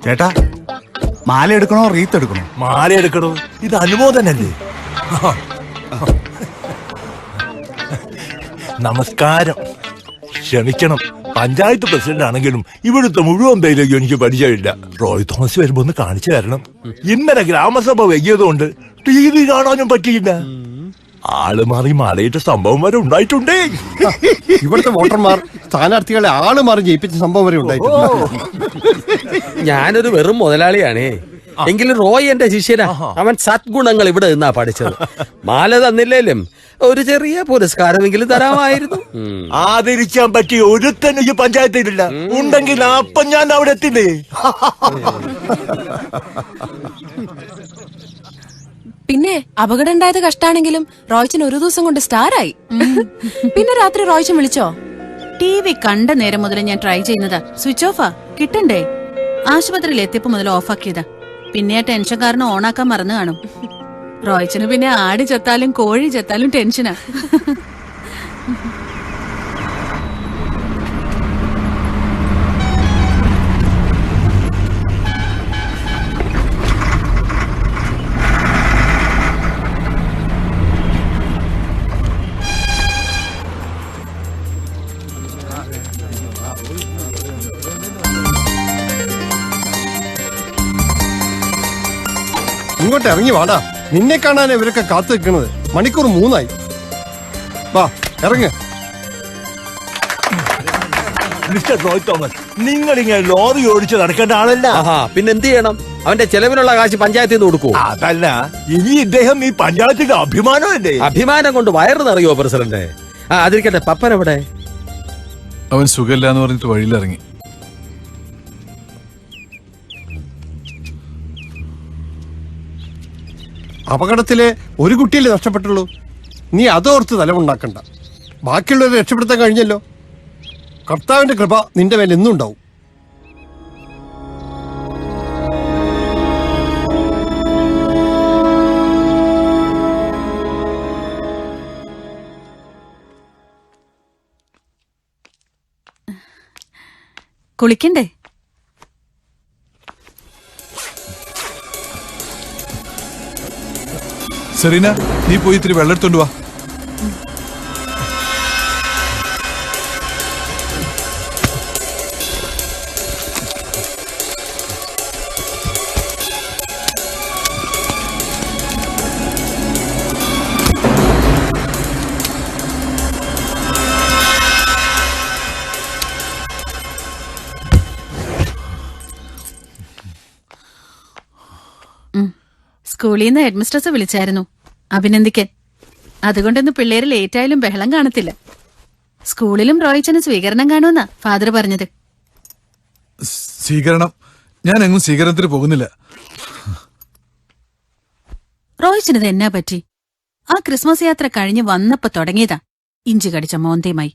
ചേട്ടാ, മാല എടുക്കണോ റീത്ത് എടുക്കണോ? മാല എടുക്കണോ, ഇത് അനുമോദനല്ലേ. നമസ്കാരം, ക്ഷമിക്കണം. പഞ്ചായത്ത് പ്രസിഡന്റ് ആണെങ്കിലും ഇവിടുത്തെ മുഴുവൻ പേരിലേക്കും എനിക്ക് പരിചയമില്ല. റോയ് തോമസ് വരുമ്പോ ഒന്ന് കാണിച്ചു തരണം. ഇന്നലെ ഗ്രാമസഭ വൈകിയതുകൊണ്ട് TV കാണാനും പറ്റിയില്ല. ആള് മാറി മാലയിട്ട സംഭവം വരെ ഉണ്ടായിട്ടുണ്ടേ. ഇവിടുത്തെ വോട്ടർമാർ സ്ഥാനാർത്ഥികളെ ആള് മാറി ജയിപ്പിച്ച സംഭവം വരെ ഉണ്ടായിട്ടുണ്ട്. ഞാനൊരു വെറും മുതലാളിയാണേ. എങ്കിലും റോയ് എന്റെ ശിഷ്യനാ. അവൻ സദ്ഗുണങ്ങൾ ഇവിടെ നിന്നാ പഠിച്ചത്. മാല തന്നില്ലേലും ഒരു ചെറിയ പുരസ്കാരമെങ്കിലും തരാമായിരുന്നു. ആദരിക്കാൻ പറ്റിയ ഒരുത്തനും ഈ പഞ്ചായത്തിലില്ല. ഉണ്ടെങ്കിൽ അപ്പം ഞാൻ അവിടെ എത്തില്ലേ. പിന്നെ അപകടം ഉണ്ടായത് കഷ്ടാണെങ്കിലും റോയ്ച്ചൻ ഒരു ദിവസം കൊണ്ട് സ്റ്റാറായി. പിന്നെ രാത്രി റോയ്ച്ചൻ വിളിച്ചോ? TV കണ്ട നേരം മുതൽ ഞാൻ ട്രൈ ചെയ്യുന്നതാ. സ്വിച്ച് ഓഫാ, കിട്ടണ്ടേ? ആശുപത്രിയിൽ എത്തിയപ്പോ മുതൽ ഓഫാക്കിയതാ. പിന്നെ ആ ടെൻഷൻ കാരണം ഓണാക്കാൻ മറന്നു കാണും. റോയ്ച്ചന് പിന്നെ ആടി ചത്താലും കോഴി ചത്താലും ടെൻഷനാ. ഇങ്ങോട്ട് ഇറങ്ങി വാടാ. നിന്നെ കാണാൻ ഇവരൊക്കെ കാത്തു നിൽക്കുന്നത്. മണിക്കൂർ 3 വാ ഇറങ്ങ്. മിസ്റ്റർ റോയ് തോമസ്, നിങ്ങൾ ഇങ്ങനെ ലോറി ഓടിച്ച് നടക്കേണ്ട ആളല്ല. പിന്നെ എന്ത് ചെയ്യണം? അവന്റെ ചെലവിനുള്ള കാശ് പഞ്ചായത്തിൽ നിന്ന് കൊടുക്കൂ. അതല്ല, ഇനി ഇദ്ദേഹം ഈ പഞ്ചായത്തിന്റെ അഭിമാനമല്ലേ? അഭിമാനം കൊണ്ട് വയറ് നിറയോ പ്രസിഡന്റ്? അതിരിക്കട്ടെ, പപ്പൻ എവിടെ? അവൻ സുഖമില്ല എന്ന് പറഞ്ഞിട്ട് വഴിയിലിറങ്ങി. അപകടത്തിലെ ഒരു കുട്ടിയല്ലേ നഷ്ടപ്പെട്ടുള്ളൂ. നീ അതോർത്ത് തലമുണ്ടാക്കണ്ട. ബാക്കിയുള്ളവരെ രക്ഷപ്പെടുത്താൻ കഴിഞ്ഞല്ലോ. കർത്താവിന്റെ കൃപ നിന്റെ മേൽ എന്നും ഉണ്ടാവും. കുളിക്കണ്ടേ? സെറീന, നീ പോയി ഇത്തിരി വെള്ളം എടുത്തോണ്ട് വാ. സ്കൂളിൽ നിന്ന് ഹെഡ്മിസ്ട്രസ് വിളിച്ചായിരുന്നു അഭിനന്ദിക്കാൻ. അതുകൊണ്ടൊന്ന് പിള്ളേര് ലേറ്റായാലും ബഹളം കാണത്തില്ല. സ്കൂളിലും റോയിച്ചന് സ്വീകരണം കാണുമെന്നാ ഫാദർ പറഞ്ഞത്. സ്വീകരണം? ഞാൻ എങ്ങും സ്വീകരണത്തിന് പോകുന്നില്ല. റോയിച്ചനത് എന്നാ പറ്റി? ആ ക്രിസ്മസ് യാത്ര കഴിഞ്ഞ് വന്നപ്പോ തുടങ്ങിയതാ ഇഞ്ചി കടിച്ച മോന്തയുമായി.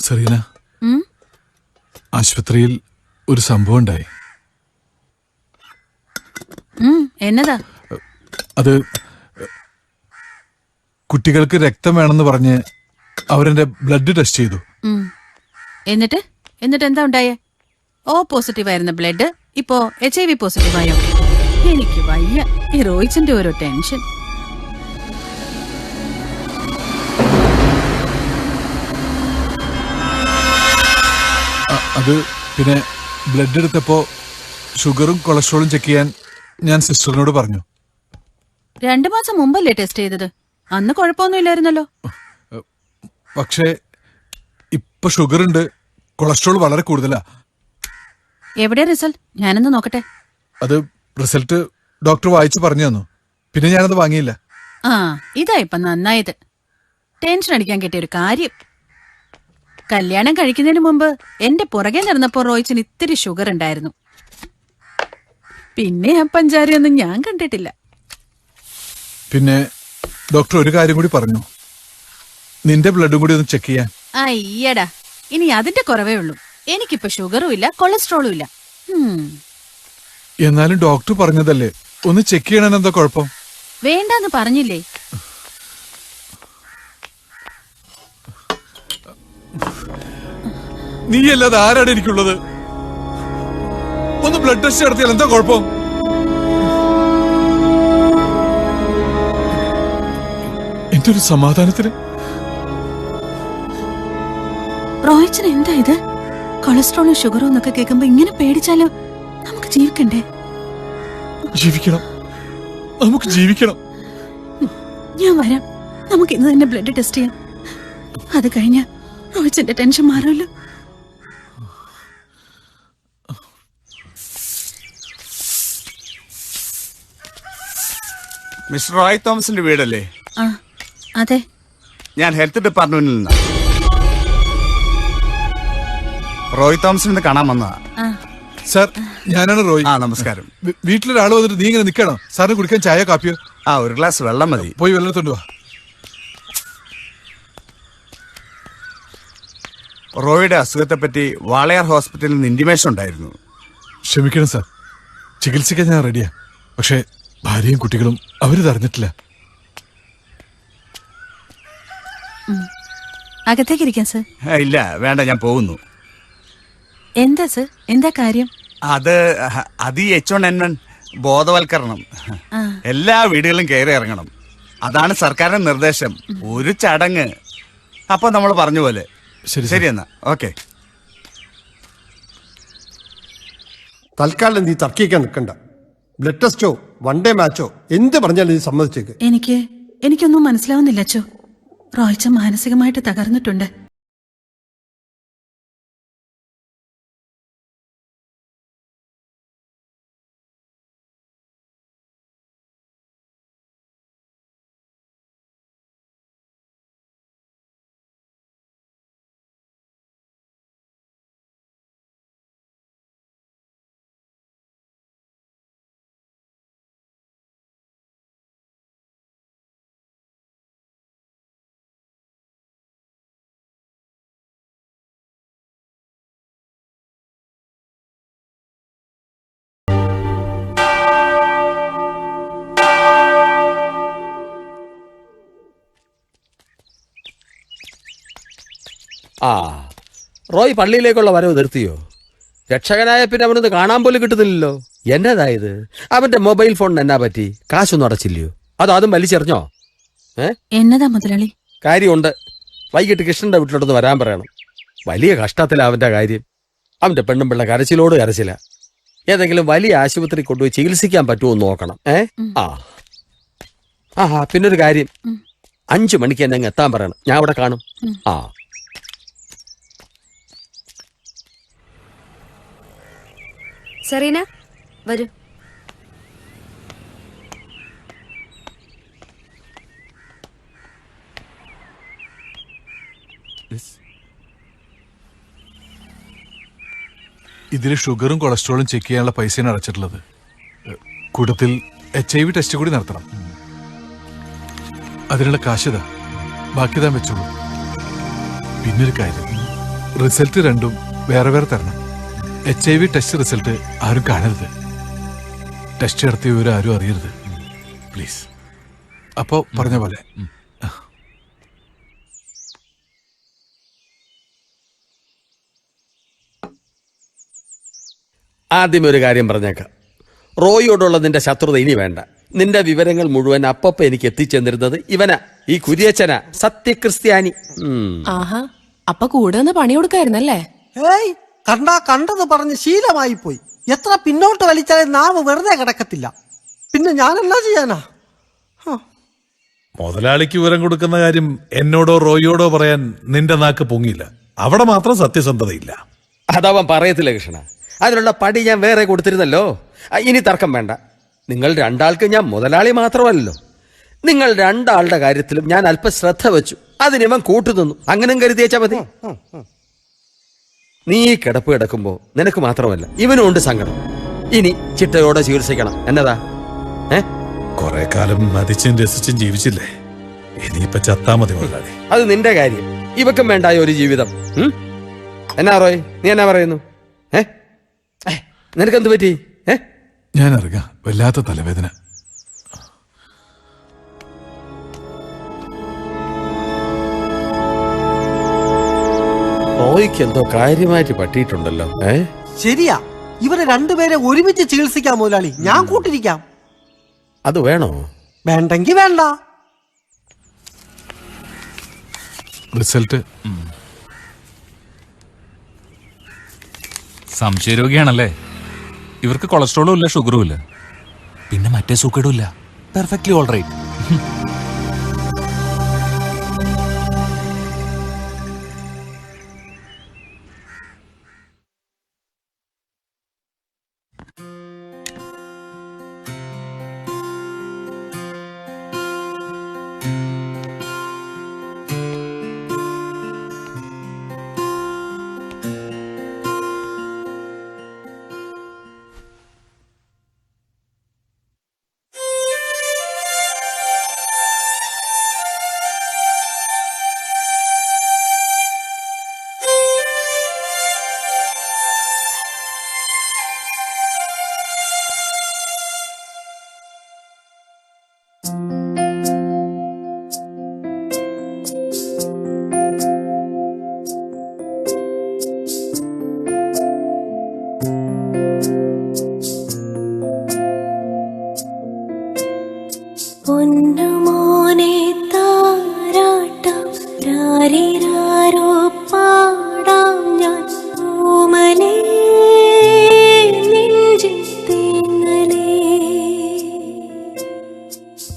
സെറീന, ആശുപത്രിയിൽ ഒരു സംഭവം ഉണ്ടായി. എന്നതാ? അത് കുട്ടികൾക്ക് രക്തം വേണമെന്ന് പറഞ്ഞ് അവരെന്റെ ബ്ലഡ് ടെസ്റ്റ് ചെയ്തു. എന്നിട്ട് എന്താ ഉണ്ടായേ? O പോസിറ്റീവ് ആയിരുന്ന ബ്ലഡ് ഇപ്പോ HIV പോസിറ്റീവായോ? എനിക്ക് വയ്യ ഈ റോയിച്ചന്റെ ഓരോ ടെൻഷൻ. അത് പിന്നെ ബ്ലഡ് എടുത്തപ്പോ ഷുഗറും കൊളസ്ട്രോളും ചെക്ക് ചെയ്യാൻ ഞാൻ സിസ്റ്ററിനോട് പറഞ്ഞു. 2 മാസം മുമ്പല്ലേ ടെസ്റ്റ് ചെയ്തത്? അന്ന് കുഴപ്പമൊന്നുമില്ലായിരുന്നല്ലോ. പക്ഷേ ഇപ്പൊ ഷുഗർ ഉണ്ട്, കൊളസ്ട്രോൾ വളരെ കൂടുതലാ. എവിടെയാ റിസൾട്ട്? ഞാനൊന്ന് നോക്കട്ടെ. അത് റിസൾട്ട് ഡോക്ടർ വായിച്ചു പറഞ്ഞു തന്നു. പിന്നെ ഞാനത് വാങ്ങിയില്ല. ഇതാ ഇപ്പൊ നന്നായത്. ടെൻഷൻ അടിക്കാൻ കിട്ടിയ ഒരു കാര്യം. കല്യാണം കഴിക്കുന്നതിന് മുമ്പ് എന്റെ പുറകെ നടന്നപ്പോ റോയിച്ചിന് ഇത്തിരി ഷുഗർ ഉണ്ടായിരുന്നു. പിന്നെ ആ പഞ്ചാരയൊന്നും ഞാൻ കണ്ടിട്ടില്ല. പിന്നെ ഡോക്ടർ ഒരു കാര്യം കൂടി പറഞ്ഞു, നിന്റെ ബ്ലഡും കൂടി ഒന്ന് ചെക്ക് ചെയ്യാൻ. അയ്യടാ, ഇനി അതിന്റെ കുറവേ ഉള്ളൂ. എനിക്കിപ്പോ ഷുഗറും ഇല്ല, കൊളസ്ട്രോളും ഇല്ല. എന്നാലും ഡോക്ടർ പറഞ്ഞതല്ലേ, ഒന്ന് ചെക്ക് ചെയ്യണ എന്താ കുഴപ്പം? വേണ്ടാന്ന് പറഞ്ഞില്ലേ? നീയല്ലാതെ ആരാണ് എനിക്കുള്ളത്? ഒന്ന് ബ്ലഡ് ടെസ്റ്റ് നടത്തിയാൽ എന്താ കുഴപ്പം? എന്റെ ഒരു സമാധാനത്തിന്. റോയിച്ചന് എന്താ ഇത്? കൊളസ്ട്രോളും ഷുഗറും എന്നൊക്കെ കേൾക്കുമ്പോ ഇങ്ങനെ പേടിച്ചാലോ? നമുക്ക് ജീവിക്കണ്ടേ? ജീവിക്കണം, നമുക്ക് ജീവിക്കണം. ഞാൻ വരാം. നമുക്ക് ഇന്ന് തന്നെ ബ്ലഡ് ടെസ്റ്റ് ചെയ്യാം. അത് കഴിഞ്ഞ റോയിച്ചന്റെ ടെൻഷൻ മാറുമല്ലോ. മിസ്റ്റർ റോയ് തോമസിന്റെ വീടല്ലേ? ആ അതെ. ഞാൻ ഹെൽത്ത് ഡിപ്പാർട്ട്മെന്റിൽ നിന്ന് റോയ് തോമസിനെ കാണാൻ വന്നതാ. സാർ, ഞാനാണ് റോയ്. ആ, നമസ്കാരം. വീട്ടിലൊരാൾ വന്നിട്ട് നീ ഇങ്ങനെ നിൽക്കണോ? സാറിന് കുടിക്കാൻ ചായ കാപ്പിയോ? ആ, ഒരു ഗ്ലാസ് വെള്ളം മതി. പോയി വെള്ളം എടുത്തോണ്ട് വാ. റോയുടെ അസുഖത്തെ പറ്റി വാളയാർ ഹോസ്പിറ്റലിൽ നിന്ന് ഇന്റിമേഷൻ ഉണ്ടായിരുന്നു. ക്ഷമിക്കണം സാർ, ചികിത്സിക്കാൻ ഞാൻ റെഡിയാ. പക്ഷേ ഭാര്യയും കുട്ടികളും അവരിത് അറിഞ്ഞിട്ടില്ല. അകത്തേക്ക് ഇരിക്കാം സർ. ഇല്ല, വേണ്ട, ഞാൻ പോകുന്നു. എന്താ സർ, എന്താ കാര്യം? അത് ഈ H1N1 ബോധവൽക്കരണം എല്ലാ വീടുകളിലും കയറി ഇറങ്ങണം. അതാണ് സർക്കാരിന്റെ നിർദ്ദേശം. ഒരു ചടങ്ങ്. അപ്പൊ നമ്മൾ പറഞ്ഞ പോലെ. ശരി എന്നാ, ഓക്കെ. തൽക്കാലം നീ തർക്കിക്കാൻ നിൽക്കണ്ട. ബ്ലഡ് ടെസ്റ്റോ വൺ ഡേ മാച്ചോ എന്ത് പറഞ്ഞാലും നീ സമ്മതിച്ചേക്ക്. എനിക്കൊന്നും മനസ്സിലാവുന്നില്ല അച്ചോ. റോയിച്ച മാനസികമായിട്ട് തകർന്നിട്ടുണ്ട്. ആ, റോയ് പള്ളിയിലേക്കുള്ള വരവ് നിർത്തിയോ? രക്ഷകനായ പിന്നെ അവനൊന്ന് കാണാൻ പോലും കിട്ടുന്നില്ലല്ലോ. എന്നതായത്? അവന്റെ മൊബൈൽ ഫോണിന് എന്നാ പറ്റി? കാശൊന്നും അടച്ചില്ലയോ? അതും വലിച്ചെറിഞ്ഞോ? എന്നതാ മുതലാളി? കാര്യമുണ്ട്. വൈകിട്ട് കൃഷ്ണന്റെ വീട്ടിലോട്ടൊന്ന് വരാൻ പറയണം. വലിയ കഷ്ടത്തില അവന്റെ കാര്യം. അവന്റെ പെണ്ണും പിള്ള കരച്ചിലോട് കരച്ചില്ല. ഏതെങ്കിലും വലിയ ആശുപത്രി കൊണ്ടുപോയി ചികിത്സിക്കാൻ പറ്റുമോ എന്ന് നോക്കണം. പിന്നൊരു കാര്യം, 5 മണിക്ക് എന്നെ അങ്ങ് എത്താൻ പറയണം. ഞാൻ അവിടെ കാണും. സെറീന, വരൂ. ഇതിൽ ഷുഗറും കൊളസ്ട്രോളും ചെക്ക് ചെയ്യാനുള്ള പൈസയാണ് അടച്ചിട്ടുള്ളത്. കൂട്ടത്തിൽ HIV ടെസ്റ്റ് കൂടി നടത്തണം. അതിനുള്ള കാശിതാ, ബാക്കി താൻ വെച്ചോളൂ. പിന്നൊരു കാര്യം, റിസൾട്ട് രണ്ടും വേറെ വേറെ തരണം. HIV ടെസ്റ്റ് റിസൾട്ട് ആരും കാണരുത്. ടെസ്റ്റ് നടത്തിയ വിവരം ആരും അറിയരുത്, പ്ലീസ്. അപ്പോ പറഞ്ഞ പോലെ. ആദ്യം ഒരു കാര്യം പറഞ്ഞേക്കാം. റോയിയോടുള്ള നിന്റെ ശത്രുത ഇനി വേണ്ട. നിന്റെ വിവരങ്ങൾ മുഴുവൻ അപ്പപ്പ എനിക്ക് എത്തിച്ചെന്നിരുന്നത് ഇവനാ, ഈ കുര്യച്ചനാ, സത്യക്രിസ്ത്യാനി. ആഹാ, അപ്പൊ കൂടെ ഒന്ന് പണി കൊടുക്കായിരുന്നല്ലേ? ഏയ്, കണ്ടത് പറഞ്ഞ് ശീലമായി പോയി. എത്ര പിന്നോട്ട് വലിച്ചാലും നാവ് വെറുതെ കിടക്കത്തില്ല. പിന്നെ ഞാനെന്നാ ചെയ്യാനാ? മുതലാളിക്ക് വിവരം കൊടുക്കുന്ന കാര്യം എന്നോടോ റോയിയോടോ പറയാൻ നിന്റെ നാക്ക് പൊങ്ങിയില്ല. അവിടെ മാത്രം സത്യസന്ധതയില്ല. അതവൻ പറയത്തില്ല കൃഷ്ണ. അതിനുള്ള പടി ഞാൻ വേറെ കൊടുത്തിരുന്നല്ലോ. ഇനി തർക്കം വേണ്ട. നിങ്ങൾ രണ്ടാൾക്ക് ഞാൻ മുതലാളി മാത്രമല്ലല്ലോ. നിങ്ങൾ രണ്ടാളുടെ കാര്യത്തിലും ഞാൻ അല്പം ശ്രദ്ധ വെച്ചു. അതിനിവൻ കൂട്ടുനിന്നു. അങ്ങനെയും കരുതിയേച്ചാ മതി. നീ കിടപ്പ് കിടക്കുമ്പോ നിനക്ക് മാത്രമല്ല ഇവനും ഉണ്ട് സങ്കടം. ഇനി ചിട്ടയോടെ ചികിത്സിക്കണം. എന്നതാ? കുറെ കാലം മതിച്ചും രസിച്ചും ജീവിച്ചില്ലേ, ഇനിയിപ്പൊ ചത്താ മതി മുതലാളി. അത് നിന്റെ കാര്യം. ഇവക്കും വേണ്ടായ ഒരു ജീവിതം. എന്നാ റോയ്, നീ എന്നാ പറയുന്നു? നിനക്കെന്ത് പറ്റി? ഞാൻ അറിയാം, വല്ലാത്ത തലവേദന. റോയ്ക്ക് എന്തോ കാര്യമായിട്ട് പറ്റിയിട്ടുണ്ടല്ലോ. ശരിയാ, ഇവരെ രണ്ടുപേരെ ഒരുമിച്ച് ചികിത്സിക്കാം മുതലാളി. ഞാൻ കൂട്ടിരിക്കാം. അത് വേണോ? വേണ്ടെങ്കി വേണ്ട. റിസൾട്ട് സംശയരോഗിയാണല്ലേ? ഇവർക്ക് കൊളസ്ട്രോളും ഇല്ല, ഷുഗറും ഇല്ല. പിന്നെ മറ്റേ സൂക്കേടുമില്ല. Perfectly all right. പൊന്നുമോനെ താരാട്ടം രാരിരാരോ പാടാം ഞാൻ ഓമലേ നെഞ്ചിൽ തേങ്ങലേ.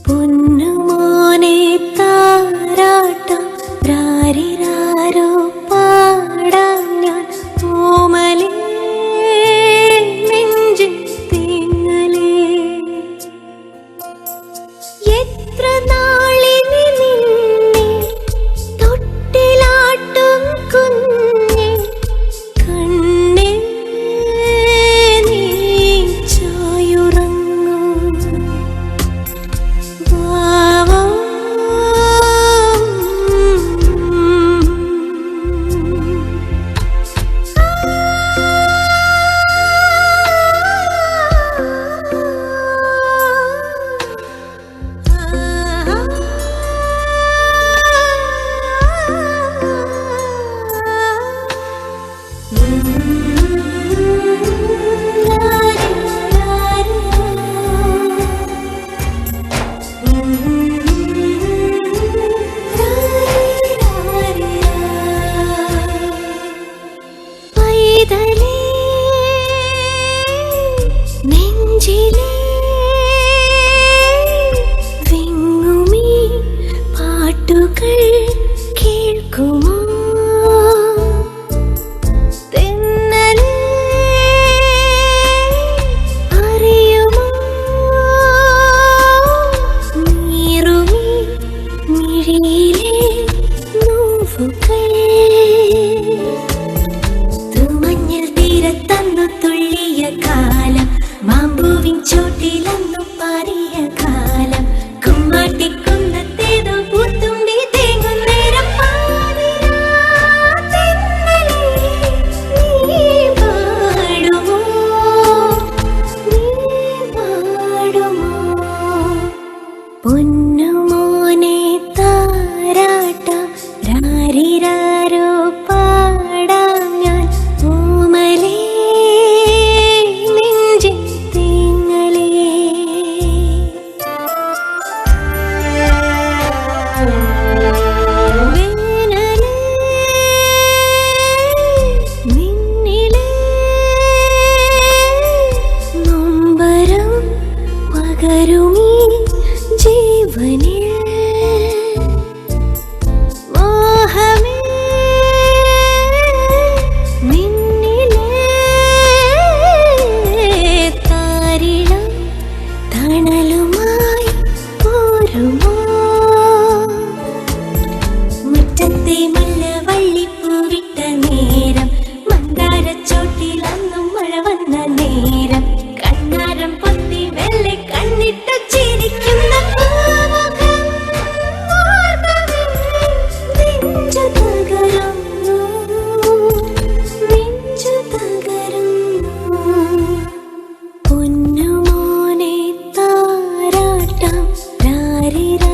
പൊന്നുമോനെ താരാട്ടം രാരിരാരോ പാടാം ഞാൻ ഓമലേ നെഞ്ചിൽ തേങ്ങലേ. എത്ര നാളിനി നിന്നെ തൊട്ടിലാട്ടും കുഞ്ഞെ കണ്ണേ നീ ചായുറങ്ങൂ. വാവാ പൈതലേ നെഞ്ചിലേ വിങ്ങുമീ പാട്ടുകൾ കേൾക്കുമോ. തെന്നലേ അറിയുമോ നീറുമീ മിഴിയിലെ നോവുകൾ. തൂമഞ്ഞിൽ തീരത്തന്നു തുള്ളിയ കാലം, മാമ്പൂവിൻ ചോട്ടിലന്നു പാറിയ കാലം, കുമ്മാട്ടിക്കുന്നത്തേതോ പൂത്തുമ്പി തേങ്ങും നേരം പാതിരാ തെന്നലേ നീ പാടുമോ, നീ പാടുമോ. പൊന്നുമോനെ താരാട്ടം രാരിരാരോ പാടാം ഞാൻ ഓമലേ നെഞ്ചിൽ തേങ്ങലേ. വേനലേ നിന്നിലേ നൊമ്പരം പകരുമീ ജീവനിൽ. മോഹമേ നിന്നിലേ താരിളം തണലുമായി പോരുമോ. മുറ്റത്തെ മല്ലവള്ളിപ്പൂവിട്ട നേരം, മന്ദാരച്ചോട്ടിലന്നും മഴ വന്ന നേരം, കണ്ണാരം പൊത്തി വെള്ളെ കണ്ണിട്ടു ചിരിക്കുന്ന പൂമുഖം ഓർമ്മകൾ നെഞ്ചു തകരുന്നു, നെഞ്ചു തകരുന്നു. പൊന്നുമോനെ താരാട്ടം രാരിരാ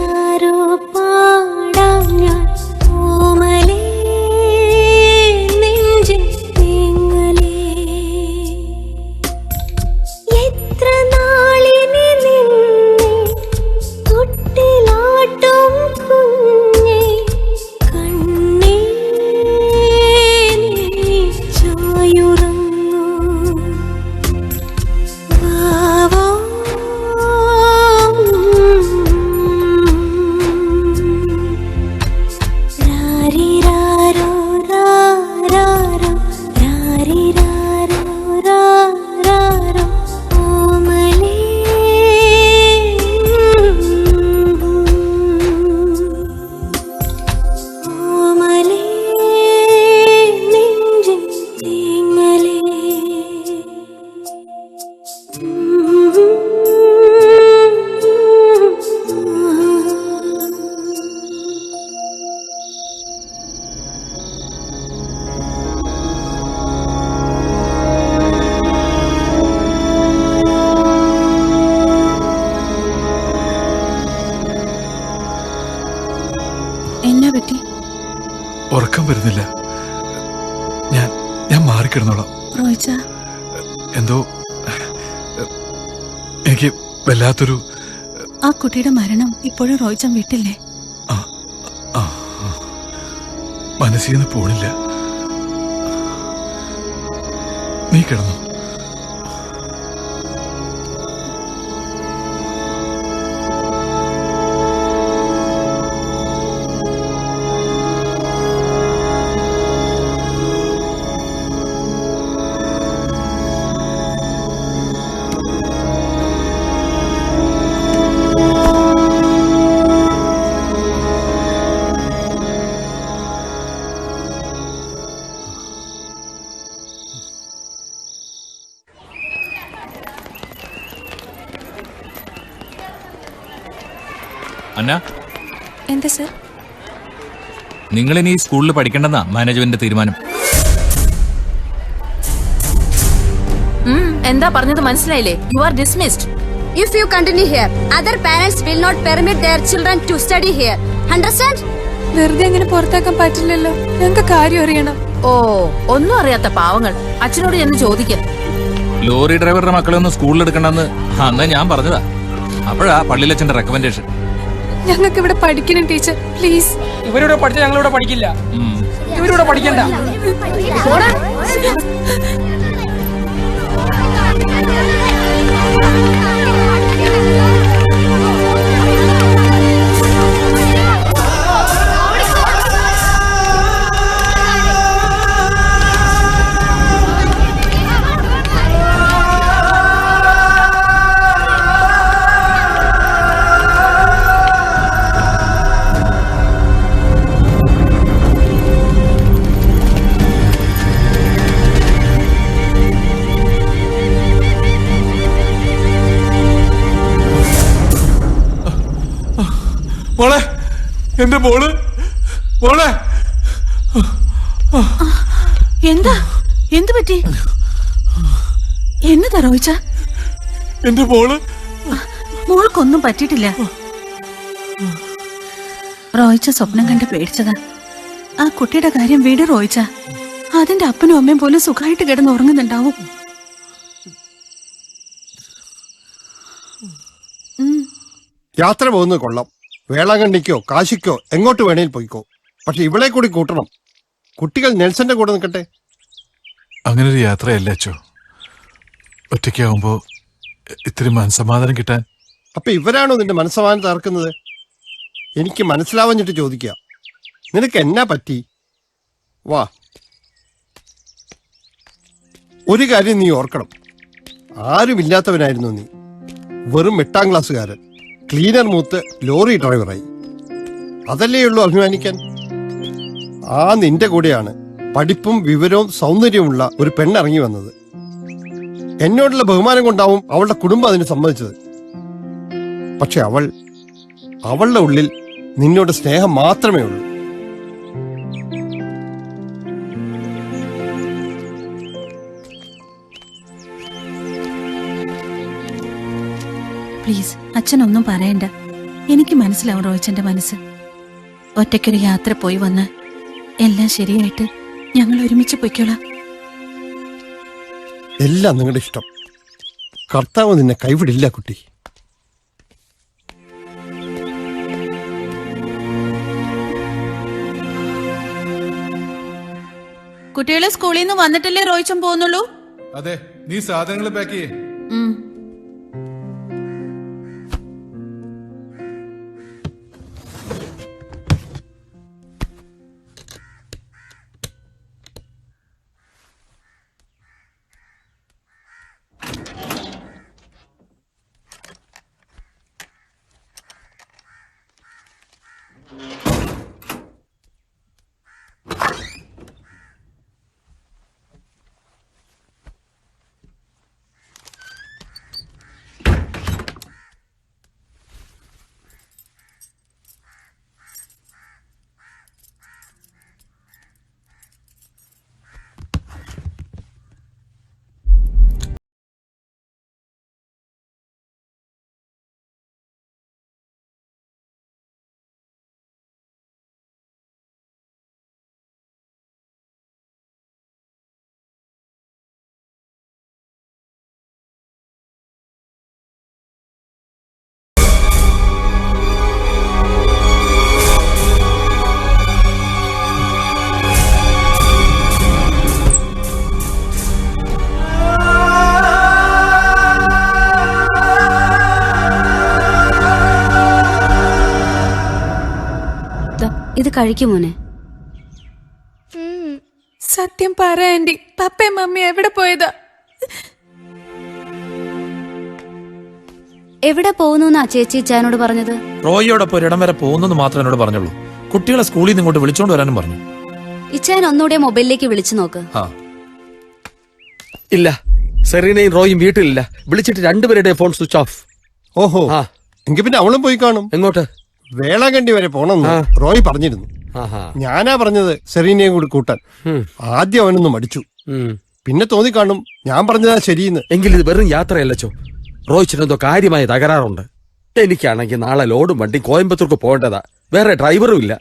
എന്നാ പറ്റി? ഉറക്കം വരുന്നില്ല. ഞാൻ മാറിക്കിടന്നോളാം. റോയിച്ച, എന്തോ എനിക്ക് വല്ലാത്തൊരു... ആ കുട്ടിയുടെ മരണം ഇപ്പോഴും റോയിച്ചൻ വിട്ടില്ലേ? മനസ്സിൽ നിന്ന് പോണില്ല. നീ കിടന്നു. അന്ന, എന്താ സർ? നിങ്ങൾ ഇനി സ്കൂളിൽ പഠിക്കണ്ടെന്നാ മാനേജ്മെന്റ് തീരുമാനം. എന്താ പറഞ്ഞത് മനസ്സിലായില്ലേ? You are dismissed. If you continue here, other parents will not permit their children to study here. Understand? വെറുതെ അങ്ങനെ പുറത്താക്കാൻ പറ്റില്ലല്ലോ. ഞങ്ങൾക്ക് കാര്യം അറിയണം. ഓ, ഒന്നും അറിയാത്ത പാവങ്ങൾ. അച്ഛനോട് ചെന്ന് ചോദിക്കാം. ലോറി ഡ്രൈവറുടെ മക്കളെ ഒന്ന് സ്കൂളിൽ എടുക്കണ്ടെന്ന് അന്ന് ഞാൻ പറഞ്ഞതാ. അപ്പോഴാ പള്ളിയിലച്ഛന്റെ റെക്കമെൻഡേഷൻ. ഞങ്ങൾക്ക് ഇവിടെ പഠിക്കണം ടീച്ചർ, പ്ലീസ്. ഇവരിവിടെ പഠിച്ച ഞങ്ങളിവിടെ പഠിക്കില്ല. ഇവരിവിടെ പഠിക്കണ്ട. മോളെ, എന്റെ മോള്, മോളെ. എന്താ? എന്ത് പറ്റി? എന്നതാ റോയിച്ച? എന്റെ മോള്. മോൾക്കൊന്നും പറ്റിയിട്ടില്ല. റോയിച്ച സ്വപ്നം കണ്ട് പേടിച്ചതാ. ആ കുട്ടിയുടെ കാര്യം വീട് റോയിച്ച. അതിന്റെ അപ്പനും അമ്മയും പോലും സുഖമായിട്ട് കിടന്ന് ഉറങ്ങുന്നുണ്ടാവും. യാത്ര പോകുന്നത് കൊള്ളാം. വേളാങ്കണ്ണിക്കോ കാശിക്കോ എങ്ങോട്ട് വേണേൽ പോയിക്കോ. പക്ഷെ ഇവളെ കൂടി കൂട്ടണം. കുട്ടികൾ നെൽസന്റെ കൂടെ നിൽക്കട്ടെ. അങ്ങനെ ഒരു യാത്രയല്ല അച്ചോ. ഒറ്റയ്ക്കാവുമ്പോ ഇത്തിരി മനസ്സമാധാനം കിട്ടാൻ. അപ്പൊ ഇവരാണോ നിന്റെ മനസ്സമാധാനം തകർക്കുന്നത്? എനിക്ക് മനസ്സിലാവഞ്ഞിട്ട് ചോദിക്കുക, നിനക്ക് എന്നാ പറ്റി? വാ, ഒരു കാര്യം നീ ഓർക്കണം. ആരുമില്ലാത്തവനായിരുന്നു നീ. വെറും 8ാം ക്ലാസ്സുകാരൻ, ക്ലീനർ മൂത്ത് ലോറി ഡ്രൈവറായി. അതല്ലേ ഉള്ളൂ അഭിമാനിക്കാൻ. ആ നിന്റെ കൂടെയാണ് പഠിപ്പും വിവരവും സൗന്ദര്യവുമുള്ള ഒരു പെണ്ണിറങ്ങി വന്നത്. എന്നോടുള്ള ബഹുമാനം കൊണ്ടാവും അവളുടെ കുടുംബം അതിന് സമ്മതിച്ചത്. പക്ഷെ അവളുടെ ഉള്ളിൽ നിന്നോട് സ്നേഹം മാത്രമേ ഉള്ളൂ. പ്ലീസ്, അച്ഛനൊന്നും പറയണ്ട. എനിക്ക് മനസ്സിലാവും റോയിച്ചന്റെ മനസ്സ്. ഒറ്റയ്ക്കൊരു യാത്ര പോയി വന്ന് എല്ലാം ശരിയായിട്ട് ഞങ്ങൾ ഒരുമിച്ച് പൊയ്ക്കോളാം. എല്ലാം നിങ്ങളുടെ ഇഷ്ടം. കർത്താവ് നിന്നെ കൈവിടില്ല കുട്ടി. കുട്ടികളെ സ്കൂളിൽ നിന്ന് വന്നിട്ടല്ലേ റോയിച്ചൻ പോകുന്നുള്ളൂ? അതെ, നീ സാധനങ്ങൾ പാക്ക് ചെയ്യേ. ഇത് കഴിക്കും മോനെ. സത്യം പറ ആന്റി, പപ്പയും മമ്മി എവിടെ പോയതാ? എവിടെ പോകുന്നു ചേച്ചി ഇച്ചാനോട് പറഞ്ഞത്? റോയിയോടൊപ്പം ഒരിടം വരെ പോകുന്നെന്ന് മാത്രമേ എന്നോട് പറഞ്ഞുള്ളൂ. കുട്ടികളെ സ്കൂളിൽ നിന്ന് ഇങ്ങോട്ട് വിളിച്ചോണ്ട് വരാനും പറഞ്ഞു. ഇച്ചാൻ ഒന്നുകൂടെ മൊബൈലിലേക്ക് വിളിച്ചു നോക്ക്. ഇല്ല, സെറീനയും റോയും വീട്ടിലില്ല. വിളിച്ചിട്ട് രണ്ടുപേരുടെ ഫോൺ സ്വിച്ച് ഓഫ്. ഓഹോ, എങ്കിൽ പിന്നെ അവളും പോയി കാണും. എങ്ങോട്ട്? വേളാങ്കണ്ണി വരെ പോണെന്ന് റോയ് പറഞ്ഞിരുന്നു. ഞാനാ പറഞ്ഞത് സെറീനയും കൂടി കൂട്ടാൻ. ആദ്യം അവനൊന്ന് മടിച്ചു, പിന്നെ തോന്നി കാണും ഞാൻ പറഞ്ഞതാ ശരിയെന്ന്. എങ്കിൽ ഇത് വെറും യാത്രയല്ലോ. റോയിച്ചിനെന്തോ കാര്യമായ തകരാറുണ്ട്. എനിക്കാണെങ്കിൽ നാളെ ലോഡും വണ്ടി കോയമ്പത്തൂർക്ക് പോകേണ്ടതാ. വേറെ ഡ്രൈവറും ഇല്ല.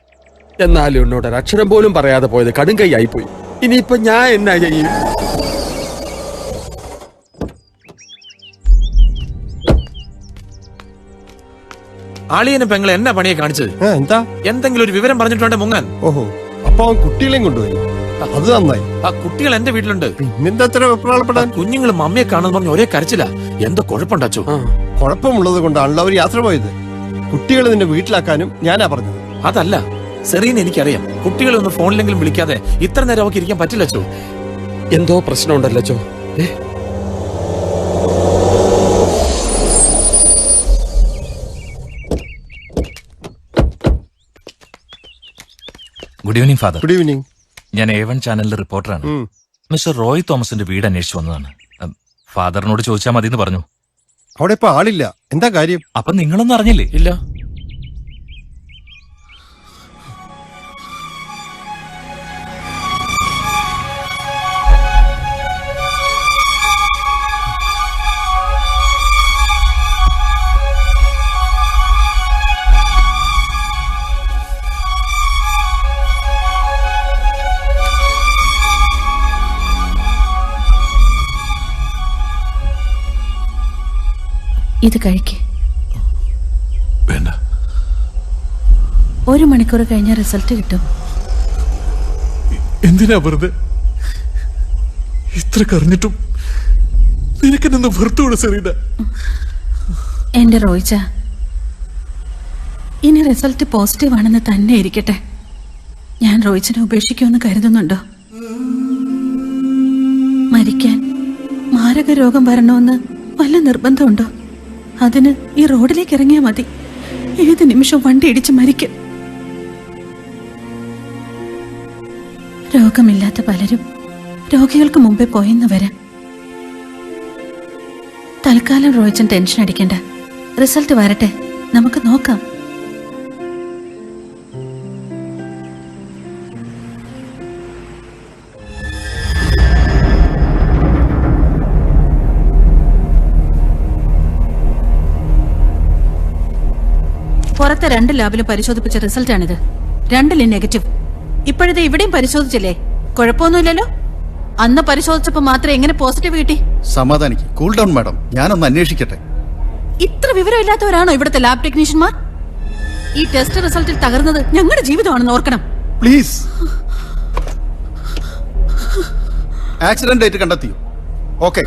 എന്നാലും എന്നോട് ഒരക്ഷരം പോലും പറയാതെ പോയത് കടുങ്കൈ ആയിപ്പോയി. ഇനിയിപ്പൊ ഞാൻ എന്നാ ചെയ്യും? ആളിയനും പെങ്ങളെ എന്നാ പണിയെ കാണിച്ചത്? എന്താ? എന്തെങ്കിലും ഒരു വിവരം പറഞ്ഞിട്ടുണ്ട് മുങ്ങാൻ. ഓഹോ, അപ്പൊ അവൻ കുട്ടികളെയും കൊണ്ടുപോയി. അത് നന്നായി. ആ കുട്ടികൾ എന്റെ വീട്ടിലുണ്ട്. പിന്നെന്താ അത്ര വെപ്രാളപ്പെടാൻ? കുഞ്ഞുങ്ങൾ മമ്മിയെ കാണുന്ന പറഞ്ഞ് ഒരേ കരച്ചില്ല. എന്തോ കുഴപ്പമുണ്ടാച്ചോ? കുഴപ്പമുള്ളത് കൊണ്ടാണല്ലോ അവർ യാത്ര പോയത്. കുട്ടികളെ നിന്റെ വീട്ടിലാക്കാനും ഞാനാ പറഞ്ഞത്. അതല്ല സെറീന, എനിക്കറിയാം. കുട്ടികളെ ഒന്ന് ഫോണിലെങ്കിലും വിളിക്കാതെ ഇത്ര നേരം അവർക്ക് ഇരിക്കാൻ പറ്റില്ലച്ചോ. എന്തോ പ്രശ്നമുണ്ടല്ലോ. Good evening father. Good evening. ഞാൻ A1 ചാനലിലെ റിപ്പോർട്ടറാണ്. മിസ്റ്റർ റോയ് തോമസിന്റെ വീട് അന്വേഷിച്ചു വന്നതാണ്. ഫാദറിനോട് ചോദിച്ചാൽ മതി എന്ന് പറഞ്ഞു. അവിടെ ഇപ്പൊ ആളില്ല. എന്താ കാര്യം? അപ്പൊ നിങ്ങളൊന്നും അറിഞ്ഞില്ലേ? ഇല്ല. ഇത് കഴിക്ക്. വേണ്ട. 1 മണിക്കൂർ കഴിഞ്ഞ റിസൾട്ട് കിട്ടും. എന്തിനാ വെറുതെ ഇത്ര കറിഞ്ഞിട്ടും നിനക്കെന്നെ വെറുത്തുകൂടെ സെറീന? എന്റെ റോയിച്ച, ഇനി റിസൾട്ട് പോസിറ്റീവ് ആണെന്ന് തന്നെ ഇരിക്കട്ടെ. ഞാൻ റോയിച്ചിനെ ഉപേക്ഷിക്കുമെന്ന് കരുതുന്നുണ്ടോ? മരിക്കാൻ മാരക രോഗം വരണമെന്ന് വല്ല നിർബന്ധമുണ്ടോ? അതിന് ഈ റോഡിലേക്ക് ഇറങ്ങിയാൽ മതി. ഏത് നിമിഷവും വണ്ടി ഇടിച്ച് മരിക്കും. രോഗമില്ലാത്ത പലരും രോഗികൾക്ക് മുമ്പേ പോയെന്ന് വരാം. തൽക്കാലം റോയിച്ചൻ ടെൻഷൻ അടിക്കണ്ട. റിസൾട്ട് വരട്ടെ, നമുക്ക് നോക്കാം. പുറത്തെ 2 ലാബിലും പരിശോധിപ്പിച്ച റിസൾട്ടാണിത്. 2 നെഗറ്റീവ്. ഇപ്പോഴത്തെ ഇവിടെയും പരിശോധിച്ചില്ലേ? കുഴപ്പമൊന്നുമില്ലല്ലോ. അന്ന് പരിശോധിച്ചപ്പോ മാത്രം എങ്ങനെ പോസിറ്റീവ് കിട്ടി? സമാധാനിക്ക്. കൂൾ ഡൗൺ മാഡം, ഞാനൊന്ന് അന്വേഷിക്കട്ടെ. ഇത്ര വിവരമില്ലാത്തവരാണോ ഇവിടുത്തെ ലാബ് ടെക്നീഷ്യന്മാർ? ഈ ടെസ്റ്റ് റിസൾട്ടിൽ തകർന്നത് ഞങ്ങളുടെ ജീവിതമാണെന്ന് ഓർക്കണം. പ്ലീസ്. ആക്സിഡന്റ് ആയിട്ട് കണ്ടെത്തിയോ? ഓക്കെ.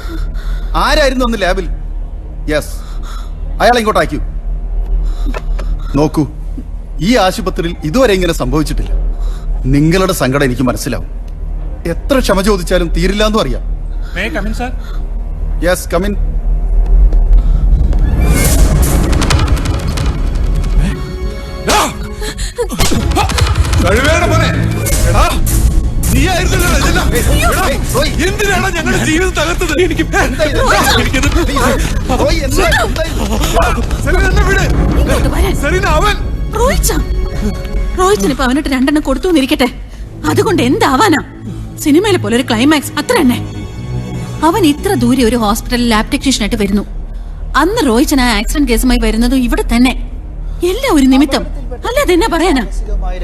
ആരായിരുന്നു അന്ന് ലാബിൽ? യെസ്, അയാളെ ഇങ്ങോട്ട് അയക്കൂ. നോക്കൂ, ഈ ആശുപത്രിയിൽ ഇതുവരെ ഇങ്ങനെ സംഭവിച്ചിട്ടില്ല. നിങ്ങളുടെ സങ്കടം എനിക്ക് മനസ്സിലാവും. എത്ര ക്ഷമ ചോദിച്ചാലും തീരില്ല എന്നും അറിയാം. Yes, come in. എന്തിനാണ് ഞങ്ങളുടെ ജീവിതം തകർത്തത്? റോയിച്ചനിപ്പോ അവനിട്ട് 2 കൊടുത്തു എന്നിരിക്കട്ടെ. അതുകൊണ്ട് എന്താവാനാ? സിനിമയിലെ പോലെ ഒരു ക്ലൈമാക്സ് അത്ര തന്നെ. അവൻ ഇത്ര ദൂരെ ഒരു ഹോസ്പിറ്റലിൽ ലാബ് ടെക്നീഷ്യനായിട്ട് വരുന്നു. അന്ന് റോയിച്ചൻ ആ ആക്സിഡന്റ് കേസുമായി വരുന്നതും ഇവിടെ തന്നെ. എല്ലാം ഒരു നിമിത്തം, അല്ലാതെ എന്നാ പറയാനാ?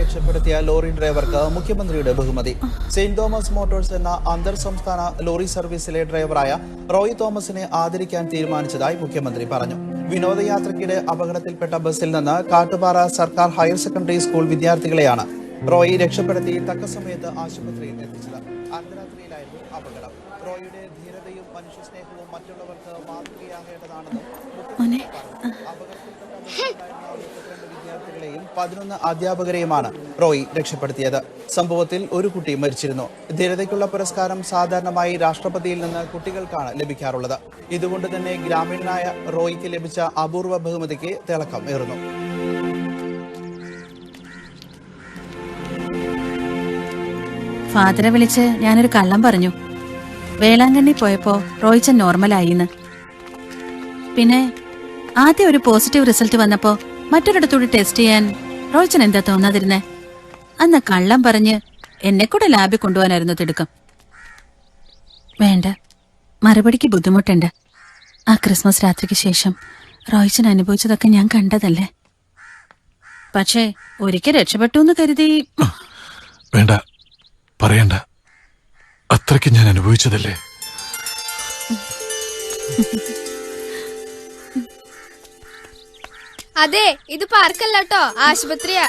രക്ഷപ്പെടുത്തിയ ലോറി ഡ്രൈവർക്ക് മുഖ്യമന്ത്രിയുടെ ബഹുമതി. സെയിന്റ് തോമസ് മോട്ടോഴ്സ് എന്ന അന്തർ സംസ്ഥാന ലോറി സർവീസിലെ ഡ്രൈവറായ റോയ് തോമസിനെ ആദരിക്കാൻ തീരുമാനിച്ചതായി മുഖ്യമന്ത്രി പറഞ്ഞു. വിനോദയാത്രയ്ക്കിടെ അപകടത്തിൽപ്പെട്ട ബസ്സിൽ നിന്ന് കാട്ടുപാറ സർക്കാർ ഹയർ സെക്കൻഡറി സ്കൂൾ വിദ്യാർത്ഥികളെയാണ് റോയി രക്ഷപ്പെടുത്തി തക്ക സമയത്ത് ആശുപത്രിയിൽ എത്തിച്ചത്. അർദ്ധരാത്രിയിലായിരുന്നു അപകടം. റോയിയുടെ ധീരതയും മനുഷ്യസ്നേഹവും മറ്റുള്ളവർക്ക് മാതൃകയാകേണ്ടതാണെന്നും മുഖ്യമന്ത്രി പറഞ്ഞു. അപകടത്തിൽപ്പെട്ട വിദ്യാർത്ഥികളെ കുട്ടികളെയും 11 അധ്യാപകരെയുമാണ് റോയി രക്ഷപ്പെടുത്തിയത്. സംഭവത്തിൽ ഒരു കുട്ടി മരിച്ചിരുന്നു. ധീരതയ്ക്കുള്ള പുരസ്കാരം സാധാരണയായി രാഷ്ട്രപതിയിൽ നിന്ന് കുട്ടികൾക്കാണ് ലഭിക്കാറുള്ളത്. ഇതുകൊണ്ട് തന്നെ ഗ്രാമീണനായ റോയിക്ക് ലഭിച്ച അപൂർവ ബഹുമതിക്ക് തിളക്കം ഏറുന്നു. ഫാദറെ വിളിച്ച് ഞാനൊരു കള്ളം പറഞ്ഞു. വേളാങ്കണ്ണി പോയപ്പോ റോയിച്ചൻ നോർമലായിന്ന്. പിന്നെ ആദ്യം ഒരു പോസിറ്റീവ് റിസൾട്ട് വന്നപ്പോ മറ്റൊരിടത്തൂടെ ടെസ്റ്റ് ചെയ്യാൻ റോയിച്ചൻ എന്താ തോന്നാതിരുന്നേ? അന്ന് കള്ളം പറഞ്ഞ് എന്നെ കൂടെ ലാബിൽ കൊണ്ടുപോകാനായിരുന്നു തിടുക്കം. വേണ്ട, മറുപടിക്ക് ബുദ്ധിമുട്ടുണ്ട്. ആ ക്രിസ്മസ് രാത്രിക്ക് ശേഷം റോയിച്ചൻ അനുഭവിച്ചതൊക്കെ ഞാൻ കണ്ടതല്ലേ. പക്ഷേ ഒരിക്കൽ രക്ഷപ്പെട്ടു എന്ന് കരുതി. വേണ്ട, പറയണ്ട. അത്രയ്ക്ക് ഞാൻ അനുഭവിച്ചതല്ലേ. അതെ, ഇത് പാർക്കല്ല കേട്ടോ, ആശുപത്രിയാ.